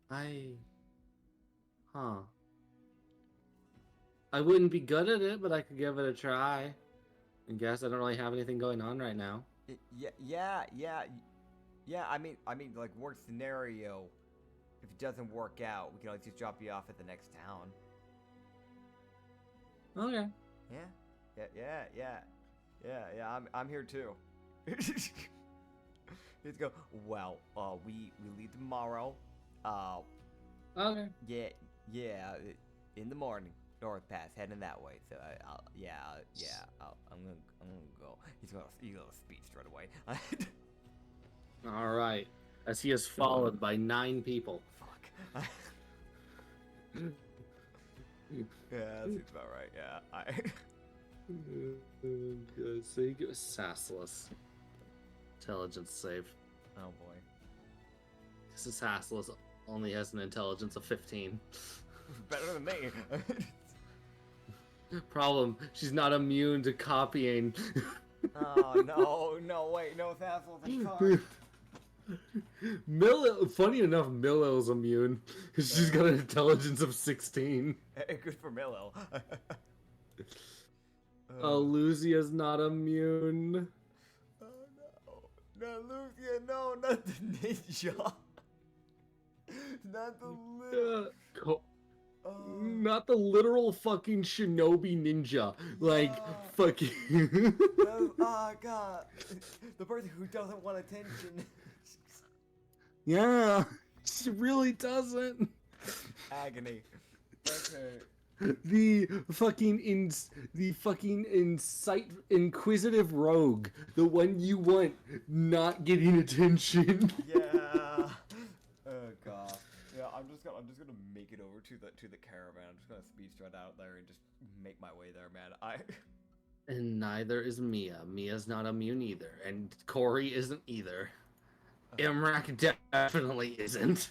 I wouldn't be good at it, but I could give it a try. I guess I don't really have anything going on right now. Yeah. I mean, like, worst scenario, if it doesn't work out, we can like just drop you off at the next town. Okay. Yeah. I'm here too. Let's go. Well, we leave tomorrow. Okay. Yeah. In the morning, Northpass heading that way. So I'm gonna go. He's gonna speech right away. All right. As he is followed by 9 people. Fuck. Yeah, that seems about right. Yeah. Good. So you get Sassless. Intelligence save. Oh boy. This is Sassless. Only has an intelligence of 15. Better than me. Problem, she's not immune to copying. Oh no, wait, no Thassels. Milo, funny enough, Milo's immune. She's got an intelligence of 16. Good for Milo. Lucia's not immune. Oh no. No, Lucia, no, not the ninja. Not the little. Not the literal fucking shinobi ninja. Like, fucking. Oh god. The person who doesn't want attention. Yeah, she really doesn't. Agony. Okay. The fucking inquisitive rogue, the one you want not getting attention. Yeah. Oh god. Yeah, I'm just gonna make it over to the caravan. I'm just gonna speed strut out there and just make my way there, man. And neither is Mia. Mia's not immune either, and Corey isn't either. Imrak definitely isn't,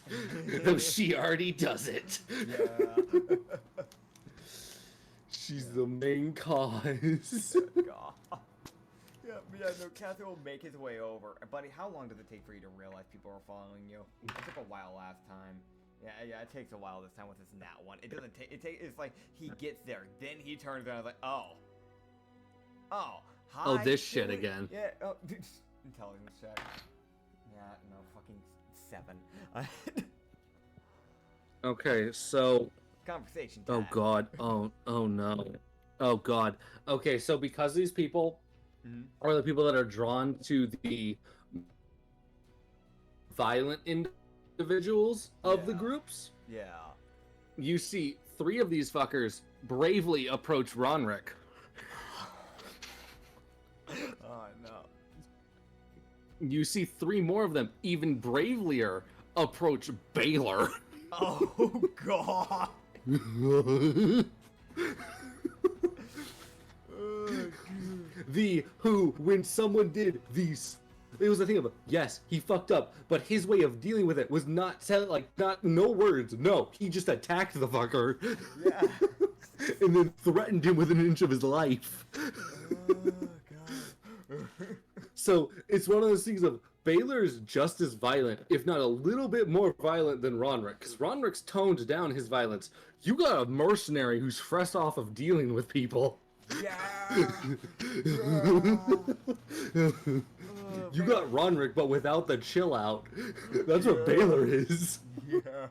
though she already does it. Yeah. She's the main cause. God. Yeah, no, Katsu will make his way over. Buddy, how long does it take for you to realize people are following you? It took a while last time. Yeah, it takes a while this time with this nat one. It doesn't take, it's like, he gets there, then he turns around and is like, oh, hi. Oh, this shit again. Yeah, intelligence check. Yeah, no, fucking 7. Okay, so... Conversation time. Oh god, oh no. Oh god. Okay, so because these people are the people that are drawn to the violent individuals of the groups, you see 3 of these fuckers bravely approach Ronrick. Oh no. You see 3 more of them even bravelier approach Baylor. Oh god. When someone did these, it was a thing of, yes, he fucked up, but his way of dealing with it was not no words. No, he just attacked the fucker. Yeah. And then threatened him with an inch of his life. Oh god. So it's one of those things of, Baylor's just as violent, if not a little bit more violent than Ronrick, because Ronrick's toned down his violence. You got a mercenary who's fresh off of dealing with people. Yeah. You got Ronrick, but without the chill out. That's what Baylor is. Yeah.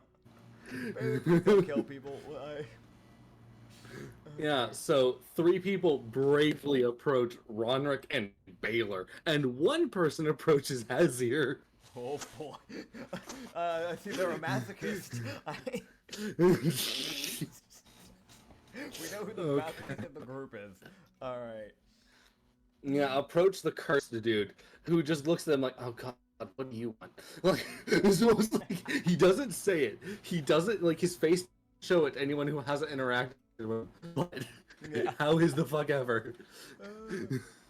Baylor can kill people. Yeah, so 3 people bravely approach Ronrick and Baylor, and 1 person approaches Hazir. Oh boy. I see they're a masochist. We know who the masochist of the group is. Alright. Yeah, approach the cursed dude, who just looks at them like, oh god, what do you want? Like, it's almost like, he doesn't say it. He doesn't, like, his face show it to anyone who hasn't interacted with him. But, how is the fuck ever?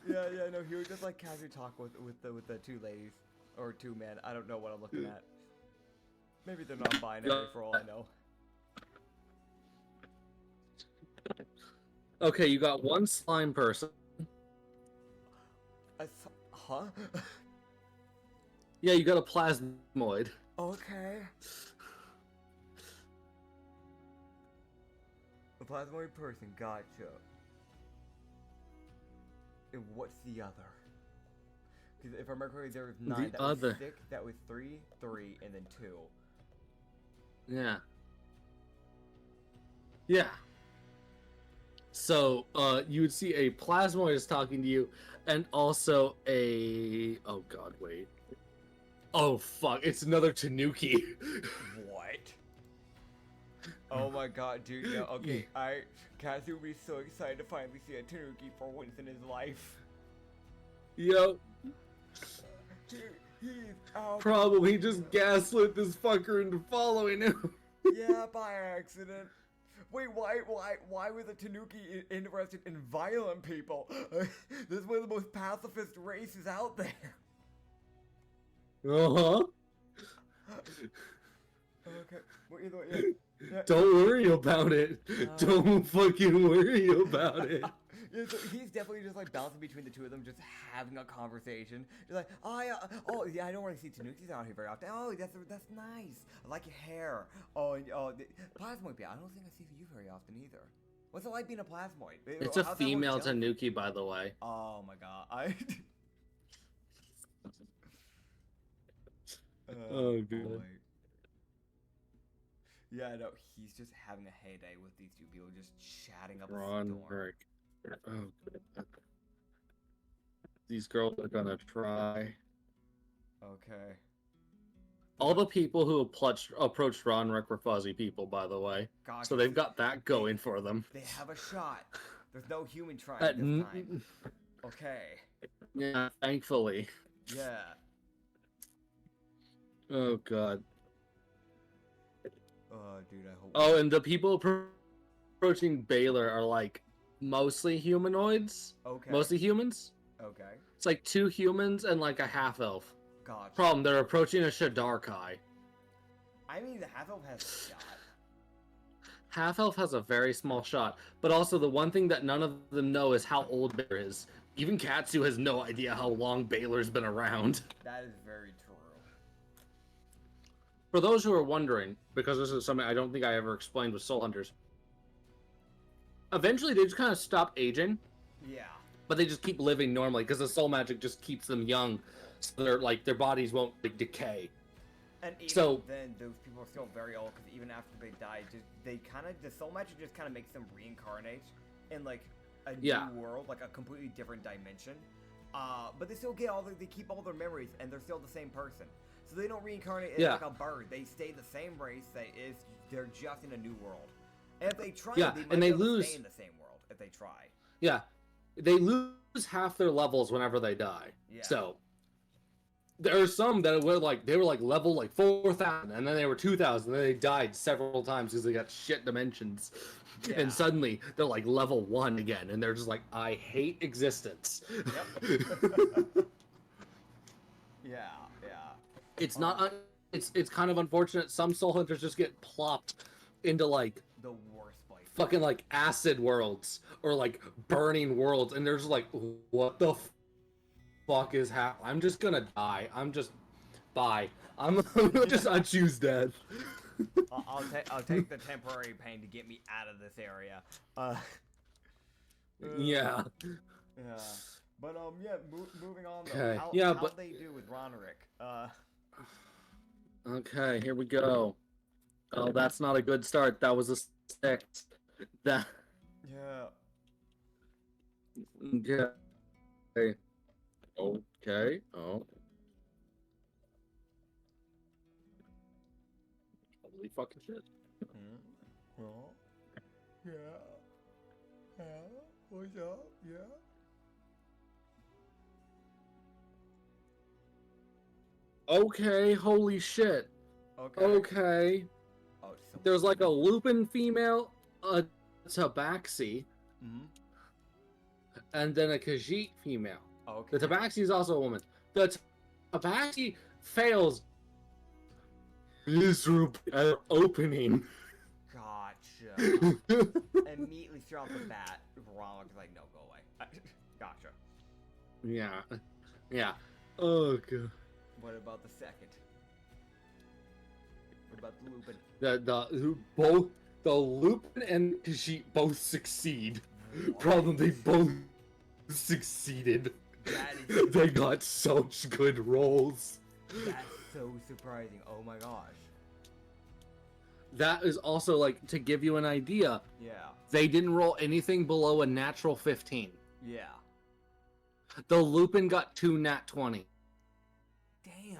Yeah, no, he would just like casually talk with the 2 ladies. Or 2 men, I don't know what I'm looking at. Maybe they're non-binary for all I know. Okay, you got 1 slime person. Huh? Yeah, you got a plasmoid. Okay. A plasmoid person, gotcha. And what's the other? Because if I remember correctly, there was 9. That was 6, that was 3, and then 2. Yeah. Yeah. So, you would see a plasmoid is talking to you, and also a... Oh god, wait. Oh fuck, it's another Tanuki. What? Oh my god, dude, yeah, okay, Katsu will be so excited to finally see a Tanuki for once in his life. Yo, He's out. probably just gaslit this fucker into following him. Yeah, by accident. Wait, why was a Tanuki interested in violent people? This is one of the most pacifist races out there. Uh-huh. Okay, well, either way, yeah. Don't worry about it. Don't fucking worry about it. Yeah, so he's definitely just like bouncing between the two of them, just having a conversation. He's like, oh yeah, I don't really see Tanukis out here very often. Oh, that's nice. I like your hair. Plasmoid, I don't think I see you very often either. What's it like being a plasmoid? It's a female Tanuki, by the way. Oh my god. Oh, good. boy. Yeah, no, he's just having a heyday with these two people, just chatting up a storm. Rick. Oh, good. These girls are gonna try. Okay. All the people who approached Ron Rick were fuzzy people, by the way. Gosh, So they've got that going for them. They have a shot. There's no human trying At this time. Okay. Yeah, thankfully. Yeah. Oh, God. Oh, dude, I hope. Oh, and the people approaching Baylor are, like, mostly humanoids. Okay. Mostly humans. Okay. It's like 2 humans and, like, a half-elf. Gotcha. Problem, they're approaching a Shadarkai. I mean, the half-elf has a shot. Half-elf has a very small shot, but also the one thing that none of them know is how old Baylor is. Even Katsu has no idea how long Baylor's been around. That is very true. For those who are wondering, because this is something I don't think I ever explained with Soul Hunters, eventually they just kind of stop aging, Yeah. but they just keep living normally because the soul magic just keeps them young, so their bodies won't like decay. And even So- then, those people are still very old because even after they die, the soul magic just kind of makes them reincarnate in like a new world, like a completely different dimension. But they still get they keep all their memories, and they're still the same person. So they don't reincarnate as like a bird. They stay the same race. They're just in a new world. And if they try, they might and be they able to lose. stay in the same world if they try. Yeah, they lose half their levels whenever they die. Yeah. So there are some that were like level like 4,000, and then they were 2,000, and then they died several times because they got shit dimensions. Yeah. And suddenly they're like level 1 again, and they're just like, I hate existence. Yep. Yeah. It's not. It's kind of unfortunate. Some soul hunters just get plopped into like The worst place. fucking like acid worlds or like burning worlds, and they're just like, what the fuck is happening? I'm just gonna die. Bye. I choose death. I'll take the temporary pain to get me out of this area. Yeah. Yeah. But moving on though. Okay. How'd they do with Ronerick? Okay, here we go. Oh, that's not a good start. That was a 6. That. Yeah. Okay. Okay. Oh. Holy fucking shit. Well, yeah. What's up? Yeah. Okay, holy shit. Okay. Okay. Oh, There's like a Lupin female, a Tabaxi, and then a Khajiit female. Okay. The Tabaxi is also a woman. The Tabaxi fails miserably at opening. Gotcha. Immediately straight off the bat, Ronerick's like, no, go away. Gotcha. Yeah. Oh god. What about the second? What about the Lupin? The Lupin and Khajiit both succeed. What? Problem, they both succeeded. That is They got such good rolls. That's so surprising. Oh my gosh. That is also like to give you an idea. Yeah. They didn't roll anything below a natural 15. Yeah. The Lupin got 2 nat 20. Damn.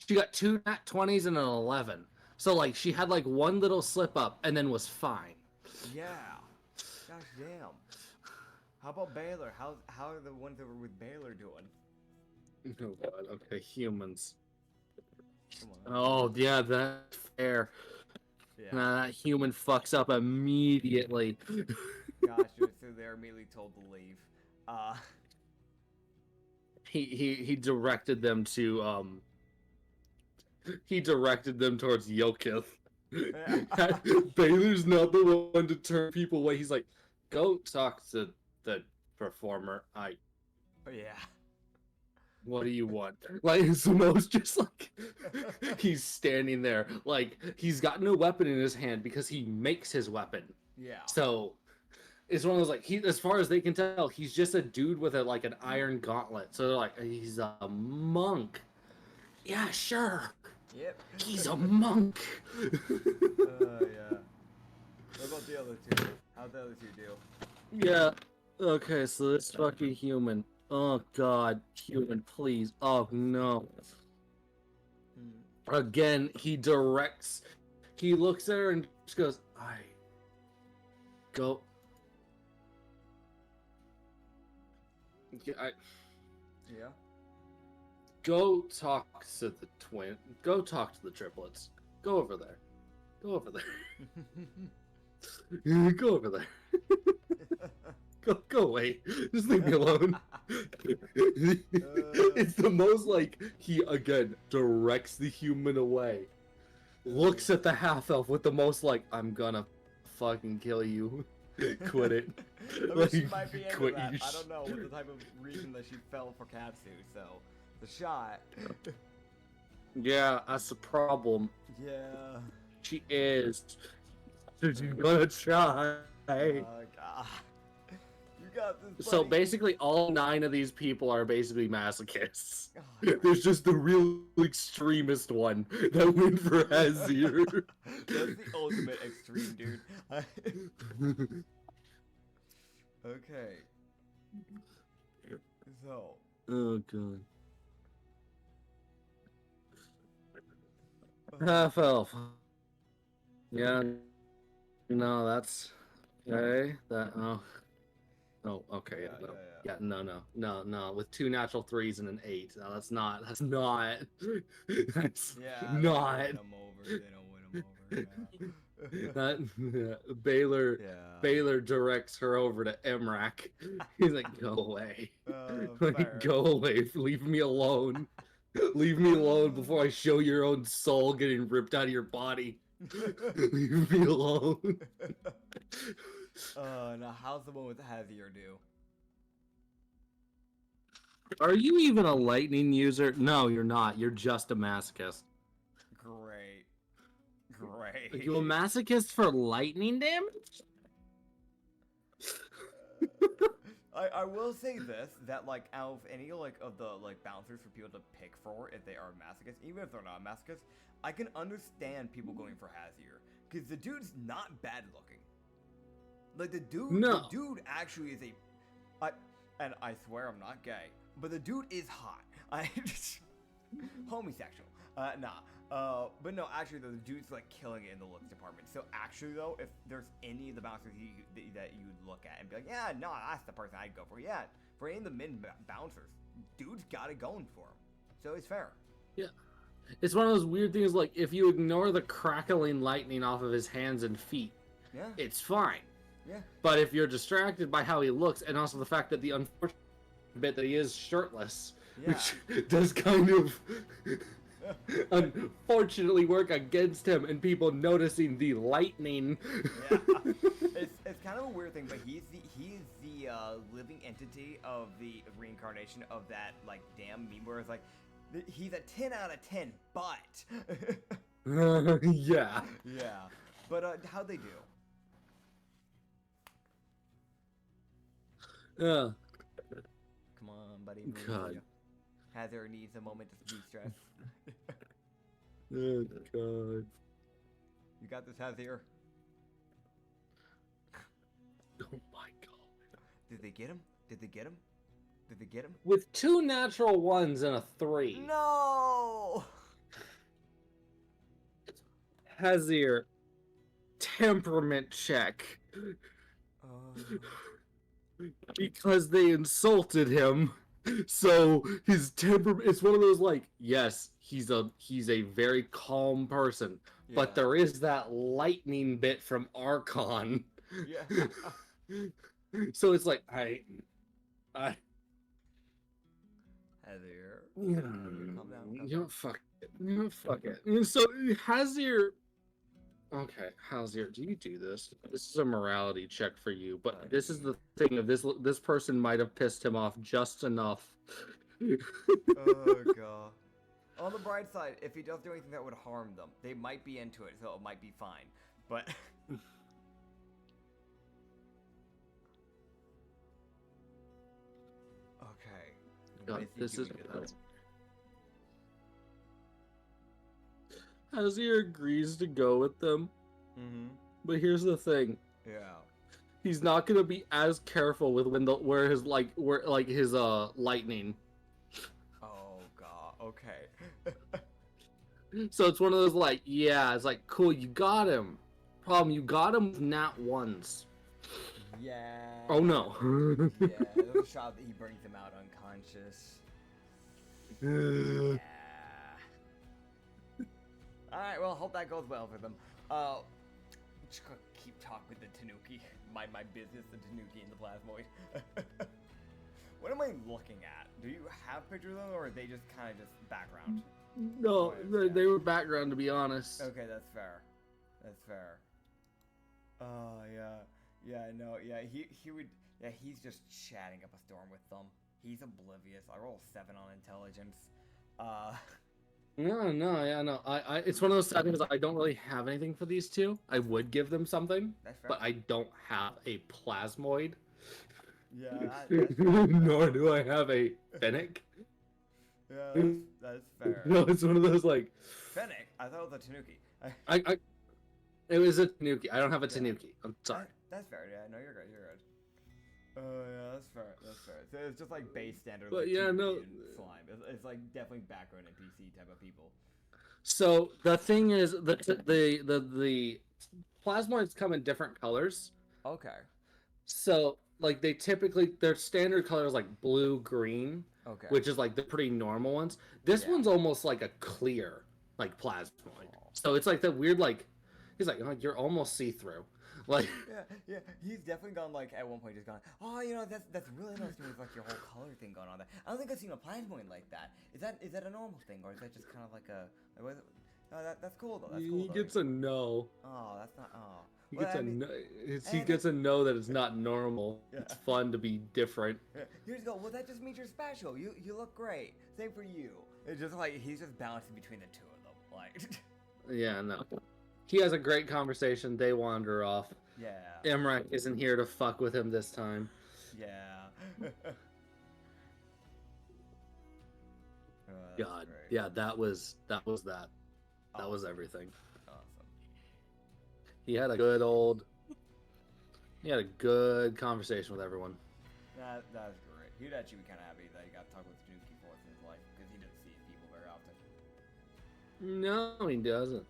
She got 2 nat 20s and an 11. So like she had like one little slip up and then was fine. Yeah. Gosh damn. How about Baylor? How are the ones that were with Baylor doing? Oh god, okay, humans. Come on. Oh yeah, that's fair. Yeah. Nah, that human fucks up immediately. Gosh, so they're immediately told to leave. He directed them to he directed them towards Yokith. Baylor's not the one to turn people away. He's like, go talk to the performer. Yeah. What do you want? Like, it's the most just like he's standing there, like he's got no weapon in his hand because he makes his weapon. Yeah. So it's one of those like he, as far as they can tell, he's just a dude with like an iron gauntlet. So they're like, he's a monk. Yeah, sure. Yep. He's a monk. Yeah. What about the other two? How'd the other two do? Yeah. Okay, so this fucking human. Oh god, human, please. Oh no. Again, he looks at her and just goes, go. Yeah. Go talk to the twin. Go talk to the triplets. Go over there. Go over there. Go over there. Go away. Just leave me alone. It's the most like he again directs the human away. Looks at the half elf with the most like, I'm gonna fucking kill you. Quit it. I mean, she might be into that. I don't know what the type of reason that she fell for Katsu, so the shot. Yeah, that's the problem. Yeah. She is. She's gonna try. Oh god. You got this. So buddy. basically, all 9 of these people are basically masochists. Oh, There's just the real extremist one that went for Hazir. That's the ultimate extreme, dude. Okay. So. Oh god. Half elf. Yeah. No, that's okay. That oh, okay. Yeah, no. With 2 natural 3s and an 8. No, that's not. That's not. Yeah. Not. They don't win them over. That Baylor. Yeah. Baylor directs her over to Emrak. He's like, "Go away, Fair. like, go away, leave me alone, leave me alone before I show your own soul getting ripped out of your body. Leave me alone." Now how's the one with Hazir do? Are you even a lightning user? No, you're not. You're just a masochist. Great. Are you a masochist for lightning damage? I will say this, that like out of any like of the like bouncers for people to pick for if they are masochists, even if they're not masochists, I can understand people going for Hazir. Because the dude's not bad looking. Like the dude actually is and I swear I'm not gay, but the dude is hot. Homosexual. But no, actually though, the dude's like killing it in the looks department. So actually though, if there's any of the bouncers that you would look at and be like, yeah, no, that's the person I'd go for. Yeah, for any of the mid bouncers, dude's got it going for him. So it's fair. Yeah. It's one of those weird things like if you ignore the crackling lightning off of his hands and feet, Yeah. it's fine. Yeah. But if you're distracted by how he looks and also the fact that the unfortunate bit that he is shirtless, Yeah. which does kind of unfortunately work against him and people noticing the lightning. Yeah. It's kind of a weird thing, but he is the living entity of the reincarnation of that like damn meme where it's like he's a 10 out of 10, but Yeah. yeah. But how'd they do? Yeah. Come on, buddy. God. Hazard needs a moment to de-stress. Oh god. You got this, Hazir. Oh my god. Did they get him? Did they get him? Did they get him? With 2 natural 1s and a 3. No! Hazir, temperament check. Because they insulted him. So his temper, it's one of those like, yes, he's a very calm person, but there is that lightning bit from Archon. Yeah. So it's like, I Heather. you Calm down. know, fuck it. You know, fuck it. And so Hazir, okay, Hazir, do you do this? This is a morality check for you, but this is the thing of this person might have pissed him off just enough. Oh god. On the bright side, if he does do anything that would harm them, they might be into it, so it might be fine. But okay. God, What this he is doing to them? Hazir agrees to go with them, but here's the thing: Yeah. he's not gonna be as careful with where his lightning. Oh god. Okay. So it's one of those like, yeah, it's like, cool, you got him. Problem, you got him with nat ones. Yeah. Oh no. Yeah, there's a shot that he brings him out unconscious. Yeah. Alright, well, hope that goes well for them. Just gonna keep talking with the Tanuki. Mind my business, the Tanuki and the Plasmoid. What am I looking at? Do you have pictures of them, or are they just kind of just background? No, they were background, to be honest. Okay, that's fair. That's fair. Oh, yeah. Yeah, no, yeah, he would, yeah, he's just chatting up a storm with them. He's oblivious. I roll 7 on intelligence. No. It's one of those things. I don't really have anything for these two. I would give them something, That's fair. but I don't have a plasmoid. Yeah, that's fair. Nor do I have a Fennec. Yeah, that's fair. No, it's one of those like. Fennec? I thought it was a Tanuki. It was a Tanuki. I don't have a Tanuki. I'm sorry. That's fair. Yeah, no, you're good. You're good. Oh yeah, that's fair. That's fair. So it's just like base standard. But like, yeah, 2D no. and slime. It's like definitely background NPC type of people. So the thing is, the plasmoids come in different colors. Okay. So like their standard color is like blue, green. Okay. Which is like the pretty normal ones. This one's almost like a clear, like plasmoid. So it's like the weird, like, he's like, oh, you're almost see-through. Like, yeah. He's definitely gone like at one point just gone. Oh, you know that's really nice to me with like your whole color thing going on there. I don't think I've seen a plasmoid like that. Is that a normal thing, or is that just kind of like a? No, that's cool though. That's cool. he gets a no. Oh, that's not. Oh. He Well, gets I a mean- no. He gets a no that it's not normal. Yeah. It's fun to be different. Yeah, you just go, well, that just means you're special. You look great. Same for you. It's just like he's just balancing between the two of them. Like, Yeah, no. He has a great conversation. They wander off. yeah, Emrak isn't here to fuck with him this time. yeah. Oh, that's God, great. yeah, that was that. That was everything. Awesome. He had a good conversation with everyone. That's great. He'd actually be kind of happy that he got to talk with Tanuki for once in his life because he doesn't see people very often. No, he doesn't.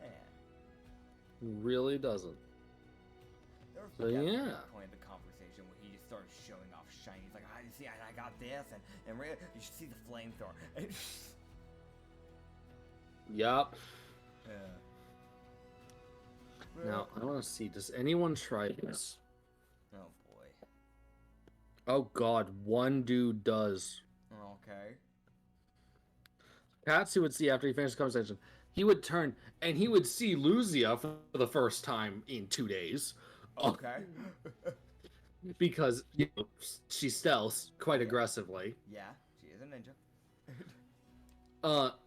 Yeah. He really doesn't. There was So, definitely yeah. a point in the conversation where he just started showing off shiny. He's like, I see, I got this, and you should see the flamethrower. Yup. Yeah. Now, I want to see, does anyone try this? Oh boy. Oh god, one dude does. Okay. Katsu would see after he finished the conversation. He would turn and he would see Luzia for the first time in 2 days. Okay. Because she stealths quite aggressively. Yeah, she is a ninja.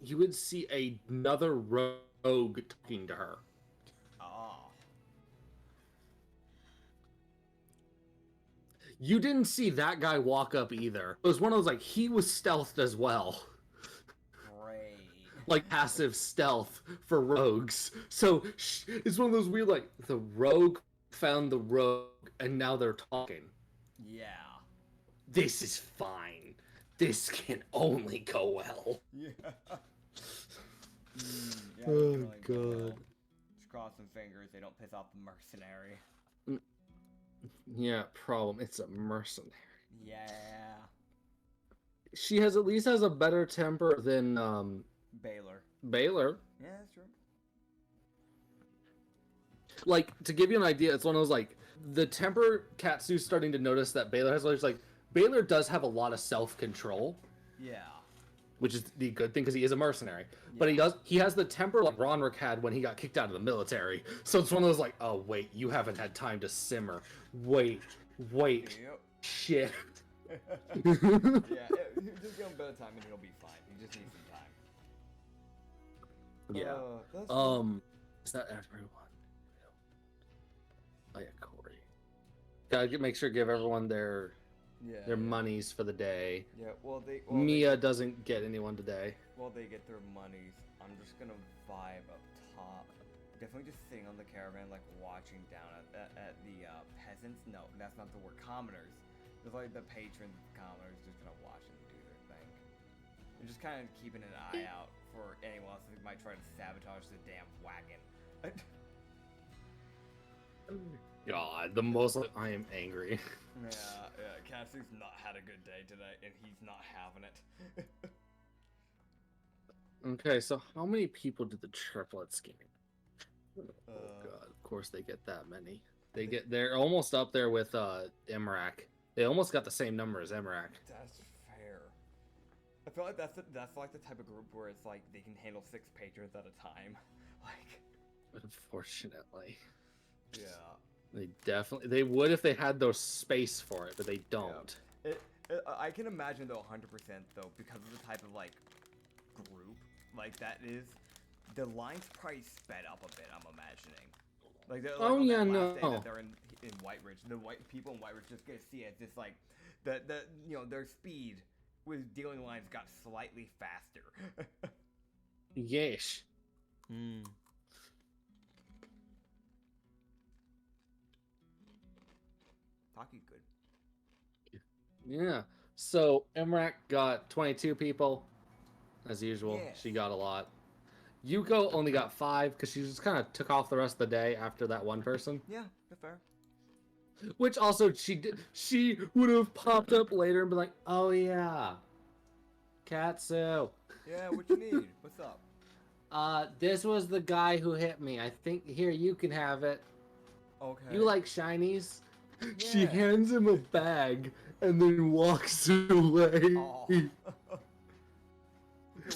You would see another rogue talking to her. Oh. You didn't see that guy walk up either. It was one of those, like, he was stealthed as well. Great. Like, passive stealth for rogues. So, it's one of those weird, like, the rogue found the rogue, and now they're talking. Yeah. This is fine. This can only go well. Yeah. Yeah, Oh, really God. cross some fingers they don't piss off the mercenary. Yeah, problem. It's a mercenary. Yeah. She at least has a better temper than Baylor. Baylor. Yeah, that's true. Like, to give you an idea, it's one of those, like, the temper Katsu's starting to notice that Baylor has, like, Baylor does have a lot of self-control. Yeah. Which is the good thing, because he is a mercenary. But he has the temper like Ronrick had when he got kicked out of the military. So it's one of those, like, oh, wait, you haven't had time to simmer. Wait. Yep. Shit. Yeah, just give him a better time and it'll be fine. He just needs some time. Yeah. That's cool. Is that everyone? Oh yeah, Corey. Gotta make sure to give everyone their monies for the day. Yeah, well, Mia doesn't get anyone today. Well, they get their monies. I'm just gonna vibe up top. Definitely just sitting on the caravan, like watching down at the peasants. No, that's not the word. Commoners. Just like the patrons of commoners, just gonna watch them do their thing. And just kind of keeping an eye out for anyone else that might try to sabotage the damn wagon. God, the most like, I am angry. Yeah, Katsu's not had a good day today, and he's not having it. Okay, so how many people did the triplets game? Oh god, of course they get that many. They're almost up there with Emrak. They almost got the same number as Emrak. That's fair. I feel like that's like the type of group where it's like they can handle 6 patrons at a time. Like, unfortunately. Yeah. They would if they had those space for it, but they don't. Yeah. I can imagine though 100% though, because of the type of like group like that is, the line's probably sped up a bit, I'm imagining. Like, oh on yeah, that no. last day that they're in White Ridge, the white people in White Ridge just gonna see it just like the their speed with dealing lines got slightly faster. Yes. Taki's good. Yeah. So Emrak got 22 people, as usual. Yes. She got a lot. Yuko only got 5 because she just kind of took off the rest of the day after that one person. Yeah, that's fair. Which also she did. She would have popped up later and be like, "Oh yeah, Katsu. Yeah, what you need? What's up? This was the guy who hit me. I think here you can have it. Okay. You like shinies?" She Yeah. hands him a bag and then walks away. Oh. Okay,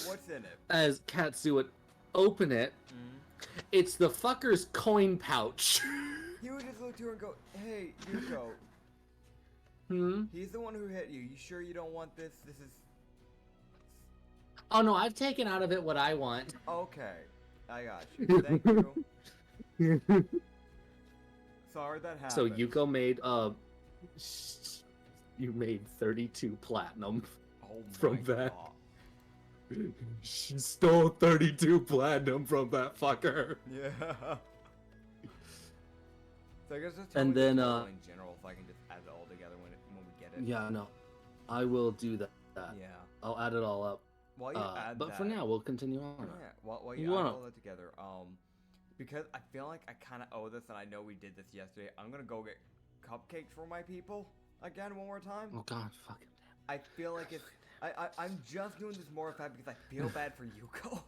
what's in it? As Katsu would open it, it's the fucker's coin pouch. He would just look to her and go, "Hey, Yuko, he's the one who hit you. You sure you don't want this? This is..." Oh no, I've taken out of it what I want. Okay, I got you. Thank you. Sorry that happened. So Yuko made you made 32 platinum Oh from my that. God. She stole 32 platinum from that fucker. Yeah. So I guess just And tell me then, the total in general, if I can just add it all together when we get it. Yeah, no, I will do that. Yeah. I'll add it all up. While you add but that, for now, we'll continue on. yeah. While You you add wanna- all that together, because I feel like I kind of owe this, and I know we did this yesterday. I'm gonna go get cupcakes for my people again one more time. Oh god, fucking damn. I feel like it's. I'm just doing this more fact because I feel bad for Yuko.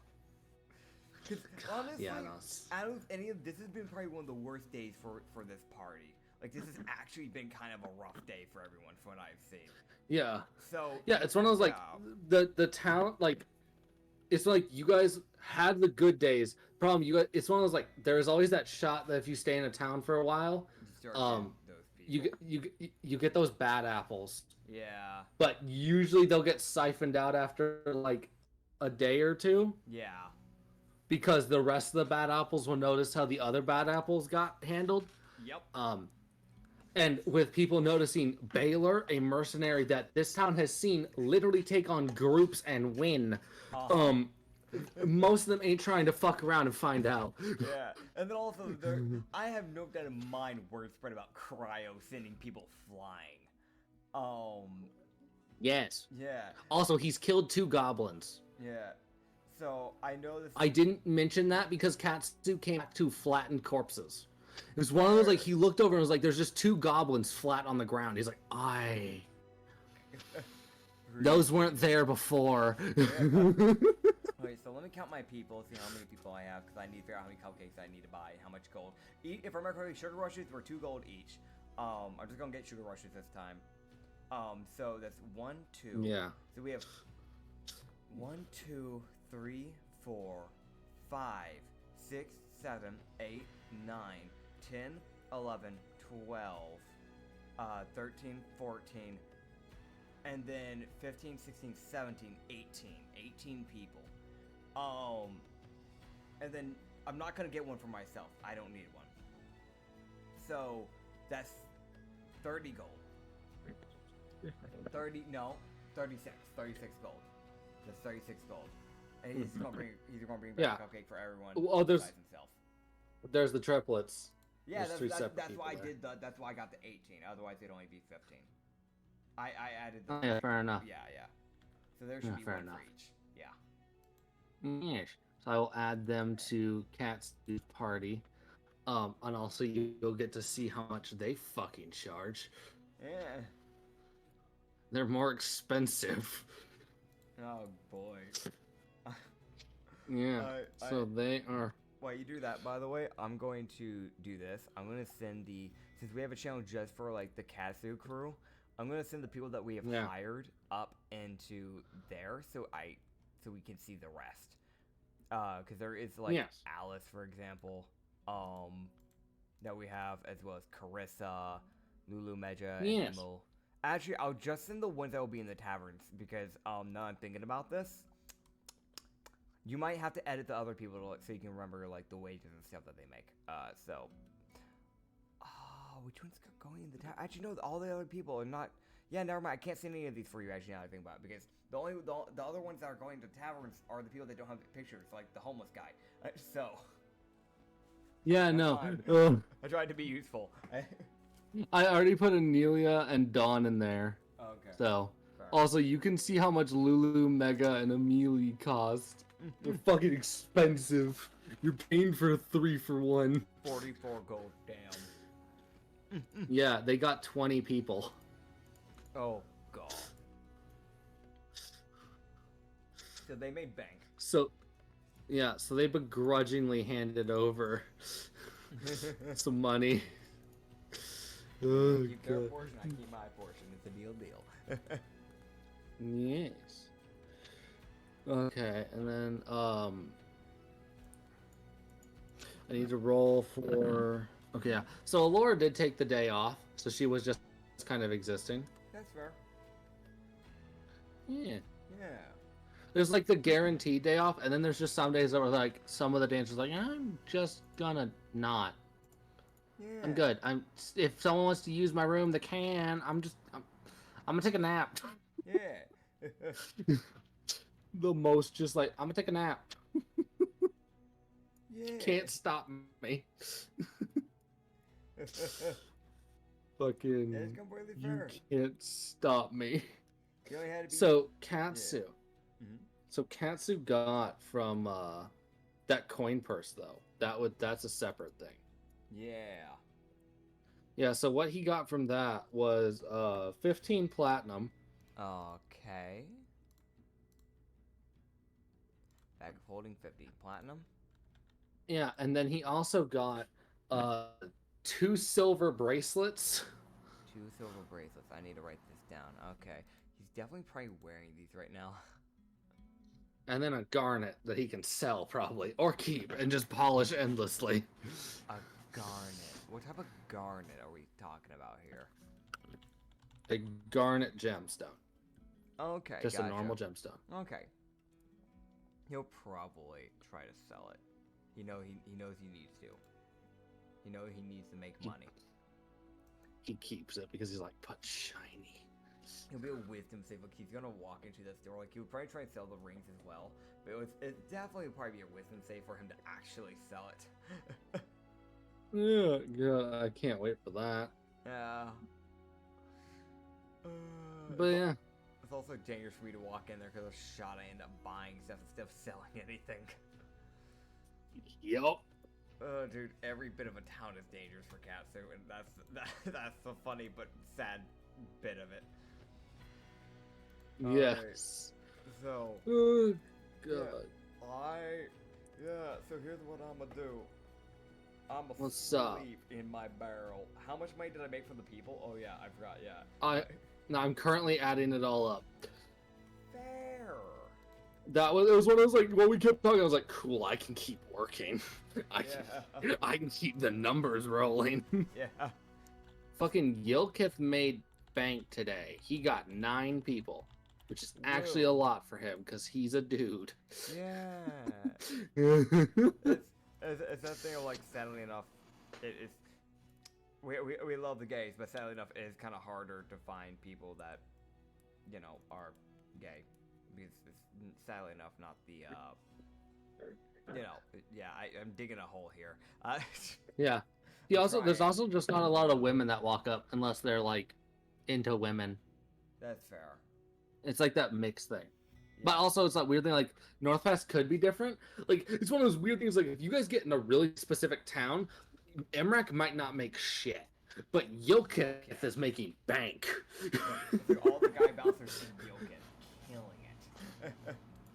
Because honestly, Yeah, no, out of any of this has been probably one of the worst days for this party. Like, this has actually been kind of a rough day for everyone from what I've seen. Yeah. So Yeah, it's one of those like the town like it's like you guys had the good days. Problem you guys it's one of those like there's always that shot that if you stay in a town for a while, you start getting those people. you get those bad apples. Yeah. But usually they'll get siphoned out after like a day or two Yeah. because the rest of the bad apples will notice how the other bad apples got handled. Yep. And with people noticing Baylor, a mercenary that this town has seen literally take on groups and win, most of them ain't trying to fuck around and find out. Yeah, and then also I have no doubt in mind word spread about Cryo sending people flying. Yes. Yeah. Also, he's killed 2 goblins. Yeah. So I know this. I didn't mention that because Katsu came back to flattened corpses. It was one of those, like, he looked over and was like, there's just 2 goblins flat on the ground. He's like, those weren't there before. Wait, so let me count my people, see how many people I have, because I need to figure out how many cupcakes I need to buy, how much gold. If I remember correctly, sugar rushes were 2 gold each. I'm just gonna get sugar rushes this time. So that's 1, 2. Yeah. So we have 1, 2, 3, 4, 5, 6, 7, 8, 9, 10, 11, 12, 13, 14, and then 15, 16, 17, 18. 18 people. And then I'm not gonna get one for myself. I don't need one. So that's 30 gold. 36 gold. That's 36 gold. And he's gonna bring back a cupcake for everyone. Oh, there's besides himself. There's the triplets. Yeah, There's 3 separate that's people why there. that's why I got the 18. Otherwise it'd only be 15. I added the Yeah, fair enough. Yeah. So there should be fair one enough. for each. Yeah. Yes. So I will add them to Katsu's party. And also you'll get to see how much they fucking charge. Yeah. They're more expensive. Oh boy. Yeah. So they are. While you do that, by the way, I'm going to do this. I'm going to send since we have a channel just for like the Katsu crew, I'm going to send the people that we have hired up into there so we can see the rest. Because there is like Alice, for example, that we have, as well as Carissa, Lulu, Meja, and Emil. Actually, I'll just send the ones that will be in the taverns because now I'm thinking about this. You might have to edit the other people so you can remember like the wages and stuff that they make. Which one's going in the tavern? Actually, no, all the other people are not. Yeah, never mind. I can't send any of these for you actually now that I think about it, because the other ones that are going to taverns are the people that don't have pictures, like the homeless guy. So. Yeah, no. I tried to be useful. I already put Amelia and Dawn in there. Okay. So, also you can see how much Lulu, Mega, and Amelie cost. They're fucking expensive. You're paying for a 3-for-1. 44 gold, damn. Yeah, they got 20 people. Oh god. So they made bank. So, yeah, so they begrudgingly handed over some money. Oh, keep their portion, I keep my portion. It's a deal. Yes. Okay, and then I need to roll for. Okay, yeah. So Laura did take the day off, so she was just kind of existing. That's fair. Yeah. Yeah. There's like the guaranteed day off, and then there's just some days that were like some of the dancers like, I'm just gonna not. Yeah. I'm good. If someone wants to use my room, they can. I'm gonna take a nap. Yeah. The most just like I'm gonna take a nap. Yeah. Can't stop me. Fucking. It's completely You fair. can't stop me. You only had to be... So Katsu. Yeah. Mm-hmm. So Katsu got from that coin purse though. That's a separate thing. Yeah. Yeah, so what he got from that was 15 platinum. Okay. Bag of holding 50 platinum. Yeah, and then he also got 2 silver bracelets. 2 silver bracelets. I need to write this down. Okay. He's definitely probably wearing these right now. And then a garnet that he can sell probably or keep and just polish endlessly. A garnet. What type of garnet are we talking about here? A garnet gemstone. Okay, Just gotcha. a normal gemstone. Okay. He'll probably try to sell it. He knows he needs to. He knows he needs to make money. He keeps it because he's like, but shiny. He'll be a wisdom save. Like, he's gonna walk into the store. Like, he would probably try and sell the rings as well. But it definitely would probably be a wisdom save for him to actually sell it. Yeah, I can't wait for that. Yeah. But yeah. it's also dangerous for me to walk in there because of shot I end up buying stuff instead of selling anything. Yup. Oh, dude, every bit of a town is dangerous for Katsu, and that's the funny but sad bit of it. Yes. So, Oh, God. so here's what I'm gonna do. I'm gonna What's up? sleep in my barrel. How much money did I make from the people? Oh yeah, I forgot, yeah. I'm currently adding it all up. Fair. It was one of those, like, when we kept talking, I was like, cool, I can keep working. I can keep the numbers rolling. Yeah. Fucking Yilkith made bank today. He got 9 people, which is actually a lot for him, because he's a dude. Yeah. It's that thing of, like, sadly enough, it's we love the gays, but sadly enough, it is kind of harder to find people that, you know, are gay. Because it's, sadly enough, not the, you know, yeah, I'm digging a hole here. Yeah. There's also just not a lot of women that walk up unless they're, like, into women. That's fair. It's like that mixed thing. Yeah. But also, it's that weird thing, like, Northpass could be different. Like, it's one of those weird things, like, if you guys get in a really specific town, Emrak might not make shit. But Yilkith is making bank. Yeah, it's like all the guy bouncers in Yokin, killing it.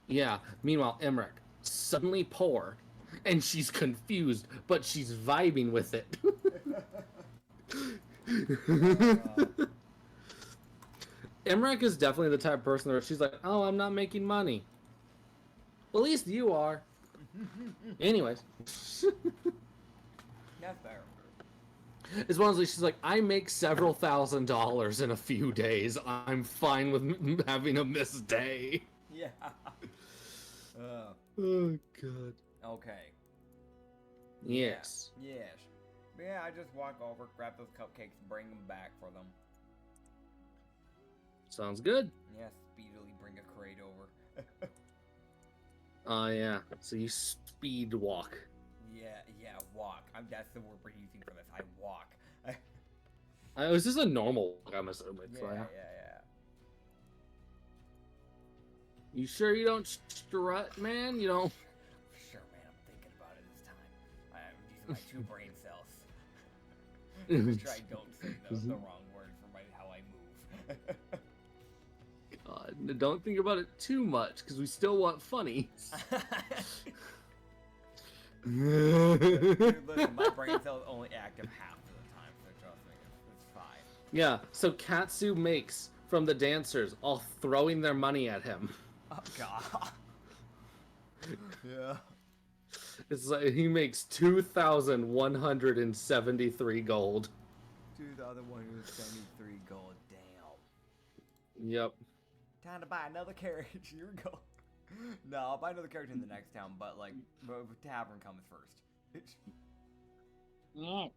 Yeah. Meanwhile, Emrak, suddenly poor, and she's confused, but she's vibing with it. Emrak is definitely the type of person where she's like, oh, I'm not making money. Well, at least you are. Anyways. That's fair. It's one of those, she's like, I make several $1,000s in a few days. I'm fine with having a missed day. Yeah. Oh, God. Okay. Yes. Yes. But yeah, I just walk over, grab those cupcakes, bring them back for them. Sounds good. Yeah, speedily bring a crate over. Oh, yeah. So you speed walk. Yeah, walk. That's the word we're using for this. I walk. It was just a normal walk, I'm assuming. Yeah, So, yeah. You sure you don't strut, man? You don't... Sure, man, I'm thinking about it this time. I'm using my 2 brain cells. Make sure I don't say the wrong word for how I move. God, don't think about it too much, because we still want funny. Dude, listen, my brain cells only active half of the time, so trust me, it's fine. Yeah, so Katsu makes from the dancers all throwing their money at him. Oh, God. Yeah. It's like he makes 2,173 gold. 2,173 gold, damn. Yep. Time to buy another carriage, here we go. No, I'll buy another carriage in the next town, but like, Tavern comes first. Yes.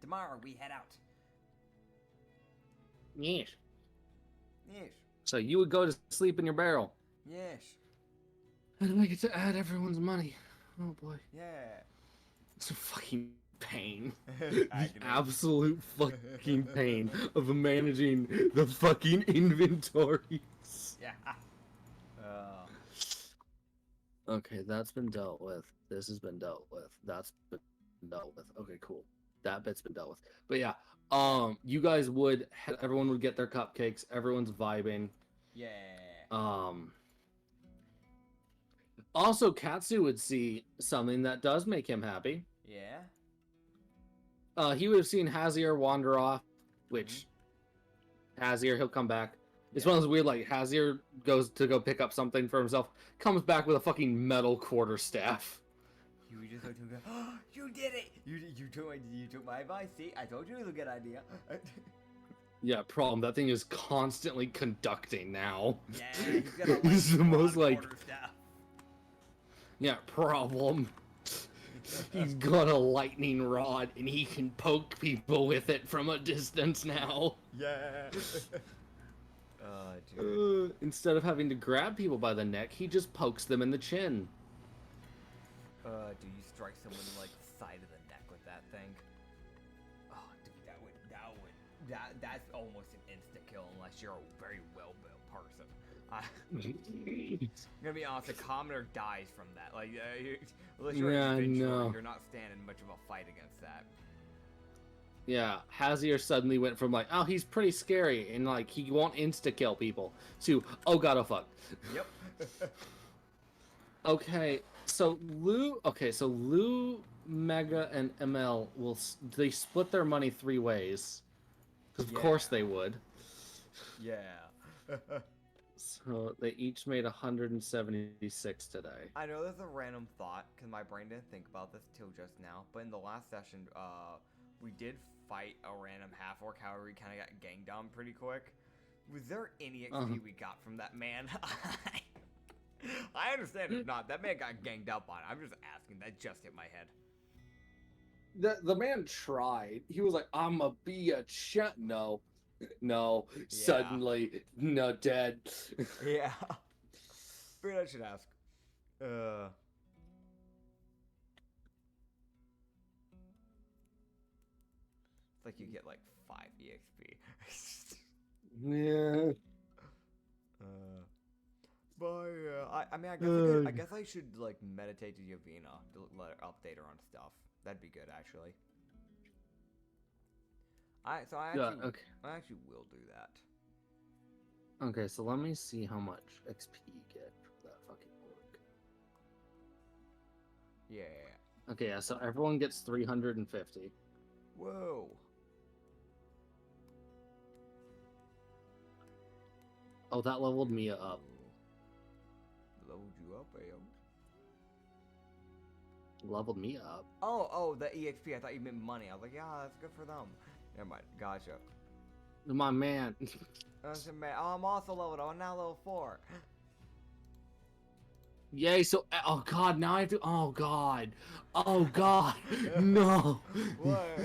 Tomorrow we head out. Yes. Yes. So you would go to sleep in your barrel. Yes. And I get to add everyone's money. Oh boy. Yeah. It's a fucking pain. Agony. The absolute fucking pain of managing the fucking inventories. Yeah. Okay, that's been dealt with. This has been dealt with. That's been dealt with. Okay, cool. That bit's been dealt with. But yeah, you guys would, everyone would get their cupcakes. Everyone's vibing. Yeah. Also, Katsu would see something that does make him happy. Yeah. He would have seen Hazier wander off, which Hazier, he'll come back. It's one of those weird, like, Hazier goes to go pick up something for himself, comes back with a fucking metal quarterstaff. You just go to him and go, oh, you did it! You took my advice. See, I told you it was a good idea. Yeah, problem. That thing is constantly conducting now. Yeah, he's got a This is the most, like... quarterstaff. Yeah, problem. He's got a lightning rod, and he can poke people with it from a distance now. Yeah. Dude. Instead of having to grab people by the neck, he just pokes them in the chin. Do you strike someone in, like, the side of the neck with that thing? Oh, dude, that's almost an instant kill unless you're a very well-built person. I'm gonna be honest, a commoner dies from that. Like, unless you're an adventurer, you're not standing much of a fight against that. Yeah, Hazier suddenly went from like, oh, he's pretty scary, and like he won't insta-kill people, to, oh god, oh fuck. Yep. Okay, so Lou, Mega, and ML they split their money 3 ways. Because of course they would. Yeah. So they each made 176 today. I know there's a random thought, because my brain didn't think about this till just now, but in the last session, we did fight a random half-orc, however we kind of got ganged on pretty quick. Was there any XP we got from that man? I understand if not. That man got ganged up on. I'm just asking. That just hit my head. The man tried. He was like, I'ma be a no. No. Yeah. Suddenly, no, dead. Yeah. Figured I should ask. It's like you get like 5 EXP. Yeah. But I mean, I guess I should like meditate to Yavina to let her update her on stuff. That'd be good, actually. I actually will do that. Okay, so let me see how much XP you get for that fucking orc. Yeah. Okay, yeah, so everyone gets 350. Whoa. Oh, that leveled me up. Leveled you up, ayo. Leveled me up. Oh, the EXP. I thought you meant money. I was like, yeah, that's good for them. Never mind. Gotcha. My man. Man. Oh, I'm also leveled up. I'm now level 4. Yay, so, oh god, now I have to, oh god. Oh god. No. What?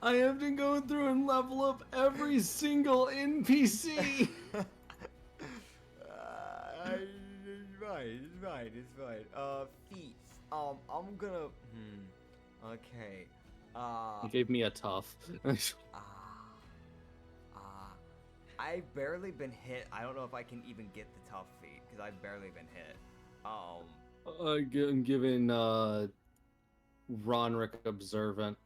I have to go through and level up every single NPC. It's fine. Feats. I'm gonna. Okay. You gave me a tough. I've barely been hit. I don't know if I can even get the tough feat because I've barely been hit. I'm giving Ronrick observant.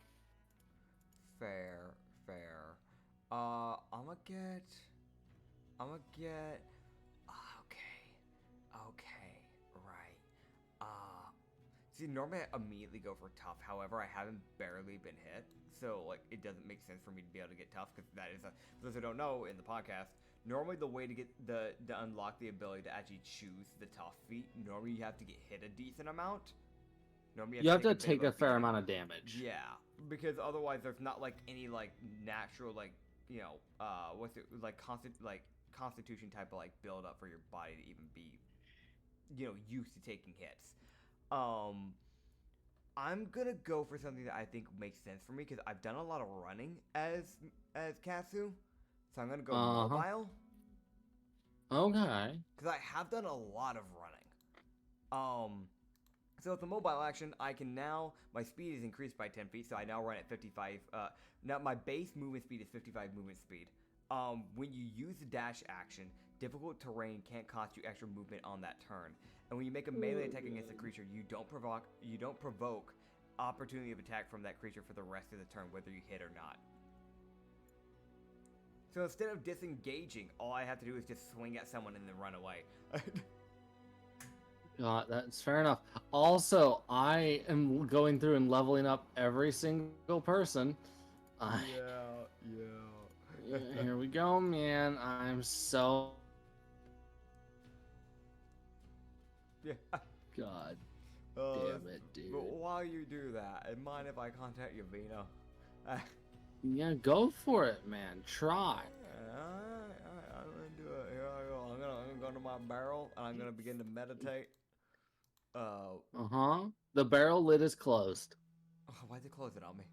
Fair. I'm gonna get. Okay. Right. See, normally I immediately go for tough. However, I haven't barely been hit, so like it doesn't make sense for me to be able to get tough because that is for those who don't know in the podcast. Normally, the way to get to unlock the ability to actually choose the tough feat, normally you have to get hit a decent amount. Normally you have to take a fair amount of damage. Yeah, because otherwise there's not like any like natural like what's it like constitution type of like build up for your body to even be used to taking hits. I'm gonna go for something that I think makes sense for me because I've done a lot of running as Katsu, so I'm gonna go mobile. Okay. Because I have done a lot of running. So with the mobile action, I can now my speed is increased by 10 feet, so I now run at 55. Now my base movement speed is 55 movement speed. When you use the dash action, difficult terrain can't cost you extra movement on that turn. And when you make a melee attack against a creature, you don't provoke opportunity of attack from that creature for the rest of the turn, whether you hit or not. So instead of disengaging, all I have to do is just swing at someone and then run away. That's fair enough. Also, I am going through and leveling up every single person. Yeah. Here we go, man. I'm so... Yeah. God damn it, dude. But while you do that, mind if I contact Yavina? Yeah, go for it, man. Try. I'm gonna do it. Here I go. I'm gonna go to my barrel and I'm gonna begin to meditate. The barrel lid is closed. Oh, why'd they close it on me?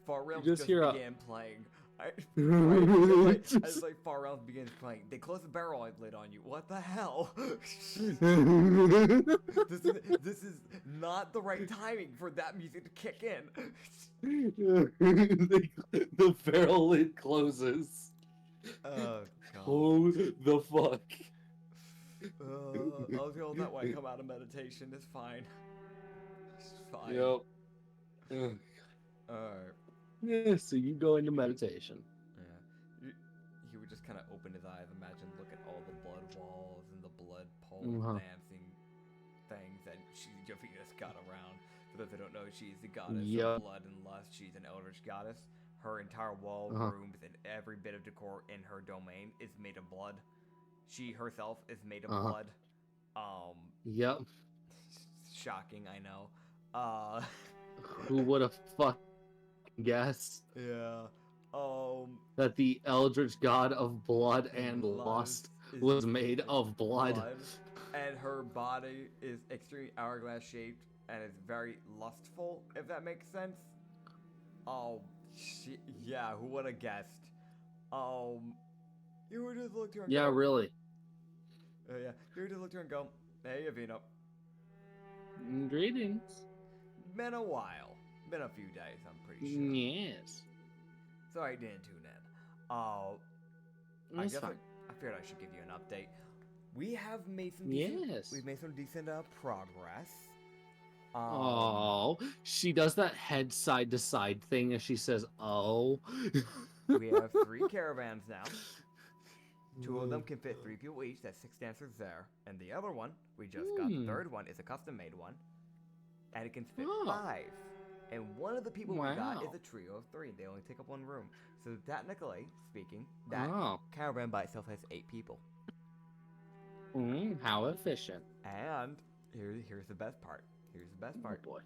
For real, just began playing. As like far else begins playing, they close the barrel lid on you. What the hell? This is not the right timing for that music to kick in. The barrel lid closes. Oh god. Oh the fuck. I'll feel that way. Come out of meditation. It's fine. It's fine. Yep. Ugh. Alright. Yeah, so you go into meditation. Yeah. He would just kind of open his eyes, imagine, look at all the blood walls and the blood pole dancing things that Jovina's got around. For those who don't know, she's the goddess of blood and lust. She's an eldritch goddess. Her entire wall, rooms, and every bit of decor in her domain is made of blood. She herself is made of blood. Yep. Shocking, I know. Who would have fucking guessed? Yeah. That the eldritch god of blood and lust was made of blood. And her body is extremely hourglass shaped and is very lustful, if that makes sense. Yeah, who would have guessed? You would just look to her and go, really. Yeah, you would just look to her and go, hey, Avina. Greetings. Been a while. Been a few days, I'm pretty sure. Yes. Sorry I didn't tune in. I figured I should give you an update. We have made some we've made some decent progress. She does that head side to side thing as she says, "Oh." We have 3 caravans now. 2 of them can fit 3 people each. That's 6 dancers there. And the other one, we just got the 3rd one, is a custom-made one. And it can fit 5. And one of the people we got is a trio of 3. They only take up 1 room. So technically speaking, that caravan by itself has 8 people. How efficient. And here's the best part. Here's the best part. Oh boy.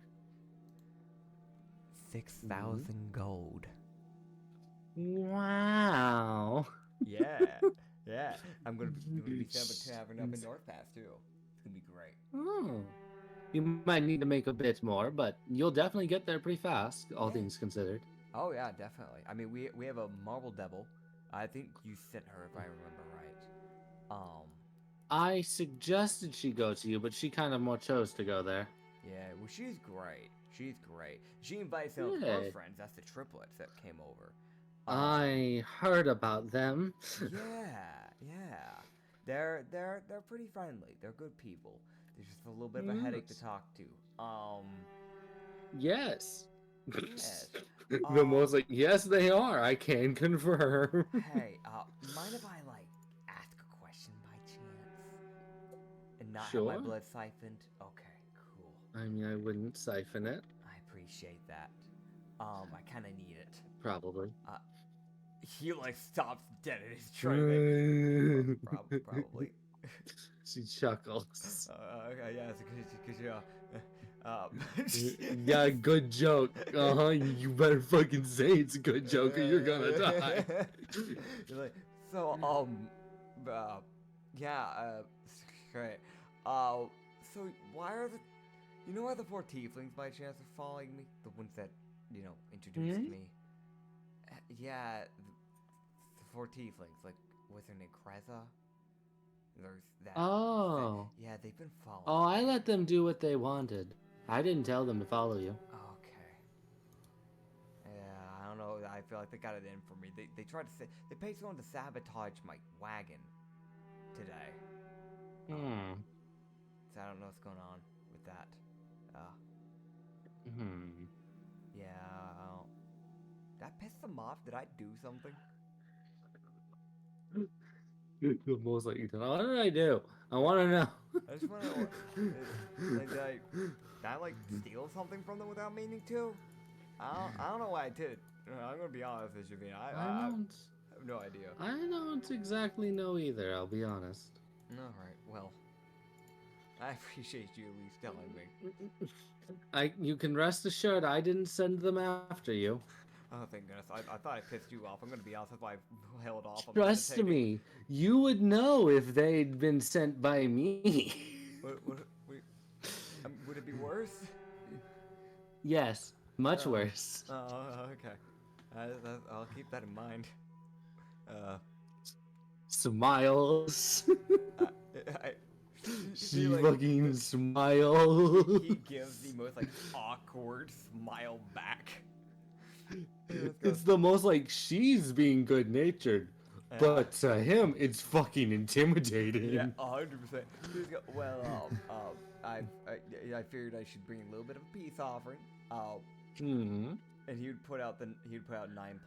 6,000 gold. Wow. Yeah. Yeah. I'm gonna be setting up a tavern up in Northpass too. It's gonna be great. Oh. You might need to make a bit more, but you'll definitely get there pretty fast, all things considered. Oh yeah, definitely. I mean, we have a marble devil. I think you sent her, if I remember right. I suggested she go to you, but she kind of more chose to go there. Yeah, well, she's great. She's great. She invited some of her friends. That's the triplets that came over. I heard about them. Yeah. They're pretty friendly. They're good people. They're just a little bit of a headache to talk to. Yes. Yes. The most like, yes, they are. I can confirm. Hey, mind if I ask a question by chance, and not have my blood siphoned? Okay, cool. I mean, I wouldn't siphon it. I appreciate that. I kind of need it. Probably. He stops dead in his tracks. Probably. She chuckles. Okay, yeah, because yeah, good joke. You better fucking say it's a good joke or you're gonna die. You're great. So why are why the 4 tieflings by chance are following me? The ones that, introduced me. Yeah, the 4 tieflings, what's her name, Kreza? There's that. Oh. Yeah, they've been following. Oh, I let them do what they wanted. I didn't tell them to follow you. Okay. Yeah, I don't know. I feel like they got it in for me. They tried to they paid someone to sabotage my wagon today. So I don't know what's going on with that. Yeah. That pissed them off. Did I do something? The most what did I do? I want to know. I just want to did I steal something from them without meaning to? I don't know why I did. I'm gonna be honest with you, I have no idea. I don't exactly know either. I'll be honest. All right. Well, I appreciate you at least telling me. You can rest assured I didn't send them after you. Oh, thank goodness. I thought I pissed you off. I'm going to be honest. That's why I held off. Trust me. You would know if they'd been sent by me. Would it be worse? Yes. Much worse. Oh, okay. I'll keep that in mind. Smiles. I, She like, fucking smile. he gives the most like awkward smile back. It's the most like she's being good natured, Yeah. but to him it's fucking intimidating. Yeah, 100%. Well, I figured I should bring a little bit of a peace offering. Hmm. And he would put out 9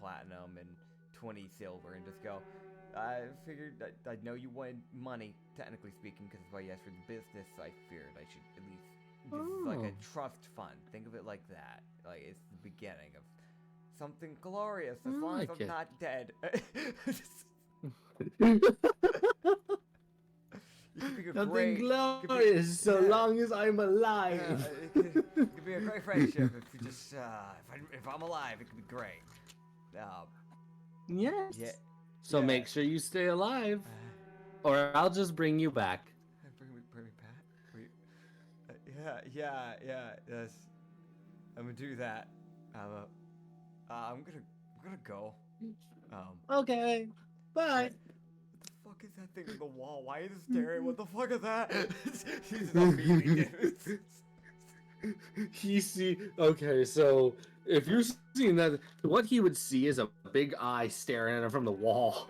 platinum and 20 silver, and just go. I figured I know you wanted money, technically speaking, because that's why you asked for the business. So I figured I should at least. This is like a trust fund. Think of it like that. Like it's the beginning of something glorious. As long as I'm not dead. Nothing glorious so long as I'm alive. It could be a great friendship if you just if I'm alive, it could be great. Yes. Yeah. So make sure you stay alive, or I'll just bring you back. Bring me back. Yes. I'm gonna do that. I'm gonna go. Okay. Bye. What the fuck is that thing on the wall? Why is it staring? What the fuck is that? He's not beating it. Okay, so if you're seeing that, what he would see is a big eye staring at him from the wall.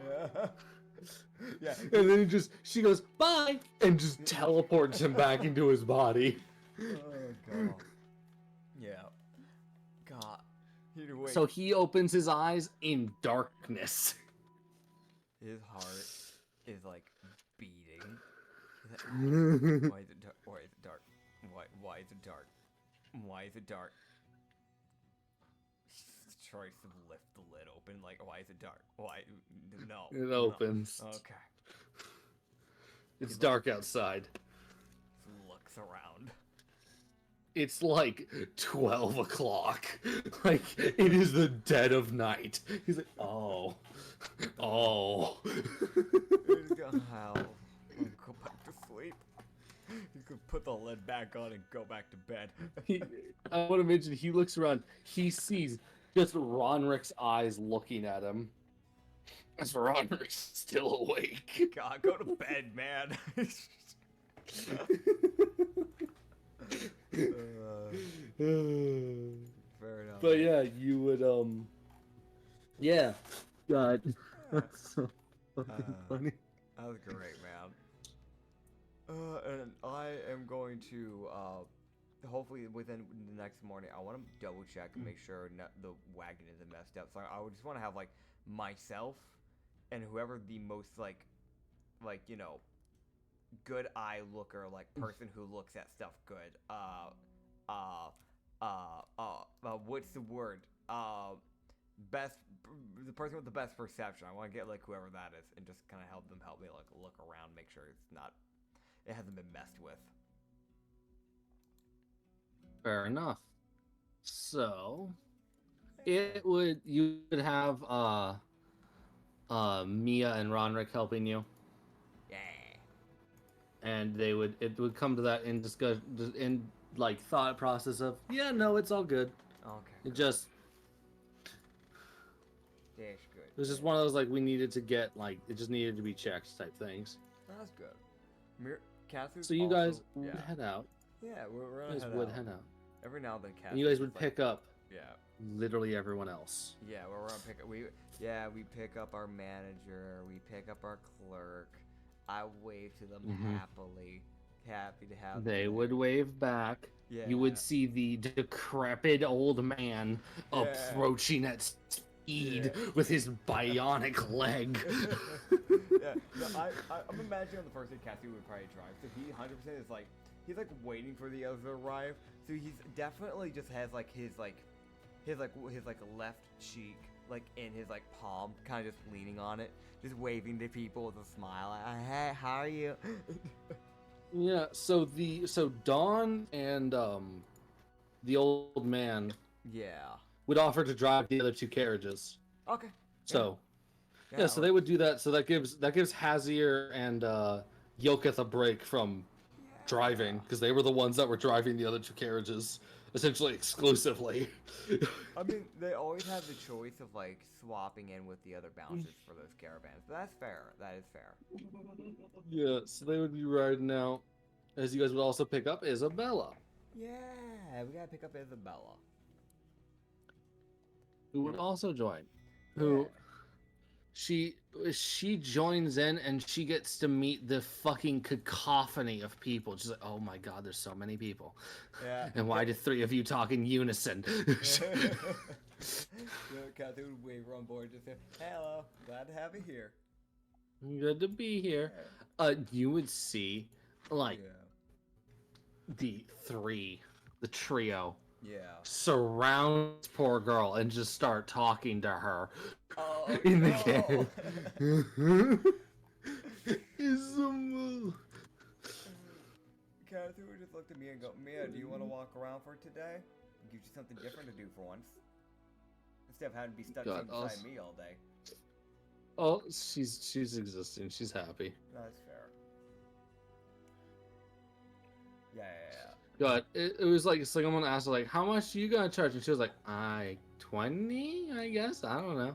Yeah. And then she goes, bye, and just teleports him back into his body. Oh god. Yeah. God. So he opens his eyes in darkness. His heart is like beating. Why is it dark? Why is it dark? Why is it dark? Why is it dark? Tries to lift the lid open. Like, why is it dark? Why? No. It opens. No. Okay. It's dark outside. Looks around. It's like 12 o'clock. Like, it is the dead of night. He's like, oh. I'll go back to sleep. You could put the lid back on and go back to bed. I want to mention, he looks around. He sees just Ronrick's eyes looking at him. As Ronrick's still awake. God, go to bed, man. Fair enough. But yeah, you would yeah. God. That's so fucking funny. That was great, man. And I am going to hopefully within the next morning, I want to double check and make sure the wagon isn't messed up. So I would just want to have like myself and whoever the most like you know, good eye looker, like person who looks at stuff good. What's the word? The person with the best perception. I want to get like whoever that is and just kind of help me like look around, make sure it hasn't been messed with. Fair enough. So you would have Mia and Ronrick helping you. Yeah. And it would come to that in discussion, in like thought process of, yeah, no, it's all good. Okay. It just That's good. it was just one of those like we needed to get like it just needed to be checked type things. That's good. Katsu's So you also, guys would head out. Yeah, we're gonna You guys would head out. Every now and then, Katsu. And you guys would pick up Yeah. literally everyone else. Yeah, we're gonna pick up. We pick up our manager. We pick up our clerk. I wave to them happily. Happy to have They them would there. wave back. Yeah. You would see the decrepit old man approaching at speed with his bionic leg. Yeah. No, I'm imagining on the first day Katsu would probably drive. So he 100% is like he's like waiting for the others to arrive. So he's definitely just has like his left cheek like in his like palm, kind of just leaning on it, just waving to people with a smile. Like, hey, how are you? Yeah, so Dawn and the old man would offer to drive the other two carriages. Okay. So so they would do that. So that gives Hazier and Yoketh a break from driving because they were the ones that were driving the other two carriages. essentially exclusively. I mean, they always have the choice of like swapping in with the other bouncers for those caravans, but that's fair. That is fair. Yeah, so they would be riding out. As you guys would also pick up Isabella, Yeah, we gotta pick up Isabella. who would also join. Who Yeah. she joins in and she gets to meet the fucking cacophony of people. She's like, oh my god, there's so many people. Yeah. And why did 3 of you talk in unison? Katsu would wave on board, just say, "Hello, glad to have you here." Good to be here. You would see like the trio Yeah. surround this poor girl and just start talking to her Oh, in the no. game. Isabella. Katsu would just look at me and go, "Mia, do you want to walk around for today? Gives you something different to do for once. Instead of having to be stuck God, beside me all day." Oh, she's existing. She's happy. That's fair. Yeah. God, it was like someone asked her, like, how much you gonna charge? And she was like, 20, I guess. I don't know.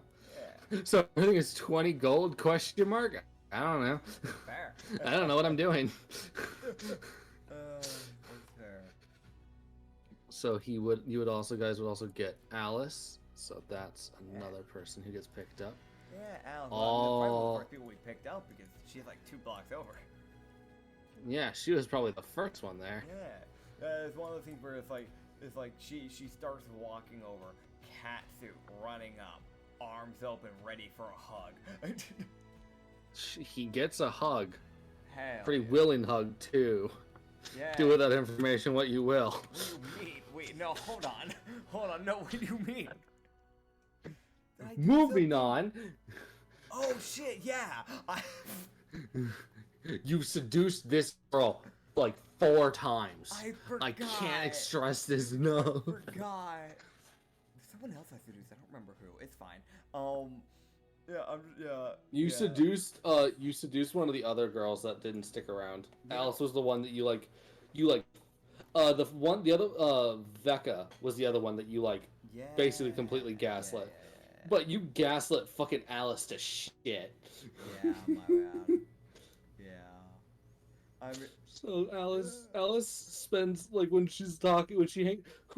Yeah. So I think it's 20 gold question mark. I don't know. Fair. I don't know what I'm doing. That's fair. So you would also get Alice. So that's another person who gets picked up. Yeah, Alice. Oh. Probably one of the first people we picked up because she's like 2 blocks over. Yeah, she was probably the first one there. Yeah. It's one of those things where it's like she starts walking over, Katsu running up, arms open, ready for a hug. He gets a hug. Hell Pretty yeah. willing hug too. Yeah. Do with that information what you will. What do you mean? Wait, no, hold on. No, what do you mean? Did I do Moving something? on. Oh shit, yeah. You seduced this girl like 4 times. I forgot. I can't stress this enough. Forgot. Someone else I seduced. I don't remember who. It's fine. You yeah. seduced one of the other girls that didn't stick around. Yeah. Alice was the one that you Vecca was the other one that you Yeah. basically completely gaslit. Yeah. But you gaslit fucking Alice to shit. Yeah, my bad. Yeah. So Alice spends when she's talking who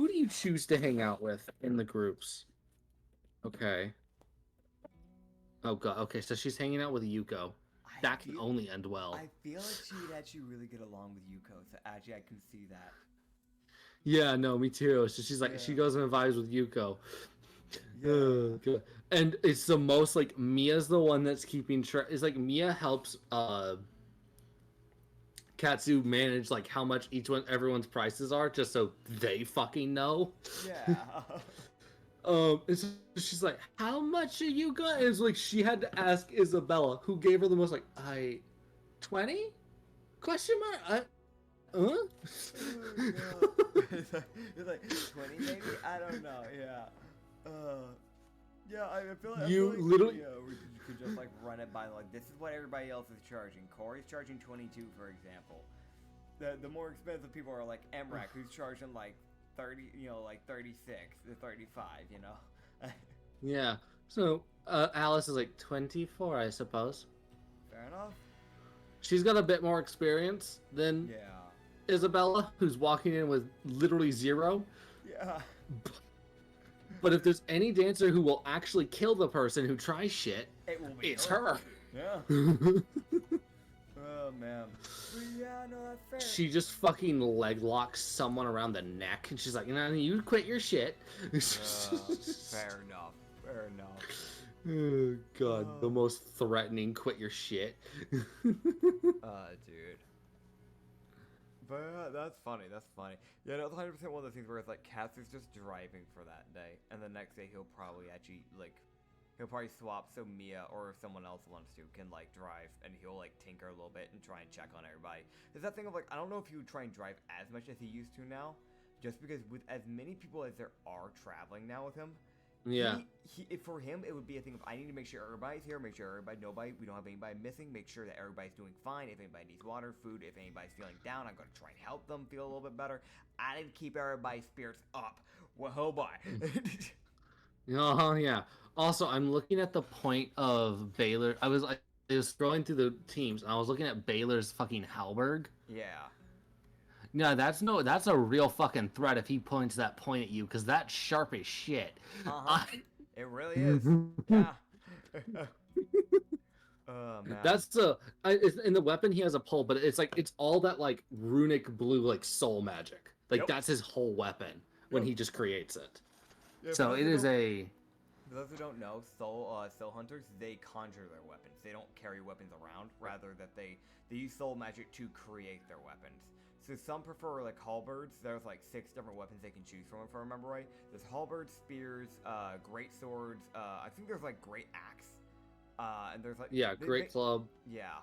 do you choose to hang out with in the groups? Okay. Oh god, okay, so she's hanging out with Yuko. That can only end well. I feel like she would actually really get along with Yuko, so actually I can see that. Yeah, no, me too. So she's Yeah. she goes and vibes with Yuko. Yeah. Good. And it's the most Mia's the one that's keeping track. It's Mia helps Katsu manage how much everyone's prices are, just so they fucking know. Yeah. And so she's like, how much are you got? And it's she had to ask Isabella, who gave her the most 20? Question mark? Oh, God. It's like 20 maybe? I don't know, yeah. Yeah, I feel like literally we could just run it by this is what everybody else is charging. Corey's charging 22, for example. The more expensive people are Emrak, who's charging 30, 36 to 35, Yeah. So Alice is 24, I suppose. Fair enough. She's got a bit more experience than Yeah. Isabella, who's walking in with literally 0. Yeah. But if there's any dancer who will actually kill the person who tries shit, It will be it's her. Yeah. Oh, man. But yeah, no, that's fair. She just fucking leg locks someone around the neck, and she's like, you quit your shit. Fair enough. Fair enough. Oh, God, the most threatening quit your shit. Dude. But that's funny. That's funny. Yeah, no, it's 100% one of those things where it's Katsu's just driving for that day, and the next day he'll probably actually he'll probably swap so Mia or if someone else wants to can drive, and he'll tinker a little bit and try and check on everybody. There's that thing of I don't know if he would try and drive as much as he used to now, just because with as many people as there are traveling now with him, Yeah. For him, it would be a thing of I need to make sure everybody's here, make sure we don't have anybody missing, make sure that everybody's doing fine. If anybody needs water, food, if anybody's feeling down, I'm gonna try and help them feel a little bit better. I need to keep everybody's spirits up. Well, oh boy. Oh yeah. Also, I'm looking at the point of Baylor. I was scrolling through the teams, and I was looking at Baylor's fucking Halberg. Yeah. No, that's a real fucking threat if he points that point at you, because that's sharp as shit. It really is. Yeah. Oh man. That's in the weapon he has a pole, but it's all that like runic blue like soul magic. Like that's his whole weapon when he just creates it. Yeah, so it is a. For those who don't know, soul hunters, they conjure their weapons. They don't carry weapons around. Rather, that they use soul magic to create their weapons. So some prefer like halberds. There's like 6 different weapons they can choose from, if I remember right. There's halberds, spears, great swords. I think there's like great axe. And there's like great club. Yeah,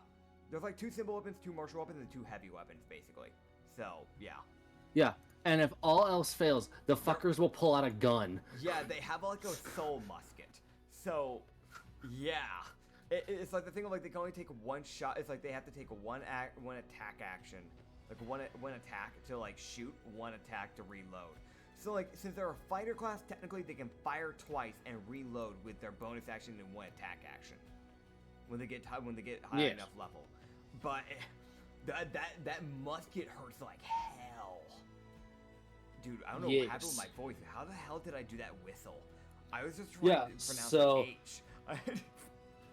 there's like 2 simple weapons, 2 martial weapons, and 2 heavy weapons, basically. So yeah. Yeah, and if all else fails, the fuckers will pull out a gun. Yeah, they have like a soul musket. So yeah, it's like the thing of like they can only take 1 shot. It's like they have to take one attack action. Like one attack to like shoot, 1 attack to reload. So like since they're a fighter class, technically they can fire twice and reload with their bonus action and 1 attack action when they get high enough level. But that musket hurts like hell, dude. I don't know what happened with my voice. How the hell did I do that whistle? I was just trying to pronounce the H.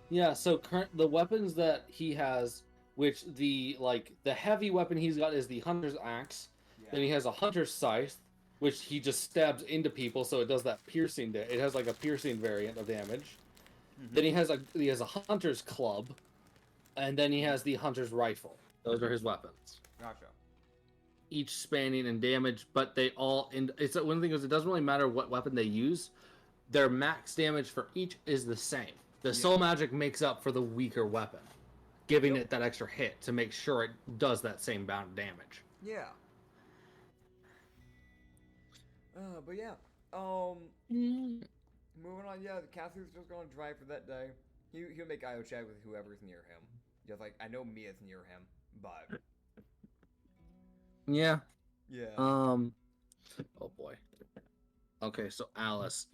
Yeah. So the weapons that he has. Which the heavy weapon he's got is the hunter's axe. Yeah. Then he has a hunter's scythe, which he just stabs into people, so it does that piercing. It has like a piercing variant of damage. Mm-hmm. Then he has a hunter's club, and then he has the hunter's rifle. Those are his weapons. Gotcha. Each spanning in damage, but they all it's one thing is it doesn't really matter what weapon they use. Their max damage for each is the same. The soul magic makes up for the weaker weapon, giving it that extra hit to make sure it does that same amount of damage. Yeah. But yeah. Moving on, Katsu's just gonna drive for that day. He'll make IO chat with whoever's near him. Just like, I know Mia's near him, but... Yeah. Yeah. Oh boy. Okay, so Alice,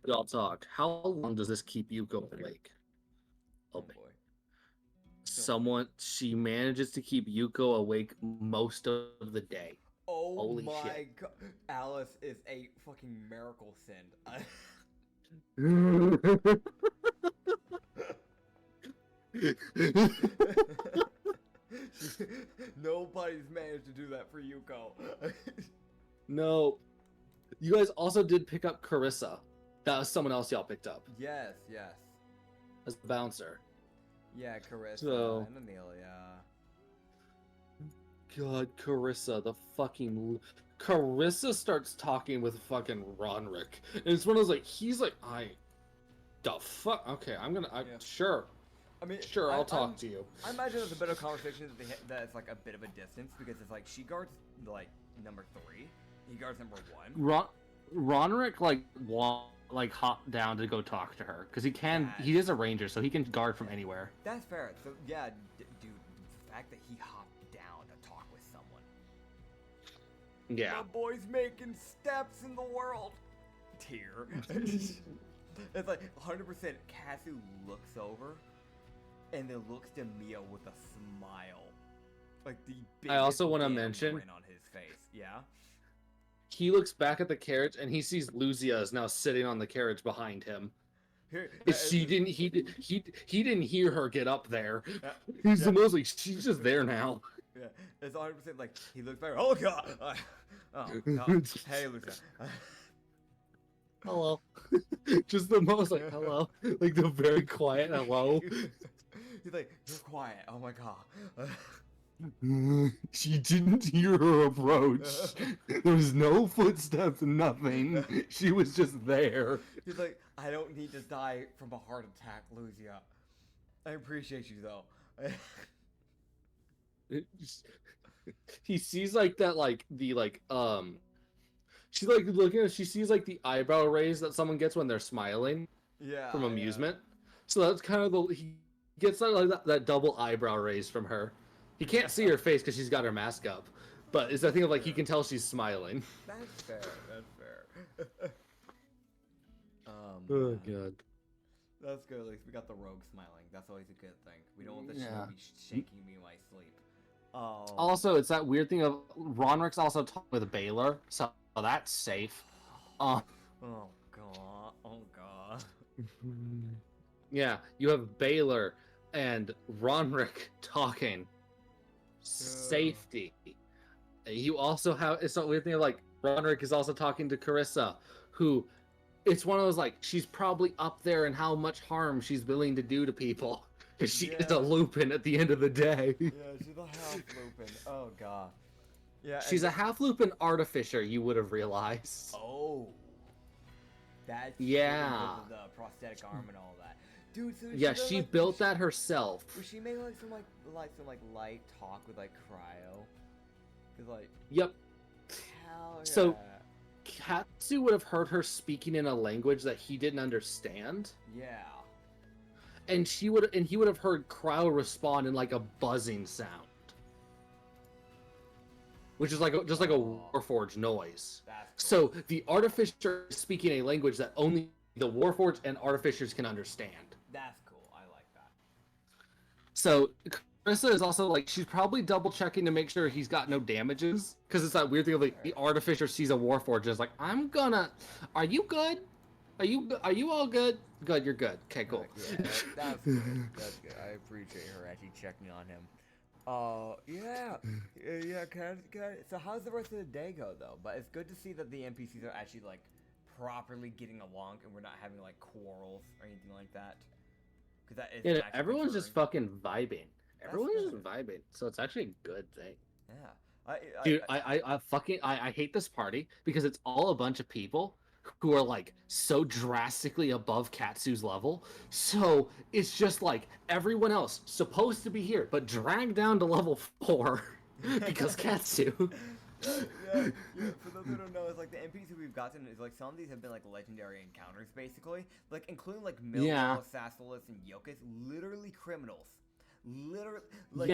y'all talk. How long does this keep Yuko awake? Oh boy. She manages to keep Yuko awake most of the day. Oh Holy my shit. god. Alice is a fucking miracle send. Nobody's managed to do that for Yuko. No. You guys also did pick up Carissa. That was someone else y'all picked up. Yes. As the bouncer. Yeah, Carissa and Amelia. God, Carissa, Carissa starts talking with fucking Ronrick. And it's one of those he's like, the fuck? Okay, sure. I mean, sure, I'll talk to you. I imagine there's a bit of conversation that's like a bit of a distance because it's like she guards like number 3, he guards number 1. Ronrick hop down to go talk to her because he is a ranger, so he can guard from anywhere. That's fair. So yeah, dude, the fact that he hopped down to talk with someone. Yeah. The boy's making steps in the world. Tear. It's like 100%. Katsu looks over, and then looks to Mia with a smile, like the biggest I also want to mention grin on his face. Yeah. He looks back at the carriage and he sees Luzia is now sitting on the carriage behind him. He didn't hear her get up there. He's mostly she's just there now. Yeah, it's 100% like he looks back. Oh god! Hey, Luzia. Hello. Just the most hello, like the very quiet hello. He's like, you're quiet. Oh my god. She didn't hear her approach. There was no footsteps, nothing. She was just there. He's like, I don't need to die from a heart attack, Luzia. I appreciate you though. He sees that She's like looking at. She sees like the eyebrow raise that someone gets when they're smiling Yeah. from amusement. So that's kind of the he gets like that double eyebrow raise from her. He can't see her face because she's got her mask up, but it's that thing of like he can tell she's smiling. That's fair. That's fair. Oh god. That's good. At least we got the rogue smiling. That's always a good thing. We don't want the Yeah. shinobi shaking me in my sleep. Also, it's that weird thing of Ronrick's also talking with Baylor, so that's safe. Oh god. Oh god. Yeah, you have Baylor and Ronrick talking. Safety. You also have it's a weird thing of like Ronrick is also talking to Carissa, who it's one of those like she's probably up there in how much harm she's willing to do to people. Because she is a Lupin at the end of the day. Yeah, she's a half Lupin. Oh god. Yeah. She's a half Lupin artificer, you would have realized. Oh. That's Yeah. the prosthetic arm and all that. Dude, so Yeah, she built that herself. Was she making like some light talk with like cryo? Cause like Yep. hell yeah. So Katsu would have heard her speaking in a language that he didn't understand. Yeah. And he would have heard Cryo respond in like a buzzing sound. Which is like just like a Warforged noise. That's So the artificer is speaking a language that only the Warforged and artificers can understand. That's cool. I like that. So Carissa is also like she's probably double checking to make sure he's got no damages. Because it's that weird thing of like the artificer sees a Warforged and is like, are you good? Are you all good? Good, you're good. Okay, cool. Yeah, that's good. That's good. I appreciate her actually checking on him. Yeah. So how's the rest of the day go though? But it's good to see that the NPCs are actually like properly getting along, and we're not having like quarrels or anything like that. Because that is Yeah, everyone's just fucking vibing. Everyone's good. just vibing, so it's actually a good thing. Yeah. Dude, I hate this party because it's all a bunch of people who are like so drastically above Katsu's level. So it's just like everyone else supposed to be here, but dragged down to level 4 because Katsu. Yeah. For those who don't know, it's like the NPCs we've gotten is like some of these have been like legendary encounters, basically, like including like Milmo, Sassoulis, and Yokus, literally criminals. Literally, like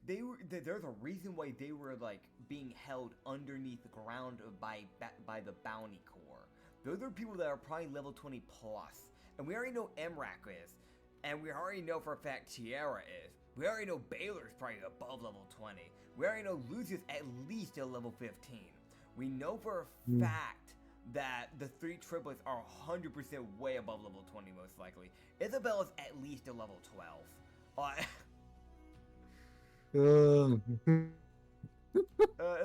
they were. There's a reason why they were like being held underneath the ground by the bounty corps. Those are people that are probably level 20 plus, and we already know Emrak is, and we already know for a fact Tierra is. We already know Baylor's probably above level 20. We already know Lucius at least at level 15. We know for a fact that the 3 triplets are 100% way above level 20 most likely. Isabella's at least a level 12. It's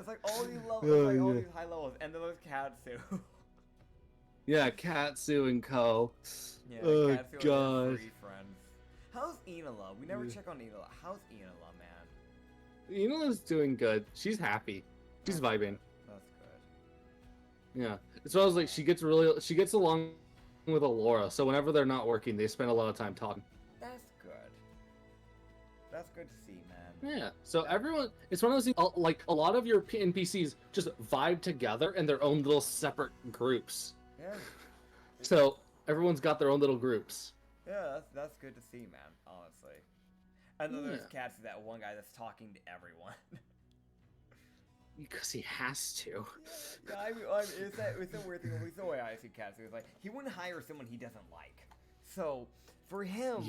like all these levels, all these high levels, and then there's Katsu. Yeah, Katsu and Co. Yeah, Oh Katsu and god. her 3 friends. How's Enola? We never check on Enola. How's Enola, man? Enola's doing good. She's happy. She's vibing. That's good. Yeah. It's always like she gets along with Alora, so whenever they're not working, they spend a lot of time talking. That's good. That's good to see, man. Yeah. So everyone, it's one of those things, like a lot of your NPCs just vibe together in their own little separate groups. Yeah. So everyone's got their own little groups. Yeah, that's good to see, man. Honestly. And then there's Katsu, that one guy that's talking to everyone. Because he has to. Yeah, I mean, it's a weird thing. At least the way I see Katsu is like he wouldn't hire someone he doesn't like. So for him,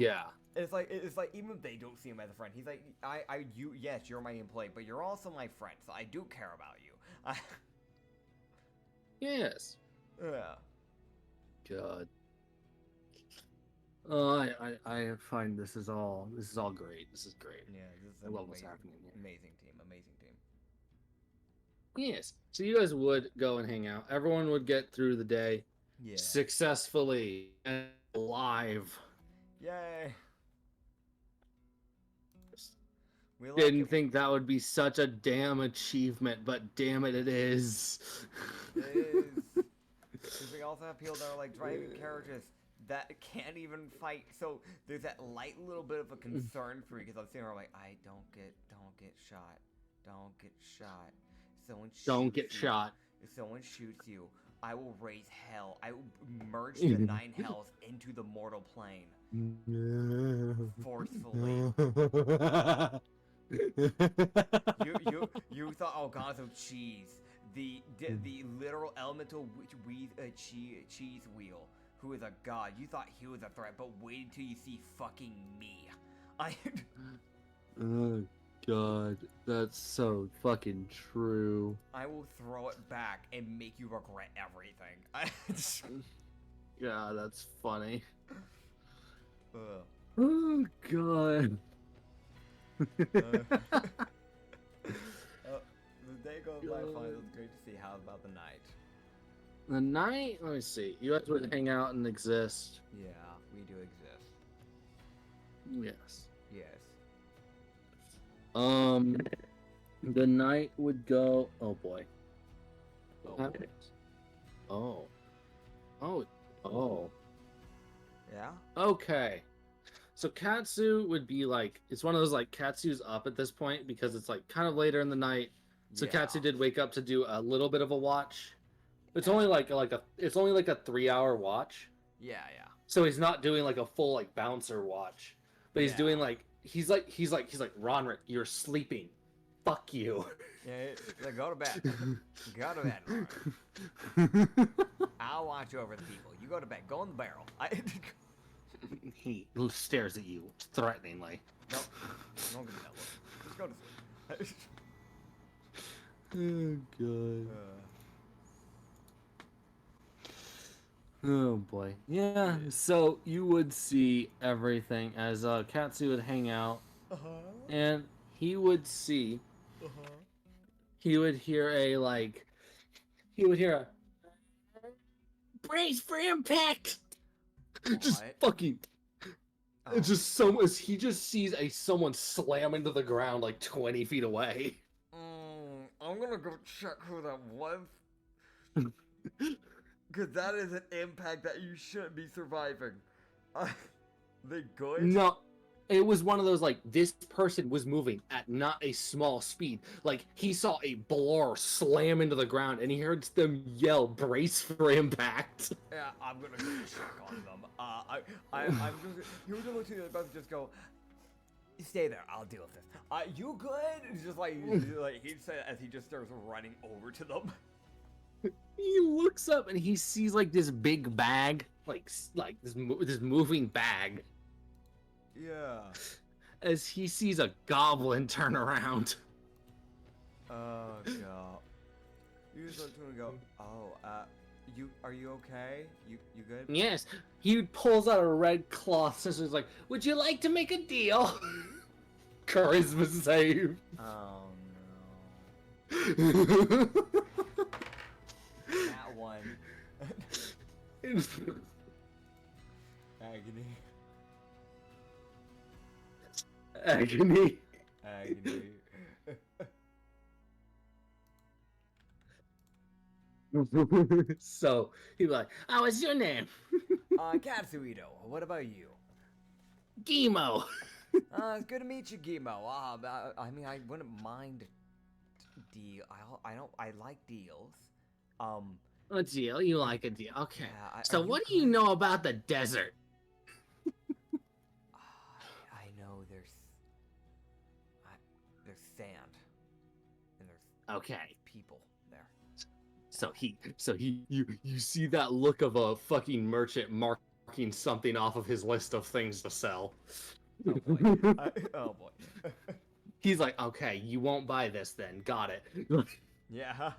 it's like even if they don't see him as a friend, he's like, yes, you're my employee, but you're also my friend, so I do care about you. Yes. Yeah. God. I find this is all great. This is great. Yeah, this is I love what's happening here. Amazing team, amazing team. Yes. So you guys would go and hang out. Everyone would get through the day successfully and alive. Yay. We Didn't think that would be such a damn achievement, but damn it, it is. It is. Because we also have people that are like driving carriages that can't even fight. So there's that light little bit of a concern for you because I'm sitting there like, I don't get shot. Don't get shot. Someone Don't get shot. if someone shoots you, I will raise hell. I will merge the 9 hells into the mortal plane. Forcefully. You thought, oh god, so cheese. The literal elemental cheese wheel, who is a god. You thought he was a threat, but wait until you see fucking me. Oh god, that's so fucking true. I will throw it back and make you regret everything. Yeah, that's funny. Ugh. Oh god. The day goes by fine. It's great to see. How about the night? The night? Let me see. You guys would hang out and exist. Yeah, we do exist. Yes. Yes. The night would go. Oh boy. Oh. Oh. Oh. Oh. Yeah? Okay. So Katsu would be like, it's one of those like Katsu's up at this point because it's like kind of later in the night. So Yeah. Katsu did wake up to do a little bit of a watch. It's only like a 3-hour watch. Yeah. So he's not doing like a full like bouncer watch. But he's doing like he's like Ronrick, you're sleeping. Fuck you. Yeah, like, go to bed. Go to bed, Lauren. I'll watch over the people. You go to bed. Go in the barrel. He stares at you threateningly. No, don't give me that look. Just go to sleep. Oh god. Oh boy. Yeah, so you would see everything as Katsu would hang out, and he would see, he would hear a brace for impact. Just What? fucking. Oh. It's just he just sees someone slam into the ground like 20 feet away. I'm gonna go check who that was. Cause that is an impact that you shouldn't be surviving. They good? No, it was one of those like this person was moving at not a small speed. Like he saw a blur slam into the ground and he heard them yell, "Brace for impact." Yeah, I'm gonna go check on them. I'm just you were going to the bus just go. Stay there. I'll deal with this. You good? It's just like he said as he just starts running over to them. He looks up and he sees like this big bag, like this moving bag. Yeah. As he sees a goblin turn around. Oh god. You just look to him and go, oh, are you okay? You good? Yes, he pulls out a red cloth scissors. Like, would you like to make a deal? Charisma save. Oh no. That one. Agony. Agony. Agony. So he'd be like, "Oh, what's your name?" Katsuito. What about you? Gimo. It's good to meet you, Gimo. I mean, I wouldn't mind deal. I like deals. A deal? You like a deal? Okay. Yeah, So are what do you you know about the desert? I know there's sand and there's Okay. people there. So you see that look of a fucking merchant marking something off of his list of things to sell. Oh boy. Oh boy. He's like, okay, you won't buy this then. Got it. Yeah.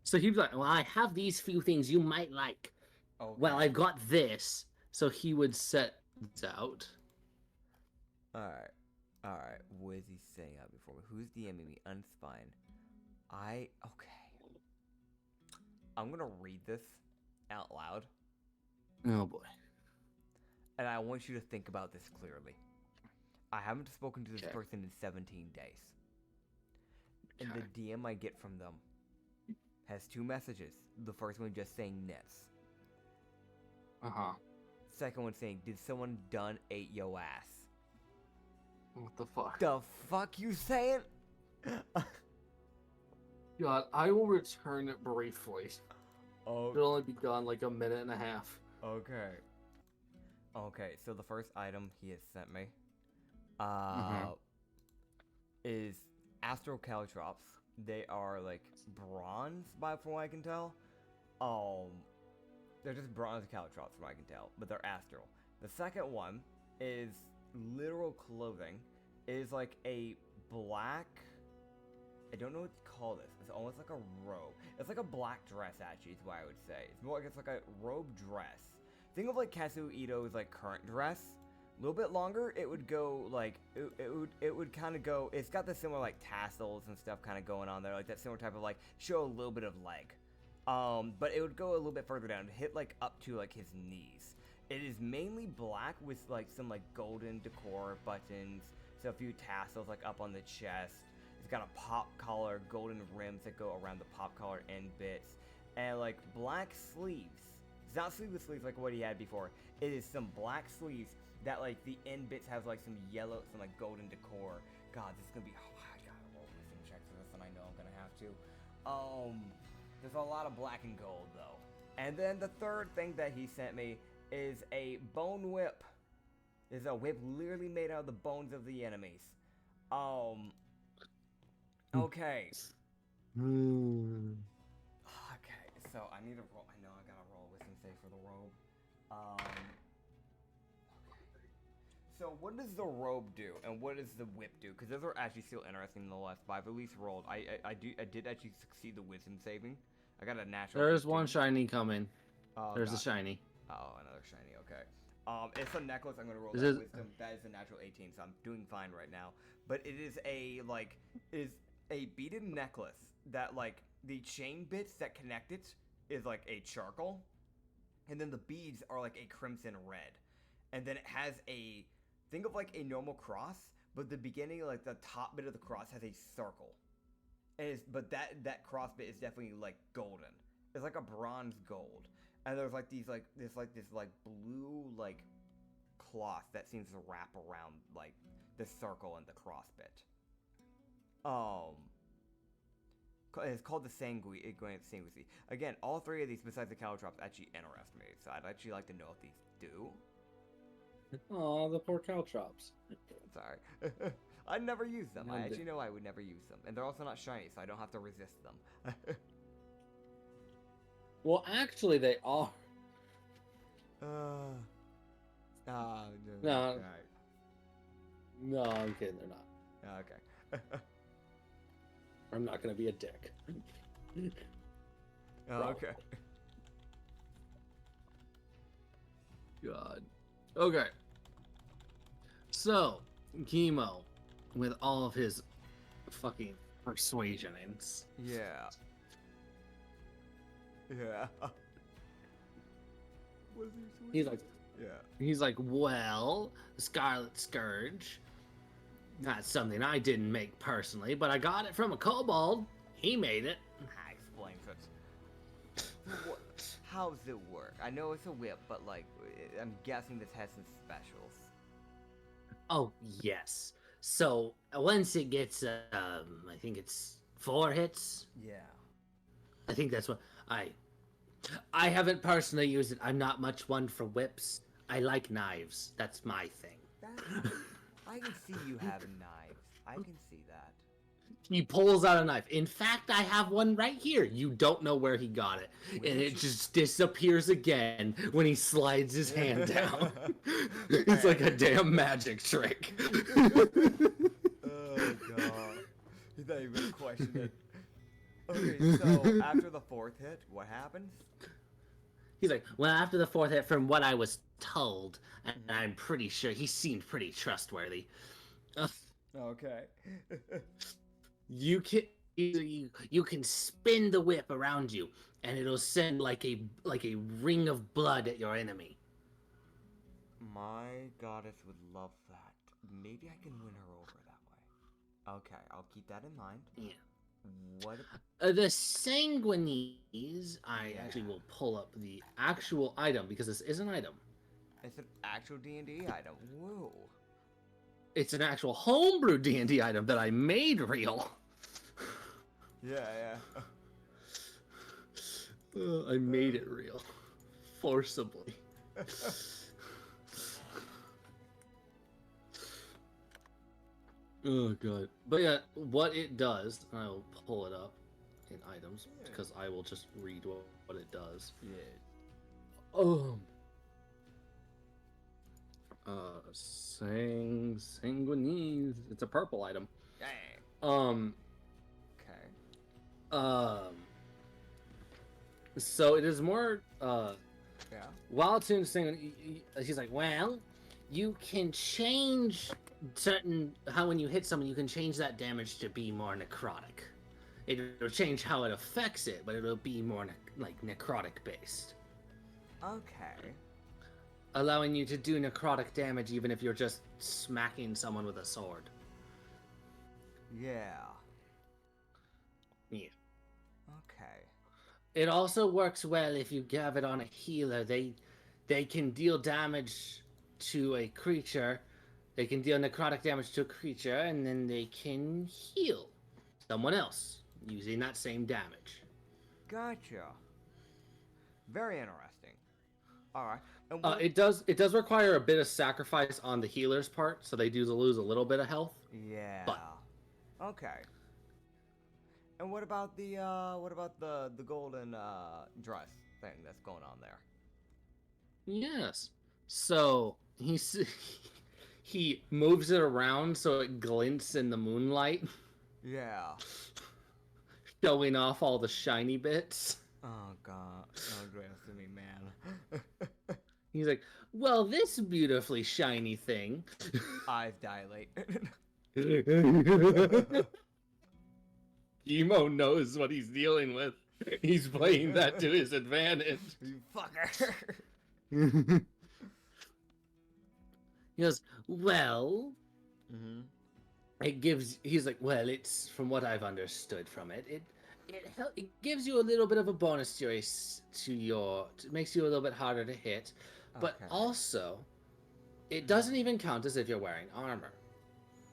So he'd be like, well, I have these few things you might like. Okay. Well, I've got this. So he would set this out. Alright. What is he saying out before? Who's DMing me? Unspine. Okay. I'm gonna read this out loud. Oh boy. And I want you to think about this clearly. I haven't spoken to this Okay. person in 17 days. And Okay. the DM I get from them has 2 messages. The first one just saying nits. Uh-huh. Second one saying, did someone done ate yo ass? What the fuck? The fuck you saying? God, I will return it briefly. Oh, It'll only be gone like a minute and a half. okay. Okay, so the first item he has sent me is Astral Caltrops. They are like bronze, from what I can tell. They're just bronze caltrops, from what I can tell, but they're astral. The second one is literal clothing. It is like a black. I don't know what to call this. It's almost like a robe. It's like a black dress, actually, is what I would say. It's more like it's like a robe dress. Think of like Katsu Ito's like current dress. A little bit longer. It would go like it would kind of go. It's got the similar like tassels and stuff kind of going on there, like that similar type of like show a little bit of leg. But it would go a little bit further down, hit like up to like his knees. It is mainly black with like some like golden decor buttons, so a few tassels like up on the chest. It's got a pop collar, golden rims that go around the pop collar end bits, and like black sleeves. It's not sleeveless sleeves like what he had before. It is some black sleeves that like the end bits have like some yellow, some like golden decor. God, this is gonna be. Oh, I gotta roll wisdom checks for this one. I know I'm gonna have to. There's a lot of black and gold though. And then the third thing that he sent me is a bone whip. It's a whip literally made out of the bones of the enemies. Okay. Okay, so I need to roll. I know I gotta roll wisdom save for the robe. Okay. So what does the robe do, and what does the whip do? Because those are actually still interesting nonetheless. But I've at least rolled. I did actually succeed the wisdom saving. I got a natural. There's 15. one shiny coming. Oh, There's God. a shiny. Oh, another shiny. Okay. It's a necklace. I'm gonna roll Is that it- wisdom. That is a natural 18, so I'm doing fine right now. But it is a beaded necklace that like the chain bits that connect it is like a charcoal, and then the beads are like a crimson red, and then it has a think of like a normal cross, but the beginning, like the top bit of the cross, has a circle. And but that cross bit is definitely like golden. It's like a bronze gold, and there's like this blue like cloth that seems to wrap around like the circle and the cross bit. It's called the Sanguisi. Again, all three of these, besides the caltrops, actually interest me. So I'd actually like to know if these do. Aw, the poor caltrops. Sorry. I'd never use them. I No, actually know I would never use them. And they're also not shiny, so I don't have to resist them. Well, actually, they are. No. No. Alright. No, I'm kidding. They're not. Okay. I'm not gonna be a dick. Okay. God. Okay. So, Chemo, with all of his fucking persuasionings. Yeah. Yeah. Was he sweet? He's like, well, the Scarlet Scourge. Not something I didn't make personally, but I got it from a kobold. He made it. That explains it. How does it work? I know it's a whip, but like, I'm guessing this has some specials. Oh, yes. So, once it gets, I think it's 4 hits. Yeah. I think that's what I haven't personally used it. I'm not much one for whips. I like knives. That's my thing. I can see you having knives. I can see that. He pulls out a knife. In fact, I have one right here. You don't know where he got it. And it just disappears again when he slides his hand down. It's like a damn magic trick. Oh, God. He's not even questioning it. Okay, so after the 4th hit, what happens? He's like, well, after the 4th hit, from what I was told, and I'm pretty sure he seemed pretty trustworthy. Okay. You can spin the whip around you, and it'll send like a ring of blood at your enemy. My goddess would love that. Maybe I can win her over that way. Okay, I'll keep that in mind. Yeah. What? The Sanguinese, I actually will pull up the actual item because this is an item. It's an actual D&D item. Whoa. It's an actual homebrew D&D item that I made real. Yeah. I made it real. Forcibly. Oh god. But yeah, what it does, and I will pull it up in items Yeah. because I will just read what it does. Yeah. Sanguinese. It's a purple item. Dang. Um, Okay. so it is more, Yeah. while it's interesting, he's like, well, you can change how when you hit someone, you can change that damage to be more necrotic. It'll change how it affects it, but it'll be more necrotic based. Okay. Allowing you to do necrotic damage even if you're just smacking someone with a sword. Yeah. Yeah. Okay. It also works well if you have it on a healer. They can deal damage to a creature. They can deal necrotic damage to a creature, and then they can heal someone else using that same damage. Gotcha. Very interesting. All right. And It does require a bit of sacrifice on the healer's part, so they do lose a little bit of health. Yeah. But Okay. And what about the golden dress thing that's going on there? yes, so he moves it around so it glints in the moonlight, Yeah. showing off all the shiny bits. Oh god. Don't do this to me, man. He's like, well, this beautifully shiny thing. Eyes dilate. Emo knows what he's dealing with. He's playing that to his advantage. You fucker. He goes, well, Mm-hmm. he's like, well, it's, from what I've understood from it, it gives you a little bit of a bonus to it makes you a little bit harder to hit, but Okay. also, it doesn't even count as if you're wearing armor.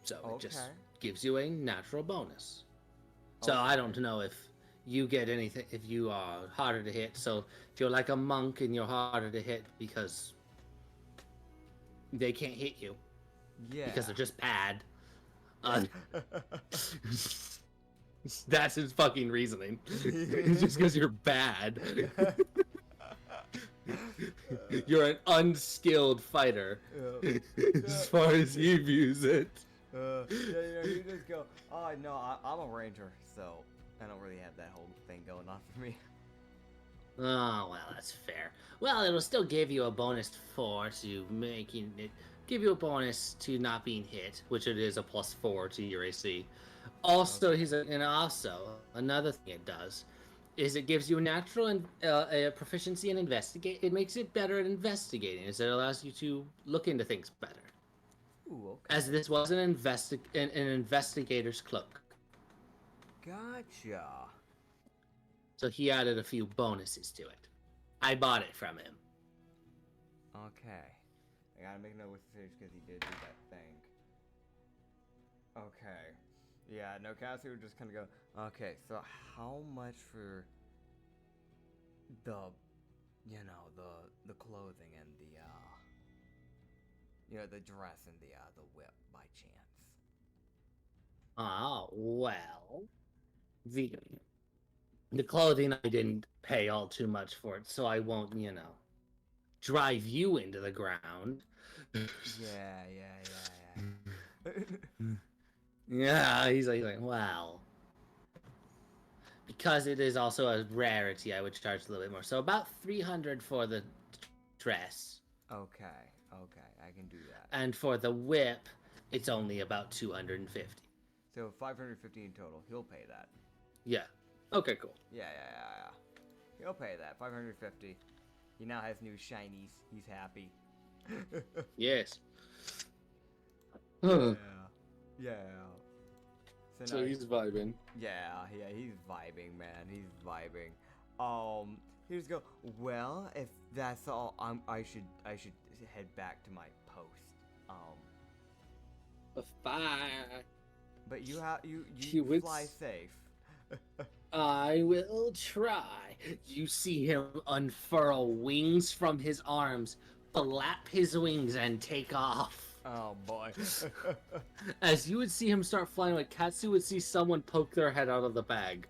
So it just Okay. gives you a natural bonus. So I don't know if you get anything, if you are harder to hit. So if you're like a monk and you're harder to hit because they can't hit you Yeah. because they're just bad. That's his fucking reasoning. It's just because you're bad. You're an unskilled fighter, Yeah. as far as he views it. Yeah, you just go, oh, no, I'm a ranger, so I don't really have that whole thing going on for me. Oh, well, that's fair. Well, it'll still give you a bonus to making it, give you a bonus to not being hit, which it is a +4 to your AC. Also, and also, another thing it does is it gives you a natural and a proficiency in investigate. It makes it better at investigating, as it allows you to look into things better. Ooh, okay. As this was an investigator's cloak. Gotcha. So he added a few bonuses to it. I bought it from him. Okay. I gotta make a note with the series because he did do that thing. Okay. Yeah, no, Katsu would just kind of go, okay, so how much for the, the clothing and the dress and the whip by chance? Ah, well, the clothing I didn't pay all too much for it, so I won't, drive you into the ground. Yeah. Yeah, he's like, well, because it is also a rarity, I would charge a little bit more. So about 300 for the dress, Okay, I can do that. and for the whip, it's only about 250. So 550 in total. He'll pay that. Yeah. Okay, cool. Yeah. He'll pay that. 550. He now has new shinies. He's happy. Yes. Yeah. So now he's vibing. Yeah, he's vibing, man. He's vibing. He just go, well, if that's all, I should head back to my post. Bye. But you You would fly safe. I will try. You see him unfurl wings from his arms, flap his wings, and take off. Oh boy. As you would see him start flying, like Katsu would see someone poke their head out of the bag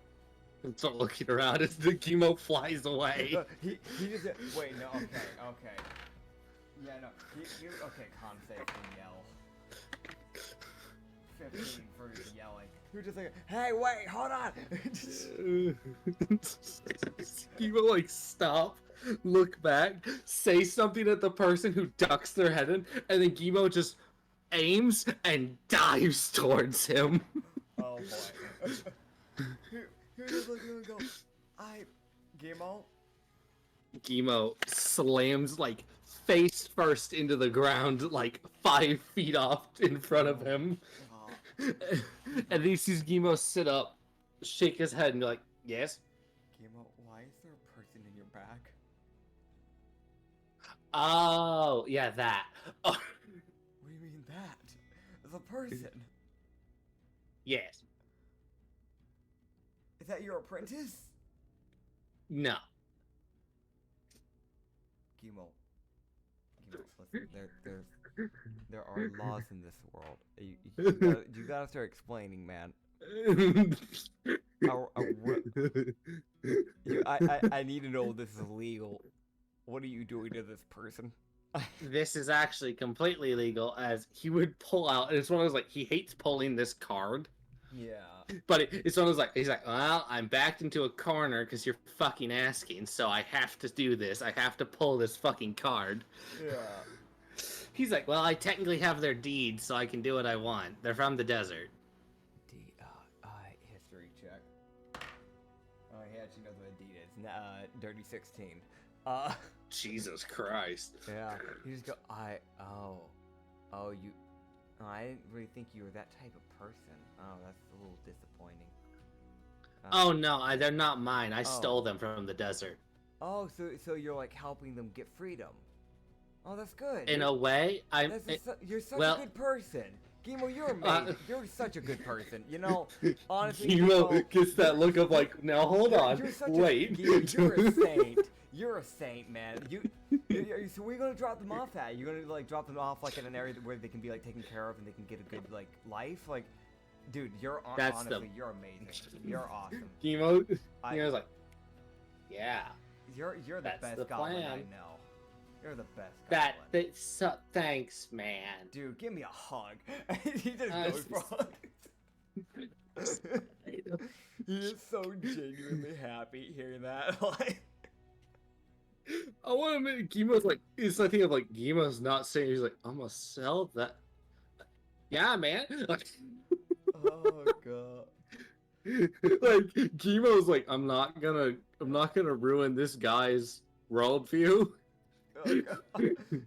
and start looking around as the chemo flies away. he just wait, no, okay. Yeah, no, okay, Kansei can yell. 15 for yelling. You're just like, hey, wait, hold on! Chemo like stop, look back, say something at the person who ducks their head in, and then Gimo just aims and dives towards him. Oh boy. You're just looking and go, Gimo slams like face first into the ground, like 5 feet off in front of him. And then he sees Gimo sit up, shake his head, and be like, yes? Gimo, why is there a person in your back? Oh, yeah, that. Oh. What do you mean that? The person? Yes. Is that your apprentice? No. Gimo, listen, there are laws in this world. You gotta start explaining, man. I need to know this is legal. What are you doing to this person? This is actually completely legal, as he would pull out, and it's one of those, like, he hates pulling this card. Yeah. But it's one of those, like, he's like, well, I'm backed into a corner because you're fucking asking, so I have to do this. I have to pull this fucking card. Yeah. He's like, well, I technically have their deeds, so I can do what I want. They're from the desert. History check. Oh, he actually knows what a deed is. Dirty 16. Jesus Christ. Yeah. You just go, I didn't really think you were that type of person. Oh, that's a little disappointing. Oh, no, they're not mine. I stole them from the desert. Oh, so you're like helping them get freedom. Oh, that's good. In a way, you're such a good person. Gimo, you're amazing. You're such a good person. You know, honestly. Gimo gets that look of like, now hold on, wait. You're a saint. You're a saint, man. So we're gonna drop them off at? You're gonna like drop them off like in an area where they can be like taken care of and they can get a good like life? Like, dude, honestly, you're amazing. You're awesome. Gimo's like, yeah. You're the best goblin I know. You're the best goblin. Thanks, man. Dude, give me a hug. He just goes for hugs. He is so genuinely happy hearing that. Like, I want to make Gimo's like, it's the thing of like, Gimo's not saying, he's like, I'm gonna sell that. Yeah, man. Like, oh, God. Like, Gimo's like, I'm not gonna ruin this guy's worldview. Here,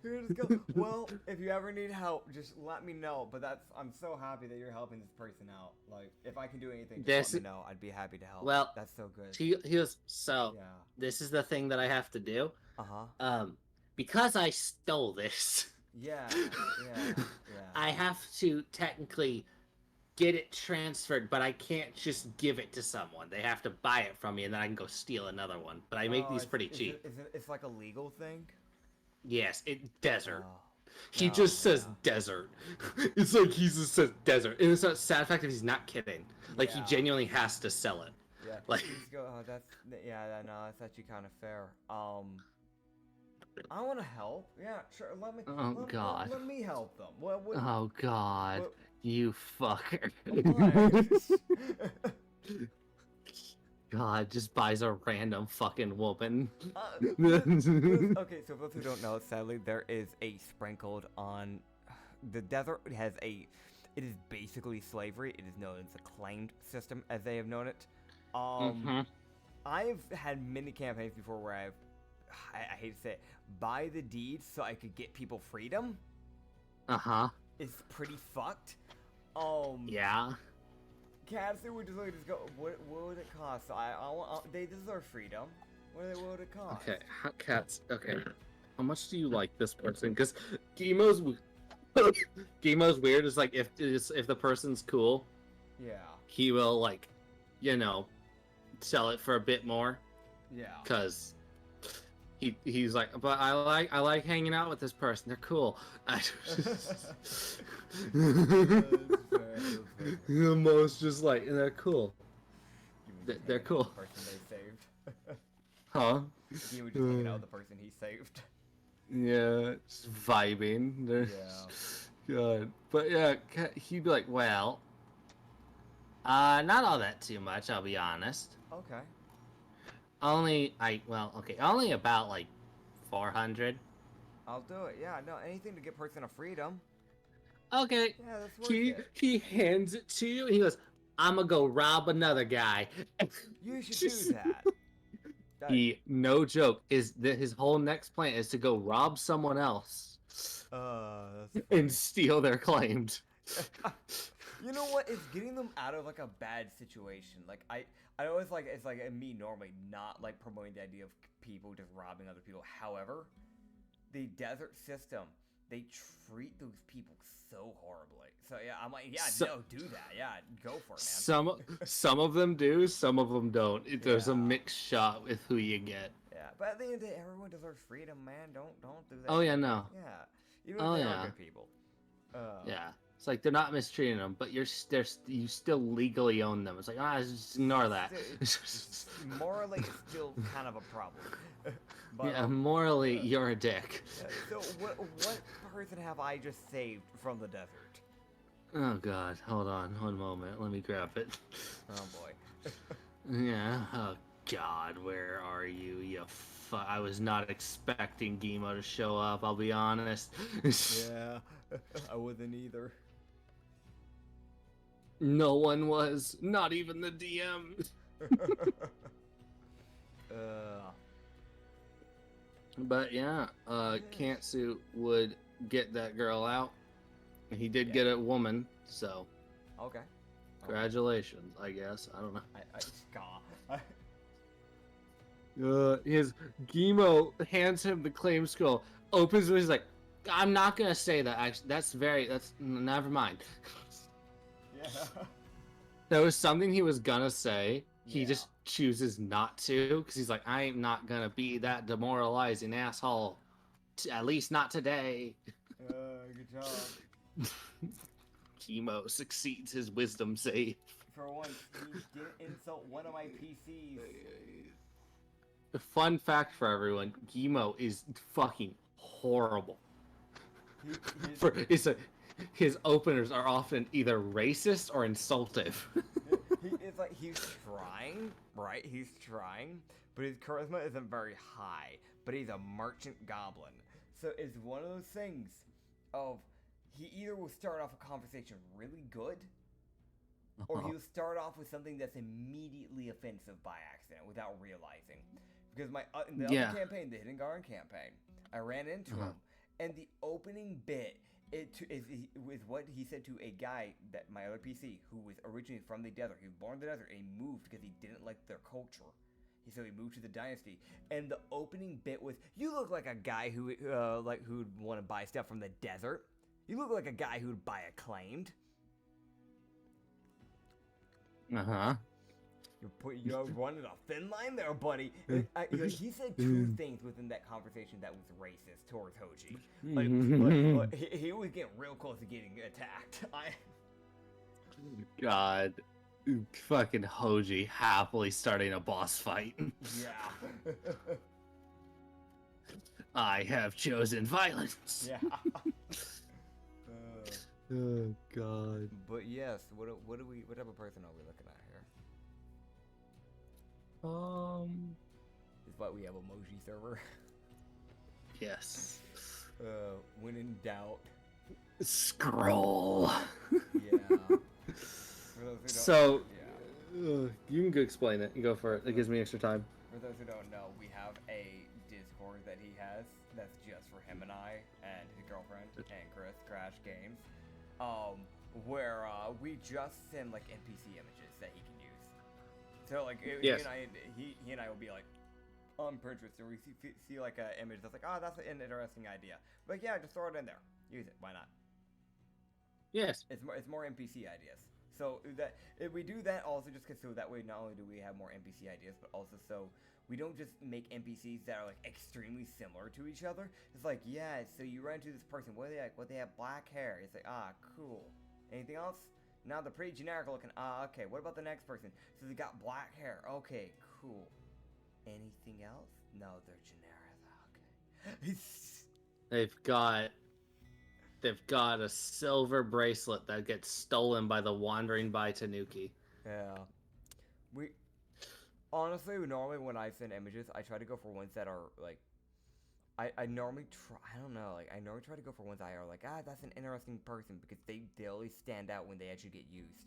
just go. Well, if you ever need help, just let me know. But I'm so happy that you're helping this person out. Like, if I can do anything, just let me know. I'd be happy to help. Well, that's so good. He was so. Yeah. This is the thing that I have to do. Because I stole this. Yeah. I have to technically get it transferred, but I can't just give it to someone. They have to buy it from me, and then I can go steal another one. But I make these pretty cheap. It's like a legal thing? Yes, desert. He just says desert. It's like he just says desert. And it's a sad fact that he's not kidding. Like, he genuinely has to sell it. Yeah. Like, that's actually kind of fair. I want to help. Yeah, sure. Let me help them. Oh God, you fucker. God, just buys a random fucking woman. Okay, so for those who don't know, sadly, there is a sprinkled on the desert. It is basically slavery. It is known as the claimed system, as they have known it. I've had many campaigns before where I hate to say it, buy the deeds so I could get people freedom. It's pretty fucked. Yeah. Katsu would just go, what would it cost? They deserve freedom. What would it cost? Okay, okay. How much do you like this person? Because Gimo's weird. It's like, if the person's cool, yeah, he will, like, sell it for a bit more, Yeah. because he's like, but I like hanging out with this person. They're cool. The most just like, they're cool. They're cool. The person they saved. Huh? He was just hanging out with the person he saved. Yeah, just vibing. God. But yeah, he'd be like, well, not all that too much, I'll be honest. Okay. Only about like 400. I'll do it. Yeah, no, anything to get person of freedom. Okay. Yeah, that's worth it. He hands it to you, and he goes, I'm gonna go rob another guy. You should do that. He, no joke, is that his whole next plan is to go rob someone else That's and steal their claims. You know what? It's getting them out of like a bad situation. Like I always like it's like me normally not like promoting the idea of people just robbing other people. However, the desert system, they treat those people so horribly. So yeah, I'm like, no, do that. Yeah, go for it, man. Some of them do, some of them don't. There's a mixed shot with who you get. Yeah, but at the end of the day, everyone deserves freedom, man. Don't do that. Oh yeah, no. Yeah, even if they are good people. Yeah, it's like they're not mistreating them, but you still legally own them. It's like, just ignore that. Morally, it's still kind of a problem. But, yeah, morally, you're a dick. So what person have I just saved from the desert? Oh god, hold on, one moment. Let me grab it. Oh boy. Yeah. Oh god, where are you? I was not expecting Gimo to show up. I'll be honest. Yeah, I wasn't either. No one was, not even the DM. But yeah, Katsu would get that girl out. He did get a woman, so. Okay. Congratulations, I guess. I don't know. I His Gimo hands him the claim scroll, opens it, he's like, I'm not gonna say that, actually. That's never mind. Yeah. There was something he was gonna say. He just chooses not to, because he's like, I'm not gonna be that demoralizing asshole. At least not today. Good job. Gimo succeeds his wisdom save. For once, he didn't insult one of my PCs. Fun fact for everyone, Gimo is fucking horrible. His openers are often either racist or insultive. It's like he's trying, right? He's trying, but his charisma isn't very high. But he's a merchant goblin. So it's one of those things of he either will start off a conversation really good, or he'll start off with something that's immediately offensive by accident without realizing. Because in the other campaign, the Hidden Garden campaign, I ran into him, and the opening bit is what he said to a guy, that my other PC, who was originally from the desert. He was born in the desert, and he moved because he didn't like their culture. So he moved to the dynasty, and the opening bit was, "You look like a guy who'd want to buy stuff from the desert. You look like a guy who'd buy acclaimed." You're running a thin line there, buddy. He said two things within that conversation that was racist towards Hoji. Like, he was getting real close to getting attacked. God. Fucking Hoji happily starting a boss fight. Yeah. I have chosen violence. Yeah. Oh god. But yes, what type of person are we looking at here? Is why we have emoji server. Yes. When in doubt. Scroll. Yeah. So, you can go explain it. You go for it. It gives me extra time. For those who don't know, we have a Discord that he has that's just for him and I and his girlfriend and Chris, Crash Games, where we just send like NPC images that he can use. So like he and I will be like, I'm Pinterest, and we see like an image that's like, oh, that's an interesting idea. But yeah, just throw it in there. Use it. Why not? Yes. It's more NPC ideas. So that if we do that also just because so that way not only do we have more NPC ideas, but also so we don't just make NPCs that are like extremely similar to each other. It's like, yeah, so you run into this person, what are they like? What, they have black hair? It's like, ah, cool. Anything else? No, they're pretty generic looking. Ah, okay. What about the next person? So they got black hair. Okay, cool. Anything else? No, they're generic. Okay. They've got a silver bracelet that gets stolen by the wandering by Tanuki. Yeah. Honestly, normally when I send images, I try to go for ones that are like, I normally try, I don't know, like I normally try to go for ones that are like, ah, that's an interesting person because they always stand out when they actually get used.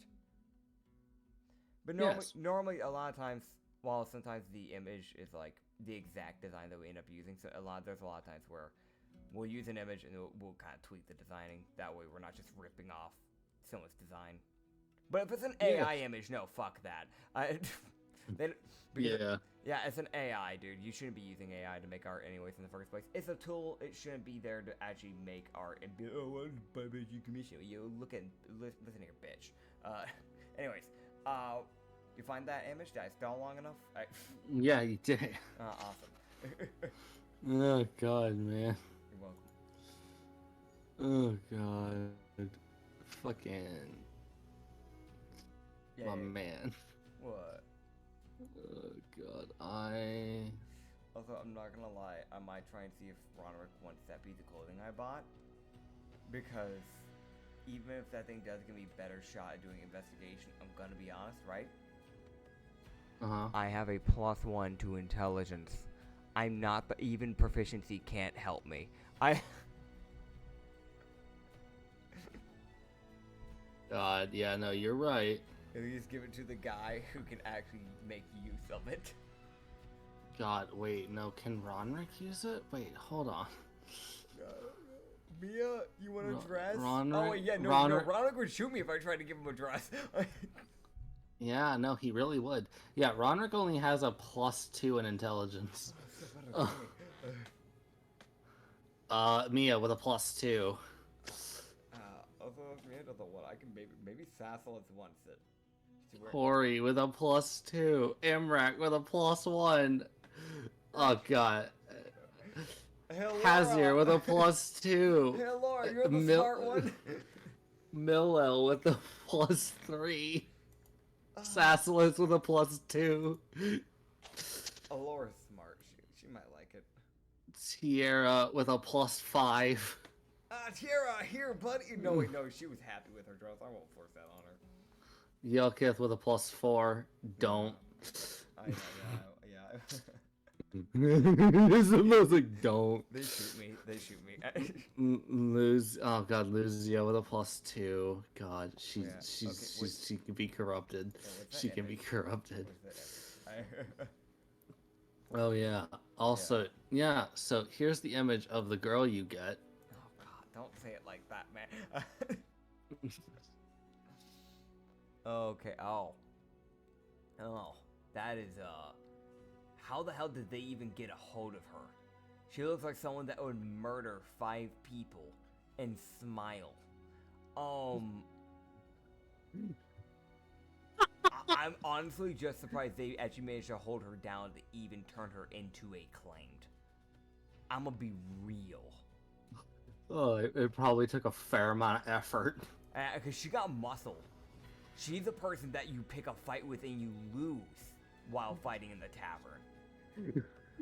But normally a lot of times, while sometimes the image is like the exact design that we end up using, so there's a lot of times where we'll use an image and we'll kind of tweak the designing. That way we're not just ripping off someone's design. But if it's an AI image, no, fuck that. Yeah, it's an AI, dude. You shouldn't be using AI to make art anyways in the first place. It's a tool. It shouldn't be there to actually make art and be, oh, I'm by you commission. You listen here, bitch. Anyways, you find that image? Did I stall long enough? Yeah, you did. Awesome. Oh god, man. You're welcome. Oh god. Fucking. Yeah, my man. What? Oh god, Also, I'm not gonna lie, I might try and see if Roderick wants that piece of clothing I bought. Because even if that thing does give me a better shot at doing investigation, I'm gonna be honest, right? I have a +1 to intelligence. I'm not, but even proficiency can't help me. God, yeah, no, you're right. At least give it to the guy who can actually make use of it. God, wait, no, can Ronrick use it? Wait, hold on. Mia, you want a dress? Ronrick, oh, yeah, no, Ronrick would shoot me if I tried to give him a dress. Yeah, no, he really would. Yeah, Ronrick only has a +2 in intelligence. Mia with a +2. Also, if Mia doesn't want, I can maybe Sassel wants it. Hori with a +2. Imrak with a +1. Oh god. Hey, Hazir with a +2. Hey, Laura, you're the smart one. Millel with a +3. Sasselis with a +2. Laura's smart. She might like it. Tierra with a +5. Tierra, here, buddy. No, wait, no, she was happy with her dress. I won't force that on her. Yelkith with a +4. Don't. Yeah. It's like, don't. They shoot me. Luzia with a +2. God, she can be corrupted. She can be corrupted. Oh yeah. Also, yeah. So here's the image of the girl you get. Oh god, don't say it like that, man. Okay. Oh, that is how the hell did they even get a hold of her? She looks like someone that would murder 5 people and smile. I'm honestly just surprised they actually managed to hold her down to even turn her into a claimed. I'm gonna be real. Oh, it probably took a fair amount of effort. Because she got muscle. She's the person that you pick a fight with and you lose while fighting in the tavern.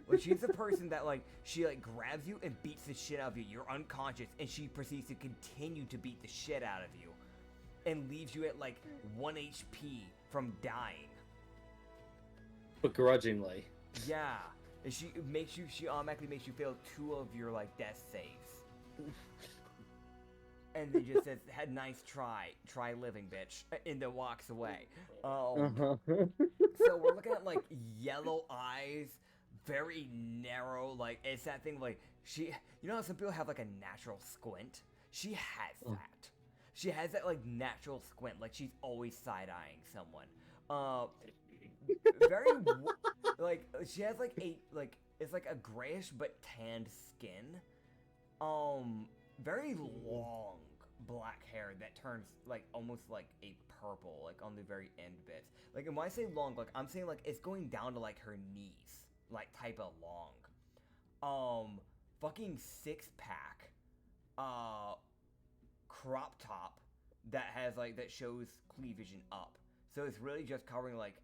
Like, she's the person that, like, she, like, grabs you and beats the shit out of you. You're unconscious, and she proceeds to continue to beat the shit out of you. And leaves you at, like, 1 HP from dying. Begrudgingly. Yeah. And she automatically makes you fail 2 of your, like, death saves. And they just says, had nice try living, bitch, and then walks away. So we're looking at, like, yellow eyes, very narrow, like, it's that thing, like, you know how some people have, like, a natural squint? She has that. She has that, like, natural squint, like, she's always side-eyeing someone. Very, like, she has, like, it's like a grayish but tanned skin. Very long black hair that turns like almost like a purple, like on the very end bits. Like, and when I say long, like I'm saying like it's going down to like her knees, like type of long. Fucking 6-pack, crop top that has like that shows cleavage and up. So it's really just covering like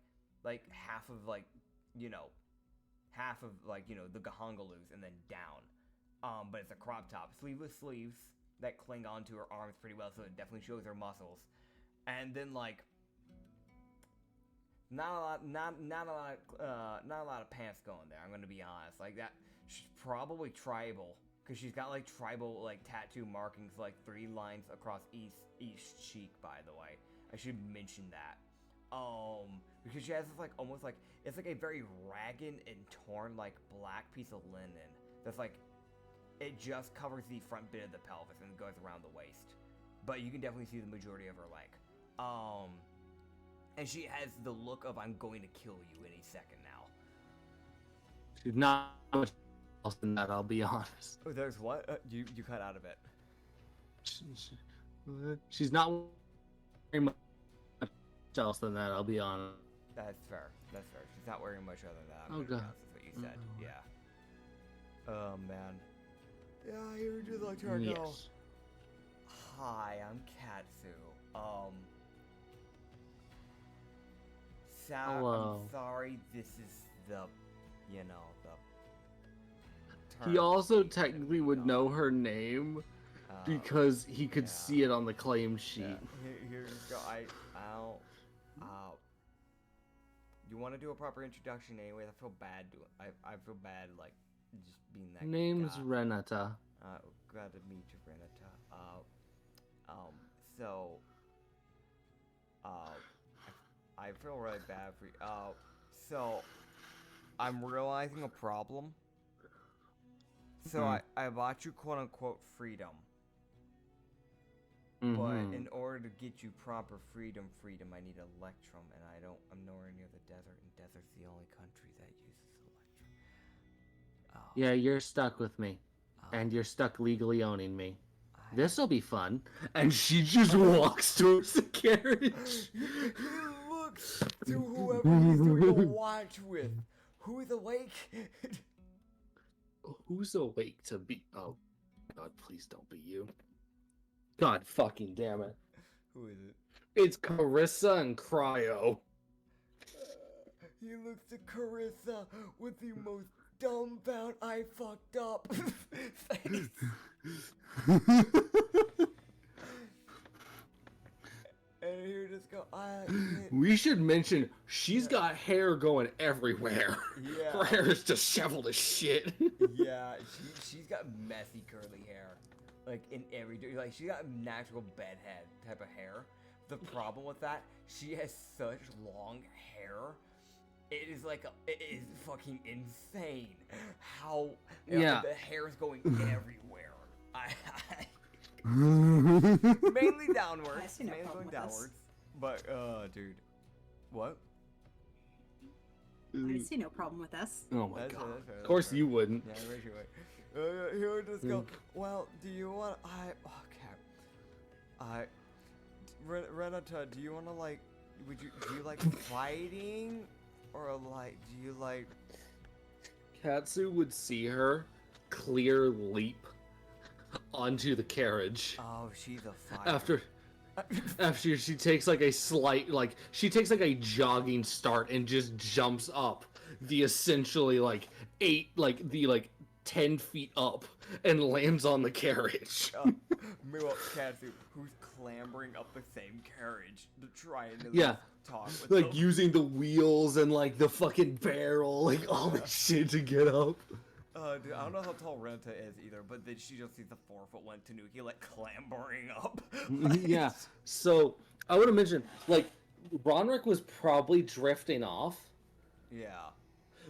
half of like the gahangaloos and then down. But it's a crop top, sleeveless sleeves that cling onto her arms pretty well, so it definitely shows her muscles. And then like not a lot of pants going there. I'm gonna be honest. Like that, she's probably tribal because she's got like tribal like tattoo markings, like 3 lines across each cheek. By the way, I should mention that. Because she has this like almost like it's like a very ragged and torn like black piece of linen that's like it just covers the front bit of the pelvis and goes around the waist, but you can definitely see the majority of her leg. And she has the look of I'm going to kill you any second now. She's not much else than that, I'll be honest. Oh, there's what? You cut out of it. She's not very much else than that, I'll be honest. That's fair. That's fair. She's not wearing much other than that. Oh, God. That's what you said. Yeah. Oh, man. Yeah, you would just like to go. Yes. Hi, I'm Katsu. Hello. I'm sorry, this is the He also technically would know her name because he could see it on the claim sheet. Yeah. Here you go. You want to do a proper introduction anyway? I feel bad doing. I feel bad like just being that. Name's guy. Renata. Glad to meet you, Renata. So, I feel really bad for you. So, I'm realizing a problem. So I bought you quote unquote freedom. But in order to get you proper freedom, I need electrum, and I'm nowhere near the desert, and desert's the only country that uses electrum. Yeah, you're stuck with me. And you're stuck legally owning me. This'll be fun. And she just walks towards the carriage. He looks to whoever he's doing the watch with. Who's awake? Who's awake to be... Oh, God, please don't be you. God fucking damn it. Who is it? It's Carissa and Cryo. He looks to Carissa with the most dumbfound I fucked up face. And here just go. We should mention she's got hair going everywhere. Yeah. Her hair is disheveled as shit. Yeah, she's got messy curly hair. Like in every like she got natural bedhead type of hair. The problem with that, she has such long hair. It is like it is fucking insane how the hair is going everywhere. Mainly downwards. I see no mainly problem going with downwards. But dude, what? I see no problem with this. Oh my That's God. fair, Of course you wouldn't. Yeah, right your way. Here we just go. Well, do you want? Renata, do you want to like? Do you like fighting, or like? Do you like? Katsu would see her clear leap onto the carriage. Oh, she's a fighter. After she takes like a slight, like she takes like a jogging start and just jumps up the essentially like 10 feet up and lands on the carriage. Meanwhile, Katsu, who's clambering up the same carriage to try and talk with like them. using the wheels and like the fucking barrel, like all that shit to get up. Dude, I don't know how tall Renta is either, but then she just sees the 4'1" Tanuki like clambering up. Yeah. So I would have mentioned like Ronrick was probably drifting off. Yeah.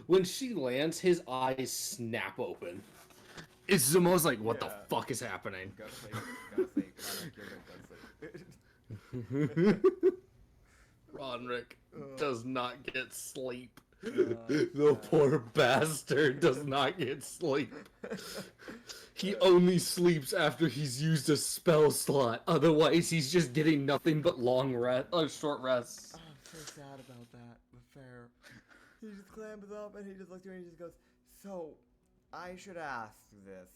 When she lands, his eyes snap open. It's the most like, what the fuck is happening? Go to sleep. Go to sleep. Ronrick, you're good. Go to sleep. Ronrick does not get sleep. The poor bastard does not get sleep. He only sleeps after he's used a spell slot. Otherwise, he's just getting nothing but short rests. Oh, I'm so sad about that, but fair. He just clams up and he just looks at me and he just goes, so, I should ask this,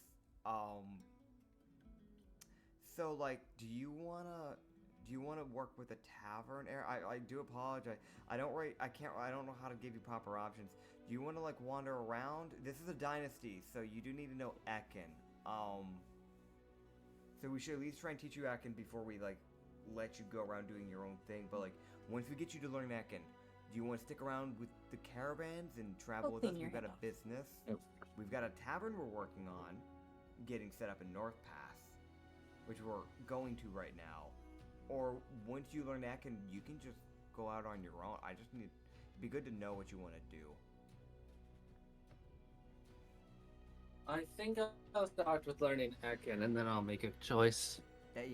so, like, do you wanna work with a tavern? I do apologize. I don't know how to give you proper options. Do you wanna, like, wander around? This is a dynasty, so you do need to know Ekin. So we should at least try and teach you Ekin before we, like, let you go around doing your own thing. But, like, once we get you to learn Ekin, do you want to stick around with the caravans and travel with us? We've got a business. Yep. We've got a tavern we're working on, getting set up in Northpass, which we're going to right now. Or once you learn Ekin, you can just go out on your own. It'd be good to know what you want to do. I think I'll start with learning Ekin, and then I'll make a choice. Fair. That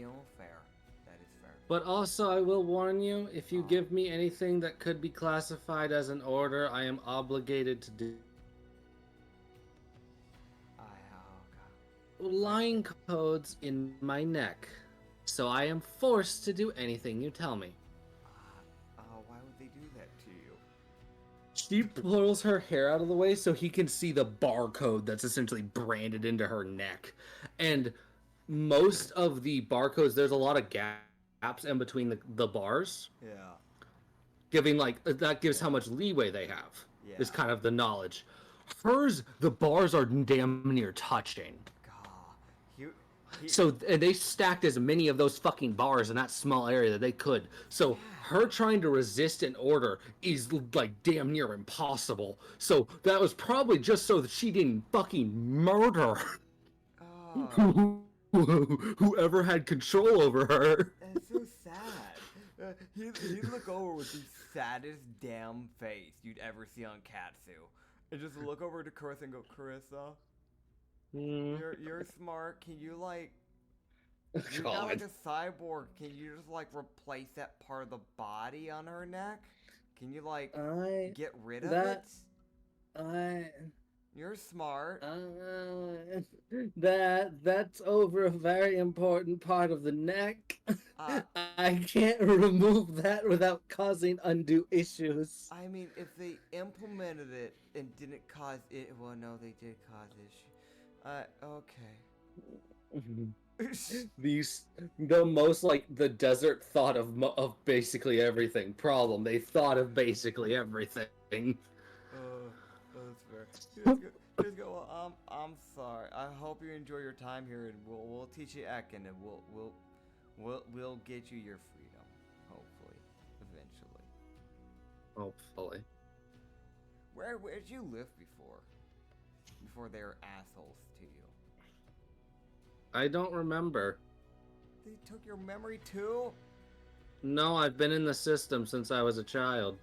is fair. But also, I will warn you, if you give me anything that could be classified as an order, I am obligated to do. Line codes in my neck, so I am forced to do anything you tell me. Why would they do that to you? She pulls her hair out of the way so he can see the barcode that's essentially branded into her neck. And most of the barcodes, there's a lot of gaps in between the bars. Yeah. Giving, like, that gives how much leeway they have. Yeah. Is kind of the knowledge. Hers, the bars are damn near touching. So, and they stacked as many of those fucking bars in that small area that they could. So, her trying to resist an order is, like, damn near impossible. So, that was probably just so that she didn't fucking murder whoever had control over her. That's so sad. He'd look over with the saddest damn face you'd ever see on Katsu. And just look over to Carissa and go, Carissa? You're smart. Can you, like, you got like a cyborg? Can you just, like, replace that part of the body on her neck? Can you, like, get rid of it? You're smart. That's over a very important part of the neck. I can't remove that without causing undue issues. I mean, if they implemented it and didn't cause it, well, no, they did cause issues. Okay. The most, like, the desert thought of basically everything problem. They thought of basically everything. That's fair. Just go. Well, I'm sorry. I hope you enjoy your time here, and we'll teach you Ekin, and we'll get you your freedom, hopefully, eventually. Hopefully. Where'd you live before? Before they were assholes to you. I don't remember. They took your memory too? No, I've been in the system since I was a child.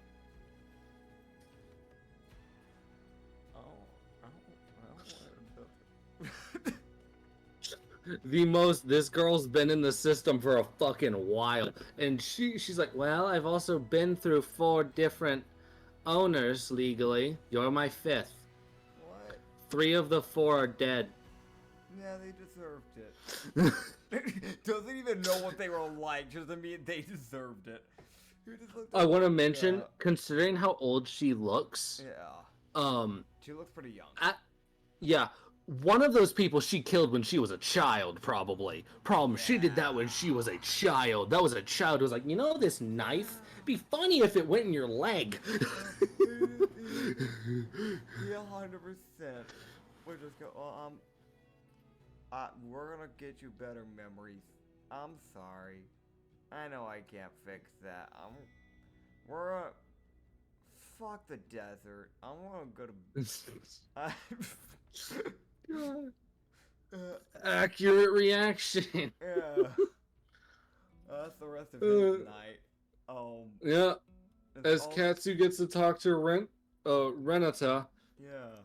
This girl's been in the system for a fucking while. And she's like, well, I've also been through 4 different owners legally. You're my 5th. What? 3 of the 4 are dead. Yeah, they deserved it. Doesn't even know what they were like, just I mean they deserved it. I want to mention, considering how old she looks. Yeah. She looks pretty young. Yeah. One of those people she killed when she was a child, probably. She did that when she was a child. That was a child who was like, you know, this knife? It'd be funny if it went in your leg. Yeah, 100%. We'll just go, we're gonna get you better memories. I'm sorry. I know I can't fix that. We're gonna... Fuck the desert. I wanna go to... Accurate reaction. Yeah. That's the rest of his night. Yeah. As Katsu gets to talk to Renata. Yeah.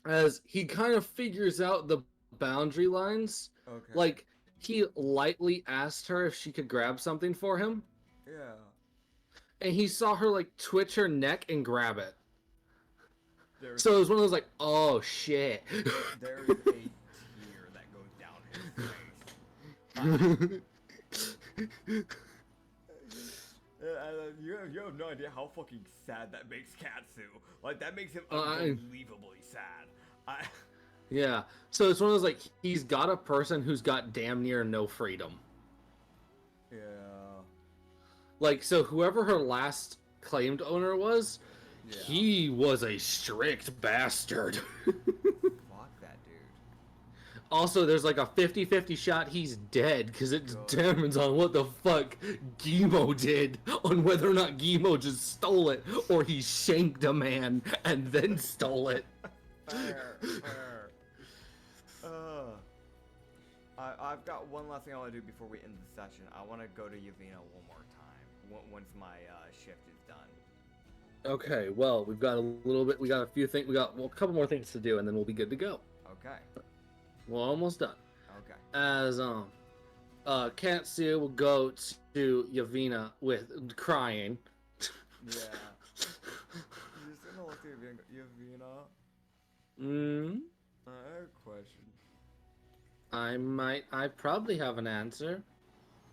As he kind of figures out the boundary lines. Okay. Like, he lightly asked her if she could grab something for him. Yeah. And he saw her, like, twitch her neck and grab it. So it was one of those, like, oh, shit. There is a tear that goes down You have no idea how fucking sad that makes Katsu. Like, that makes him unbelievably sad. Yeah, so it's one of those, like, he's got a person who's got damn near no freedom. Yeah. Like, so whoever her last claimed owner was, Yeah. he was a strict bastard. Fuck that dude. Also, there's like a 50-50 shot he's dead, because it determines on what the fuck Gimo did, on whether or not Gimo just stole it, or he shanked a man and then stole it. Fair. I've got one last thing I want to do before we end the session. I want to go to Yavina one more time, once my shift is done. Okay, well, we've got a little bit, we got a few things, we got a couple more things to do, and then we'll be good to go. Okay. We're almost done. Okay. As, Katsu will go to Yavina with crying. Yeah. You're just gonna look at Yavina. I have a question. I probably have an answer.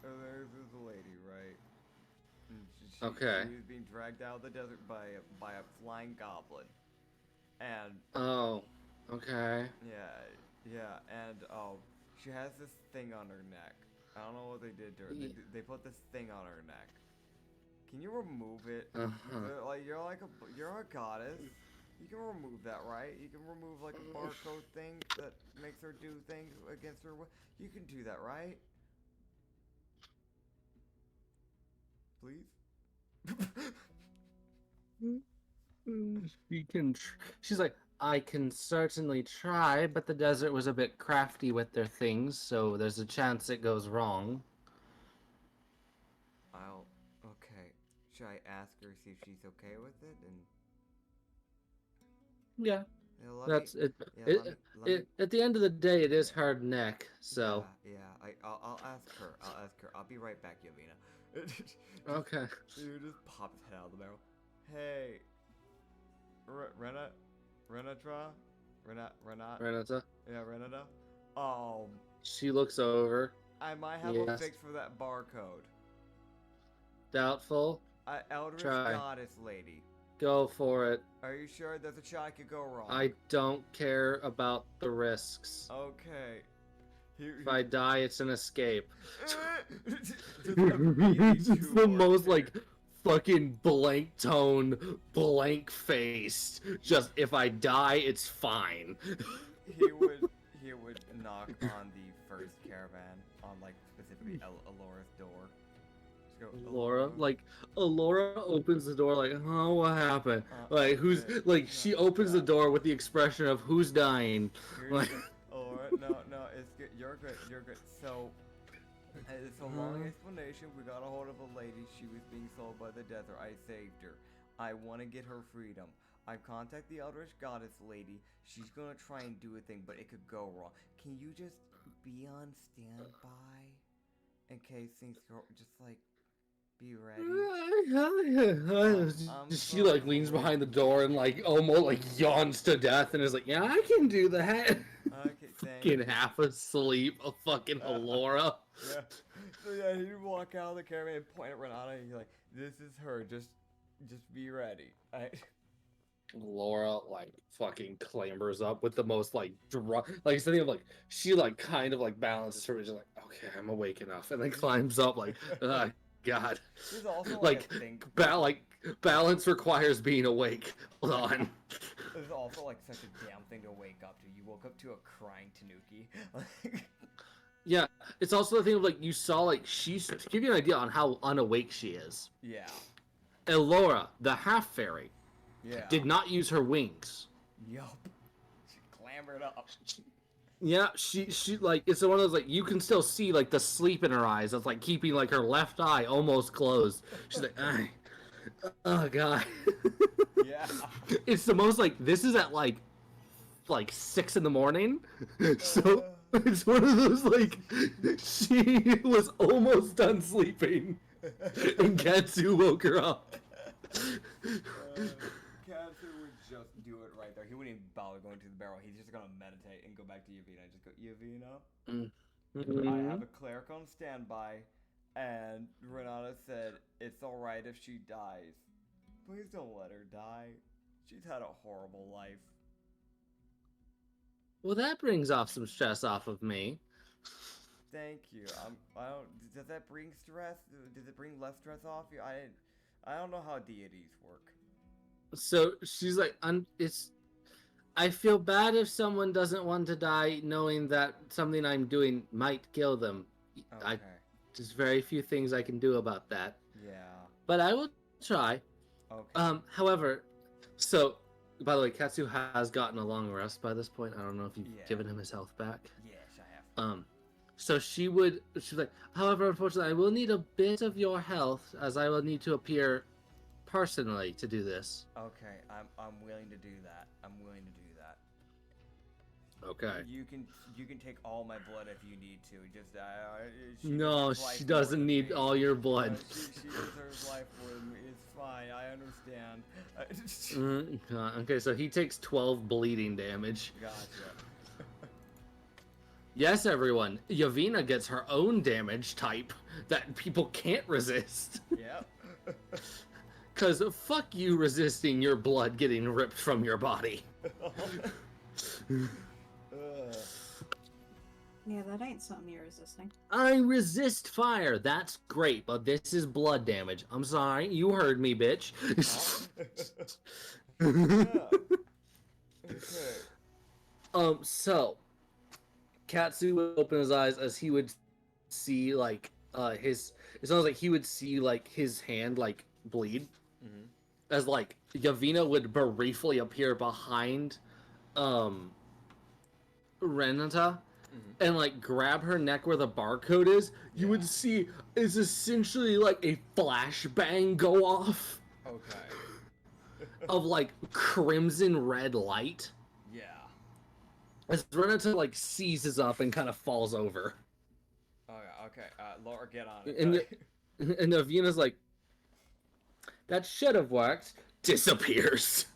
There's this lady, right? And Okay. She was being dragged out of the desert by a flying goblin. And Oh, okay. yeah, and she has this thing on her neck. I don't know what they did to her. They put this thing on her neck. Can you remove it? Like you're a goddess. You can remove that, right? You can remove like a barcode thing that makes her do things against her. You can do that, right? Please. She's like, I can certainly try, but the desert was a bit crafty with their things, so there's a chance it goes wrong. Okay. Should I ask her, see if she's okay with it? And yeah, that's me, it. At the end of the day, it is hard neck, so. Yeah. I'll ask her. I'll be right back, Yavina. Okay. You just pop his head out of the barrel. Hey, Renata? Yeah, Renata. She looks over. I might have a fix for that barcode. Doubtful. Eldritch Try. Goddess lady. Go for it. Are you sure there's a shot I could go wrong? I don't care about the risks. Okay. If I die, it's an escape. It's It's the most, like, fucking blank tone, blank faced. Just, if I die, it's fine. He would knock on the first caravan, on, like, specifically Alora's door. Just go, Alora, like, Alora opens the door like, oh, what happened? Like, who's, like, she opens the door with the expression of, who's dying? Like, Alora, no, it's good. You're good. So, it's a long explanation. We got a hold of a lady. She was being sold by the desert. I saved her. I want to get her freedom. I contact the Eldritch Goddess lady. She's gonna try and do a thing, but it could go wrong. Can you just be on standby in case things go? Just like be ready. She like leans behind the door and like almost like yawns to death and is like, yeah, I can do that. Okay, fucking half asleep, a fucking Alora. Yeah. So yeah, he'd walk out of the caravan and point at Renata and he's like, "This is her. Just be ready." Laura like fucking clambers up with the most like like something of like she like kind of like balances her, just like, okay, I'm awake enough, and then climbs up like, God. There's also like balance requires being awake. Hold on. There's also like such a damn thing to wake up to. You woke up to a crying Tanuki. Yeah, it's also the thing of like you saw like she's to give you an idea on how unawake she is. Yeah. Elora, the half fairy, did not use her wings. Yup. She clambered up. Yeah, she like it's one of those like you can still see like the sleep in her eyes. It's like keeping like her left eye almost closed. She's like, oh god. Yeah. It's the most like this is at like 6 a.m. So it's one of those like she was almost done sleeping, and Katsu woke her up. Katsu would just do it right there. He wouldn't even bother going to the barrel. He's just gonna meditate and go back to Yavina and just go, Yavina? I have a cleric on standby, and Renata said it's alright if she dies. Please don't let her die. She's had a horrible life. Well, that brings off some stress off of me. Thank you. I don't. Does that bring stress? Does it bring less stress off you? I don't know how deities work. So she's like, I feel bad if someone doesn't want to die, knowing that something I'm doing might kill them. Okay. There's very few things I can do about that. Yeah. But I will try. Okay. However, so by the way, Katsu has gotten a long rest by this point. I don't know if you've given him his health back. Yes, I have. So she's like, however, unfortunately, I will need a bit of your health, as I will need to appear personally to do this. Okay, I'm willing to do that. I'm willing to do that. Okay. You can take all my blood if you need to. Just No, deserves life she more doesn't than need me. all your blood. She deserves life more than me. It's fine. I understand. Okay, so he takes 12 bleeding damage. Gotcha. Yes, everyone. Yavina gets her own damage type that people can't resist. Yep. Cause fuck you resisting your blood getting ripped from your body. Yeah, that ain't something you're resisting. I resist fire. That's great, but this is blood damage. I'm sorry. You heard me, bitch. Okay. So Katsu would open his eyes as he would see like it sounds like he would see like his hand like bleed. Mm-hmm. As like Yavina would briefly appear behind Renata and like grab her neck where the barcode is. You would see is essentially like a flashbang go off Okay. of like crimson red light. Yeah. As Renata like seizes up and kind of falls over. Oh yeah. Okay. Laura, get on it. And Yavina's like, that should have worked. Disappears.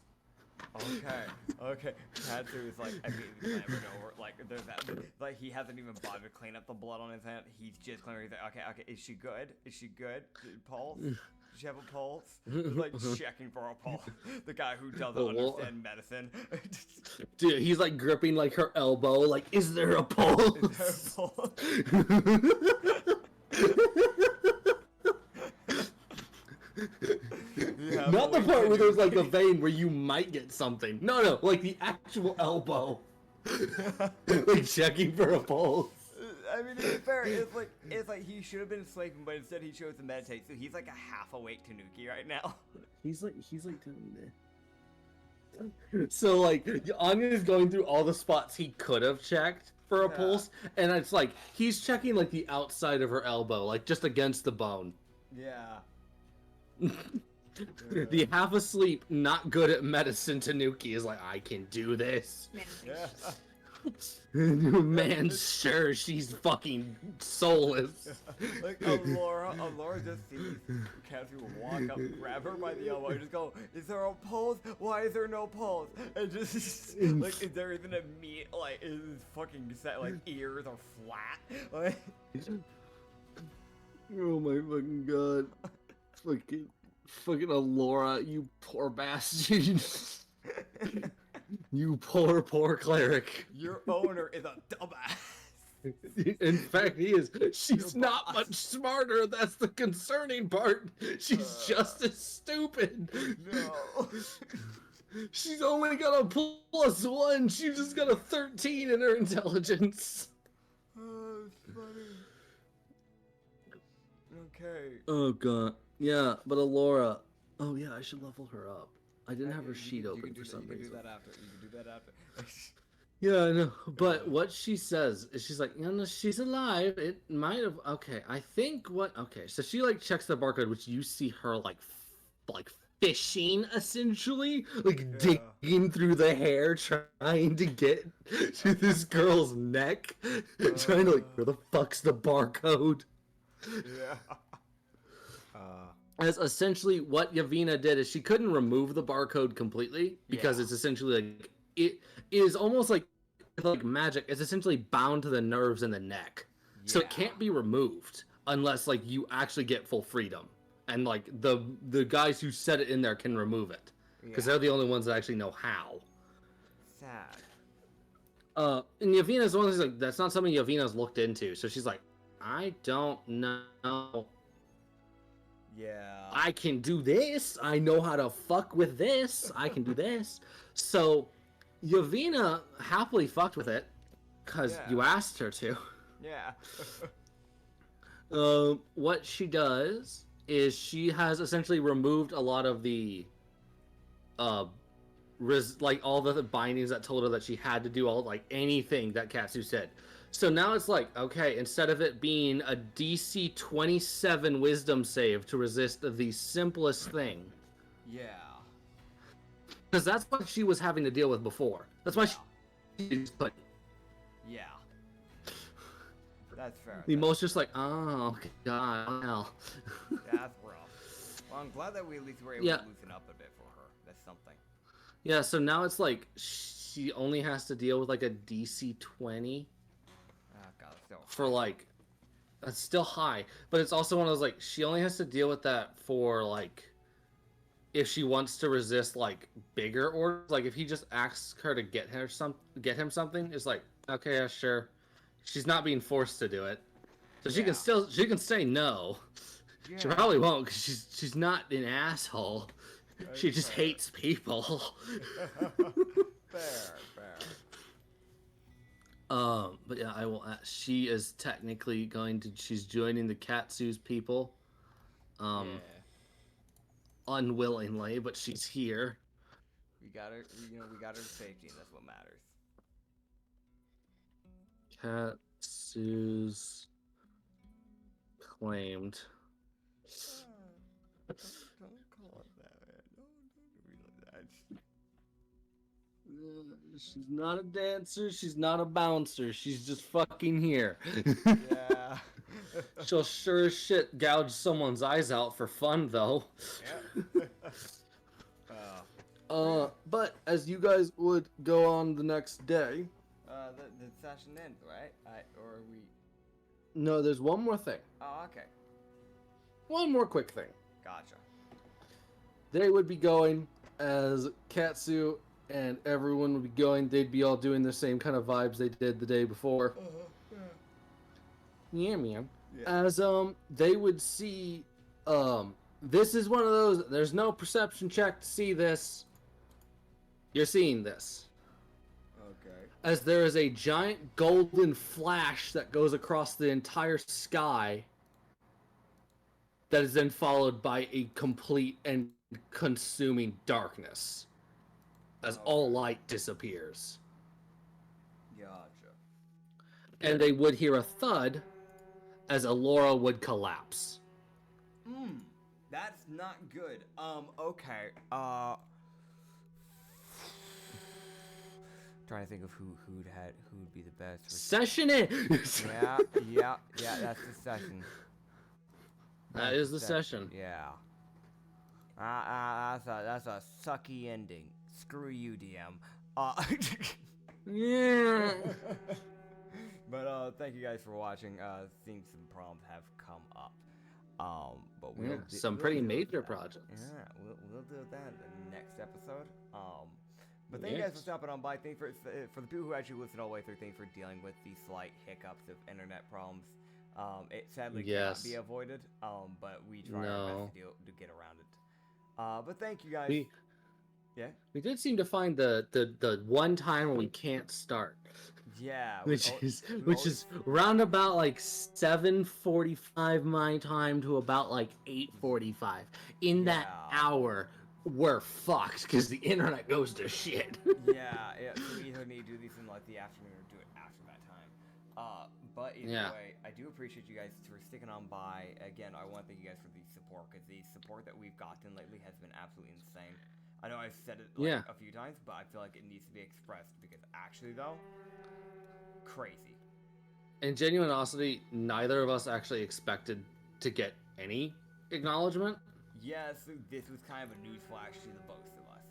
Okay. Katsu is like, I mean, slammed over. Like, there's that. Like, he hasn't even bothered to clean up the blood on his hand. He's just clearing. Okay. Is she good? Is she good? Pulse? Does she have a pulse? Like, checking for a pulse. The guy who doesn't understand medicine. Dude, he's like gripping like her elbow. Like, is there a pulse? Is there a pulse? Not the part where there's like the vein where you might get something. No, like the actual elbow. Like checking for a pulse. I mean, to be fair, it's like he should have been sleeping, but instead he chose to meditate. So he's like a half awake Tanuki right now. He's like telling me. So like Anya's going through all the spots he could have checked for a pulse, and it's like he's checking like the outside of her elbow, like just against the bone. Yeah. The half asleep, not good at medicine Tanuki is like, I can do this. Man, sure, she's fucking soulless. Like Laura just sees Katsu walk up, grab her by the elbow, and just go, "Is there a pulse? Why is there no pulse?" And just like, is there even a meat? Like, is his fucking set like ears are flat? Like, oh my fucking god, fucking Alora, you poor bastard. You poor cleric. your owner is a dumbass. In fact, he is. She's not much smarter. That's the concerning part. She's just as stupid. No. She's only got a +1. She just got a 13 in her intelligence. Oh, it's funny. Okay. Oh god. Yeah, but Alora. Oh yeah, I should level her up. I didn't have her sheet open for some reason. You can do that after. Yeah, I know. But what she says is she's like, no, she's alive. It might have. Okay, I think what. Okay, so she like checks the barcode, which you see her like fishing essentially, like digging through the hair, trying to get to this girl's neck, trying to like, where the fuck's the barcode? Yeah. As essentially what Yavina did is she couldn't remove the barcode completely because it's essentially like it is almost like magic. It's essentially bound to the nerves in the neck. So it can't be removed unless like you actually get full freedom. And like the guys who set it in there can remove it. Because they're the only ones that actually know how. Sad. And Yavina's one of these, like, that's not something Yavina's looked into. So she's like, I don't know. Yeah. I can do this. I know how to fuck with this. I can do this. So Yavina happily fucked with it because you asked her to. Yeah. What she does is she has essentially removed a lot of the like all the bindings that told her that she had to do all like anything that Katsu said. So now it's like, okay, instead of it being a DC 27 wisdom save to resist the simplest thing. Yeah. Because that's what she was having to deal with before. That's why she put. Yeah. That's fair. The most just like, oh god, hell. That's rough. Well, I'm glad that we at least were able to loosen up a bit for her. That's something. Yeah, so now it's like she only has to deal with like a DC 20. Oh god, still. For like, it's still high, but it's also one of those like she only has to deal with that for like if she wants to resist like bigger orders. Like if he just asks her to get him something, it's like, okay, yeah, sure. She's not being forced to do it, so she can say no. Yeah. She probably won't because she's not an asshole. She just hates people. Fair. But yeah, I will. She is technically she's joining the Katsu's people. Unwillingly, but she's here. We got her. We got her safety, and that's what matters. Katsu's claimed. Don't call it that, man. Don't do that. She's not a dancer. She's not a bouncer. She's just fucking here. Yeah. She'll sure as shit gouge someone's eyes out for fun, though. Yeah. But as you guys would go on the next day. The session ends, right? Or are we? No, there's one more thing. Oh, okay. One more quick thing. Gotcha. They would be going as Katsu and everyone would be going. They'd be all doing the same kind of vibes they did the day before. Yeah, man. Yeah. As they would see, this is one of those. There's no perception check to see this. You're seeing this. Okay. As there is a giant golden flash that goes across the entire sky. That is then followed by a complete and consuming darkness. As all light disappears. Gotcha. And they would hear a thud as Alora would collapse. That's not good. Okay. Trying to think of who would be the best. Session in. Yeah. That's the session. That is the session. Yeah. That's a sucky ending. Screw you, DM. Yeah. But thank you guys for watching. Seeing some problems have come up. But some pretty major projects. Yeah, we'll deal with that in the next episode. But thank you guys for stopping on by. Thanks for the people who actually listen all the way through. Thanks for dealing with the slight hiccups of internet problems. It sadly cannot be avoided. But we try our best to get around it. But thank you guys. We did seem to find the one time when we can't start. Yeah. Which is round about like 7:45 my time to about like 8:45. In that hour, we're fucked because the internet goes to shit. Yeah. So we either need to do these in like the afternoon or do it after that time. But either way, I do appreciate you guys for sticking on by. Again, I want to thank you guys for the support because the support that we've gotten lately has been absolutely insane. I know I've said it a few times, but I feel like it needs to be expressed because actually, though, crazy. In genuine honesty, neither of us actually expected to get any acknowledgement. Yes, this was kind of a newsflash to the both of us.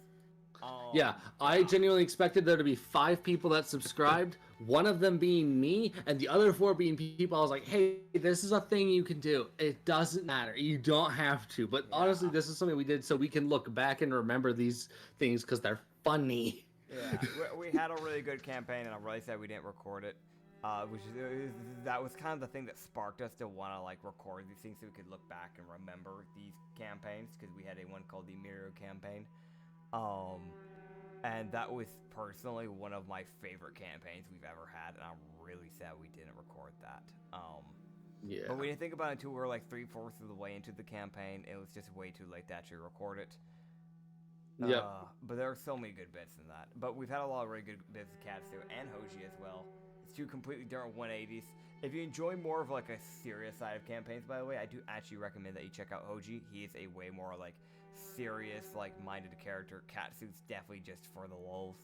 Yeah, I genuinely expected there to be 5 people that subscribed, one of them being me, and the other 4 being people. I was like, hey, this is a thing you can do. It doesn't matter. You don't have to. But honestly, this is something we did so we can look back and remember these things because they're funny. Yeah, we had a really good campaign, and I'm really sad we didn't record it. That was kind of the thing that sparked us to want to like record these things so we could look back and remember these campaigns, because we had a one called the Miro campaign. And that was personally one of my favorite campaigns we've ever had, and I'm really sad we didn't record that. Yeah. But we didn't think about it until we were like 3/4 of the way into the campaign. It was just way too late to actually record it. Yep. But there are so many good bits in that. But we've had a lot of really good bits of Katsu and Hoji as well. It's 2 completely different 180s. If you enjoy more of like a serious side of campaigns, by the way, I do actually recommend that you check out Hoji. He is a way more like serious, like minded character. Katsu's definitely just for the lulz.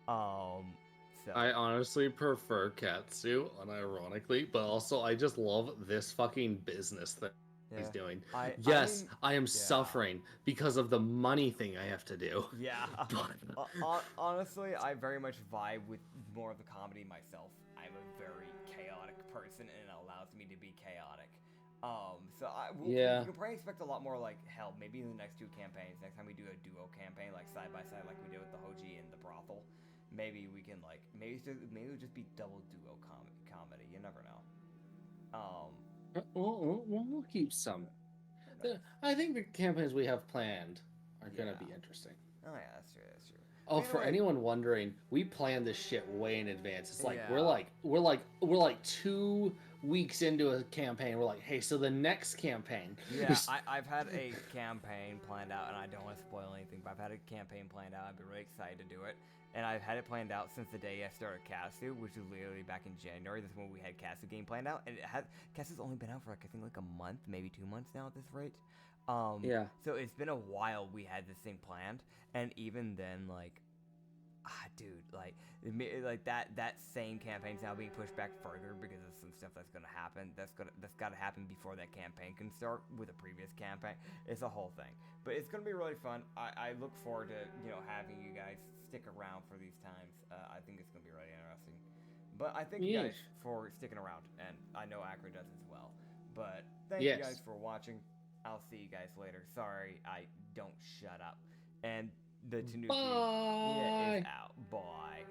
So I honestly prefer Katsu, unironically, but also I just love this fucking business that he's doing. I am suffering because of the money thing I have to do. Yeah. Honestly, I very much vibe with more of the comedy myself. I'm a very chaotic person, and it allows me to be chaotic. We can probably expect a lot more, like, hell, maybe in the next 2 campaigns, next time we do a duo campaign, like, side by side, like we did with the Hoji and the Brothel, maybe we can, like, maybe it'll just be double duo comedy, you never know. We'll keep some. I think the campaigns we have planned are gonna be interesting. Oh yeah, that's true. Oh, for anyone wondering, we plan this shit way in advance. It's like we're like 2 weeks into a campaign. We're like, hey, so the next campaign. Yeah, I've had a campaign planned out, and I don't want to spoil anything, but I've had a campaign planned out. I've been really excited to do it, and I've had it planned out since the day I started Katsu, which was literally back in January. That's when we had Katsu game planned out, and Katsu's only been out for like I think like a month, maybe 2 months now at this rate. So it's been a while we had this thing planned, and even then, like, dude, like that same campaign's now being pushed back further because of some stuff that's gonna happen. That's gotta happen before that campaign can start with a previous campaign. It's a whole thing, but it's gonna be really fun. I look forward to having you guys stick around for these times. I think it's gonna be really interesting. But I thank you guys for sticking around, and I know Acrid does as well. But thank you guys for watching. I'll see you guys later. Sorry, I don't shut up. And the Tanuki is out. Bye.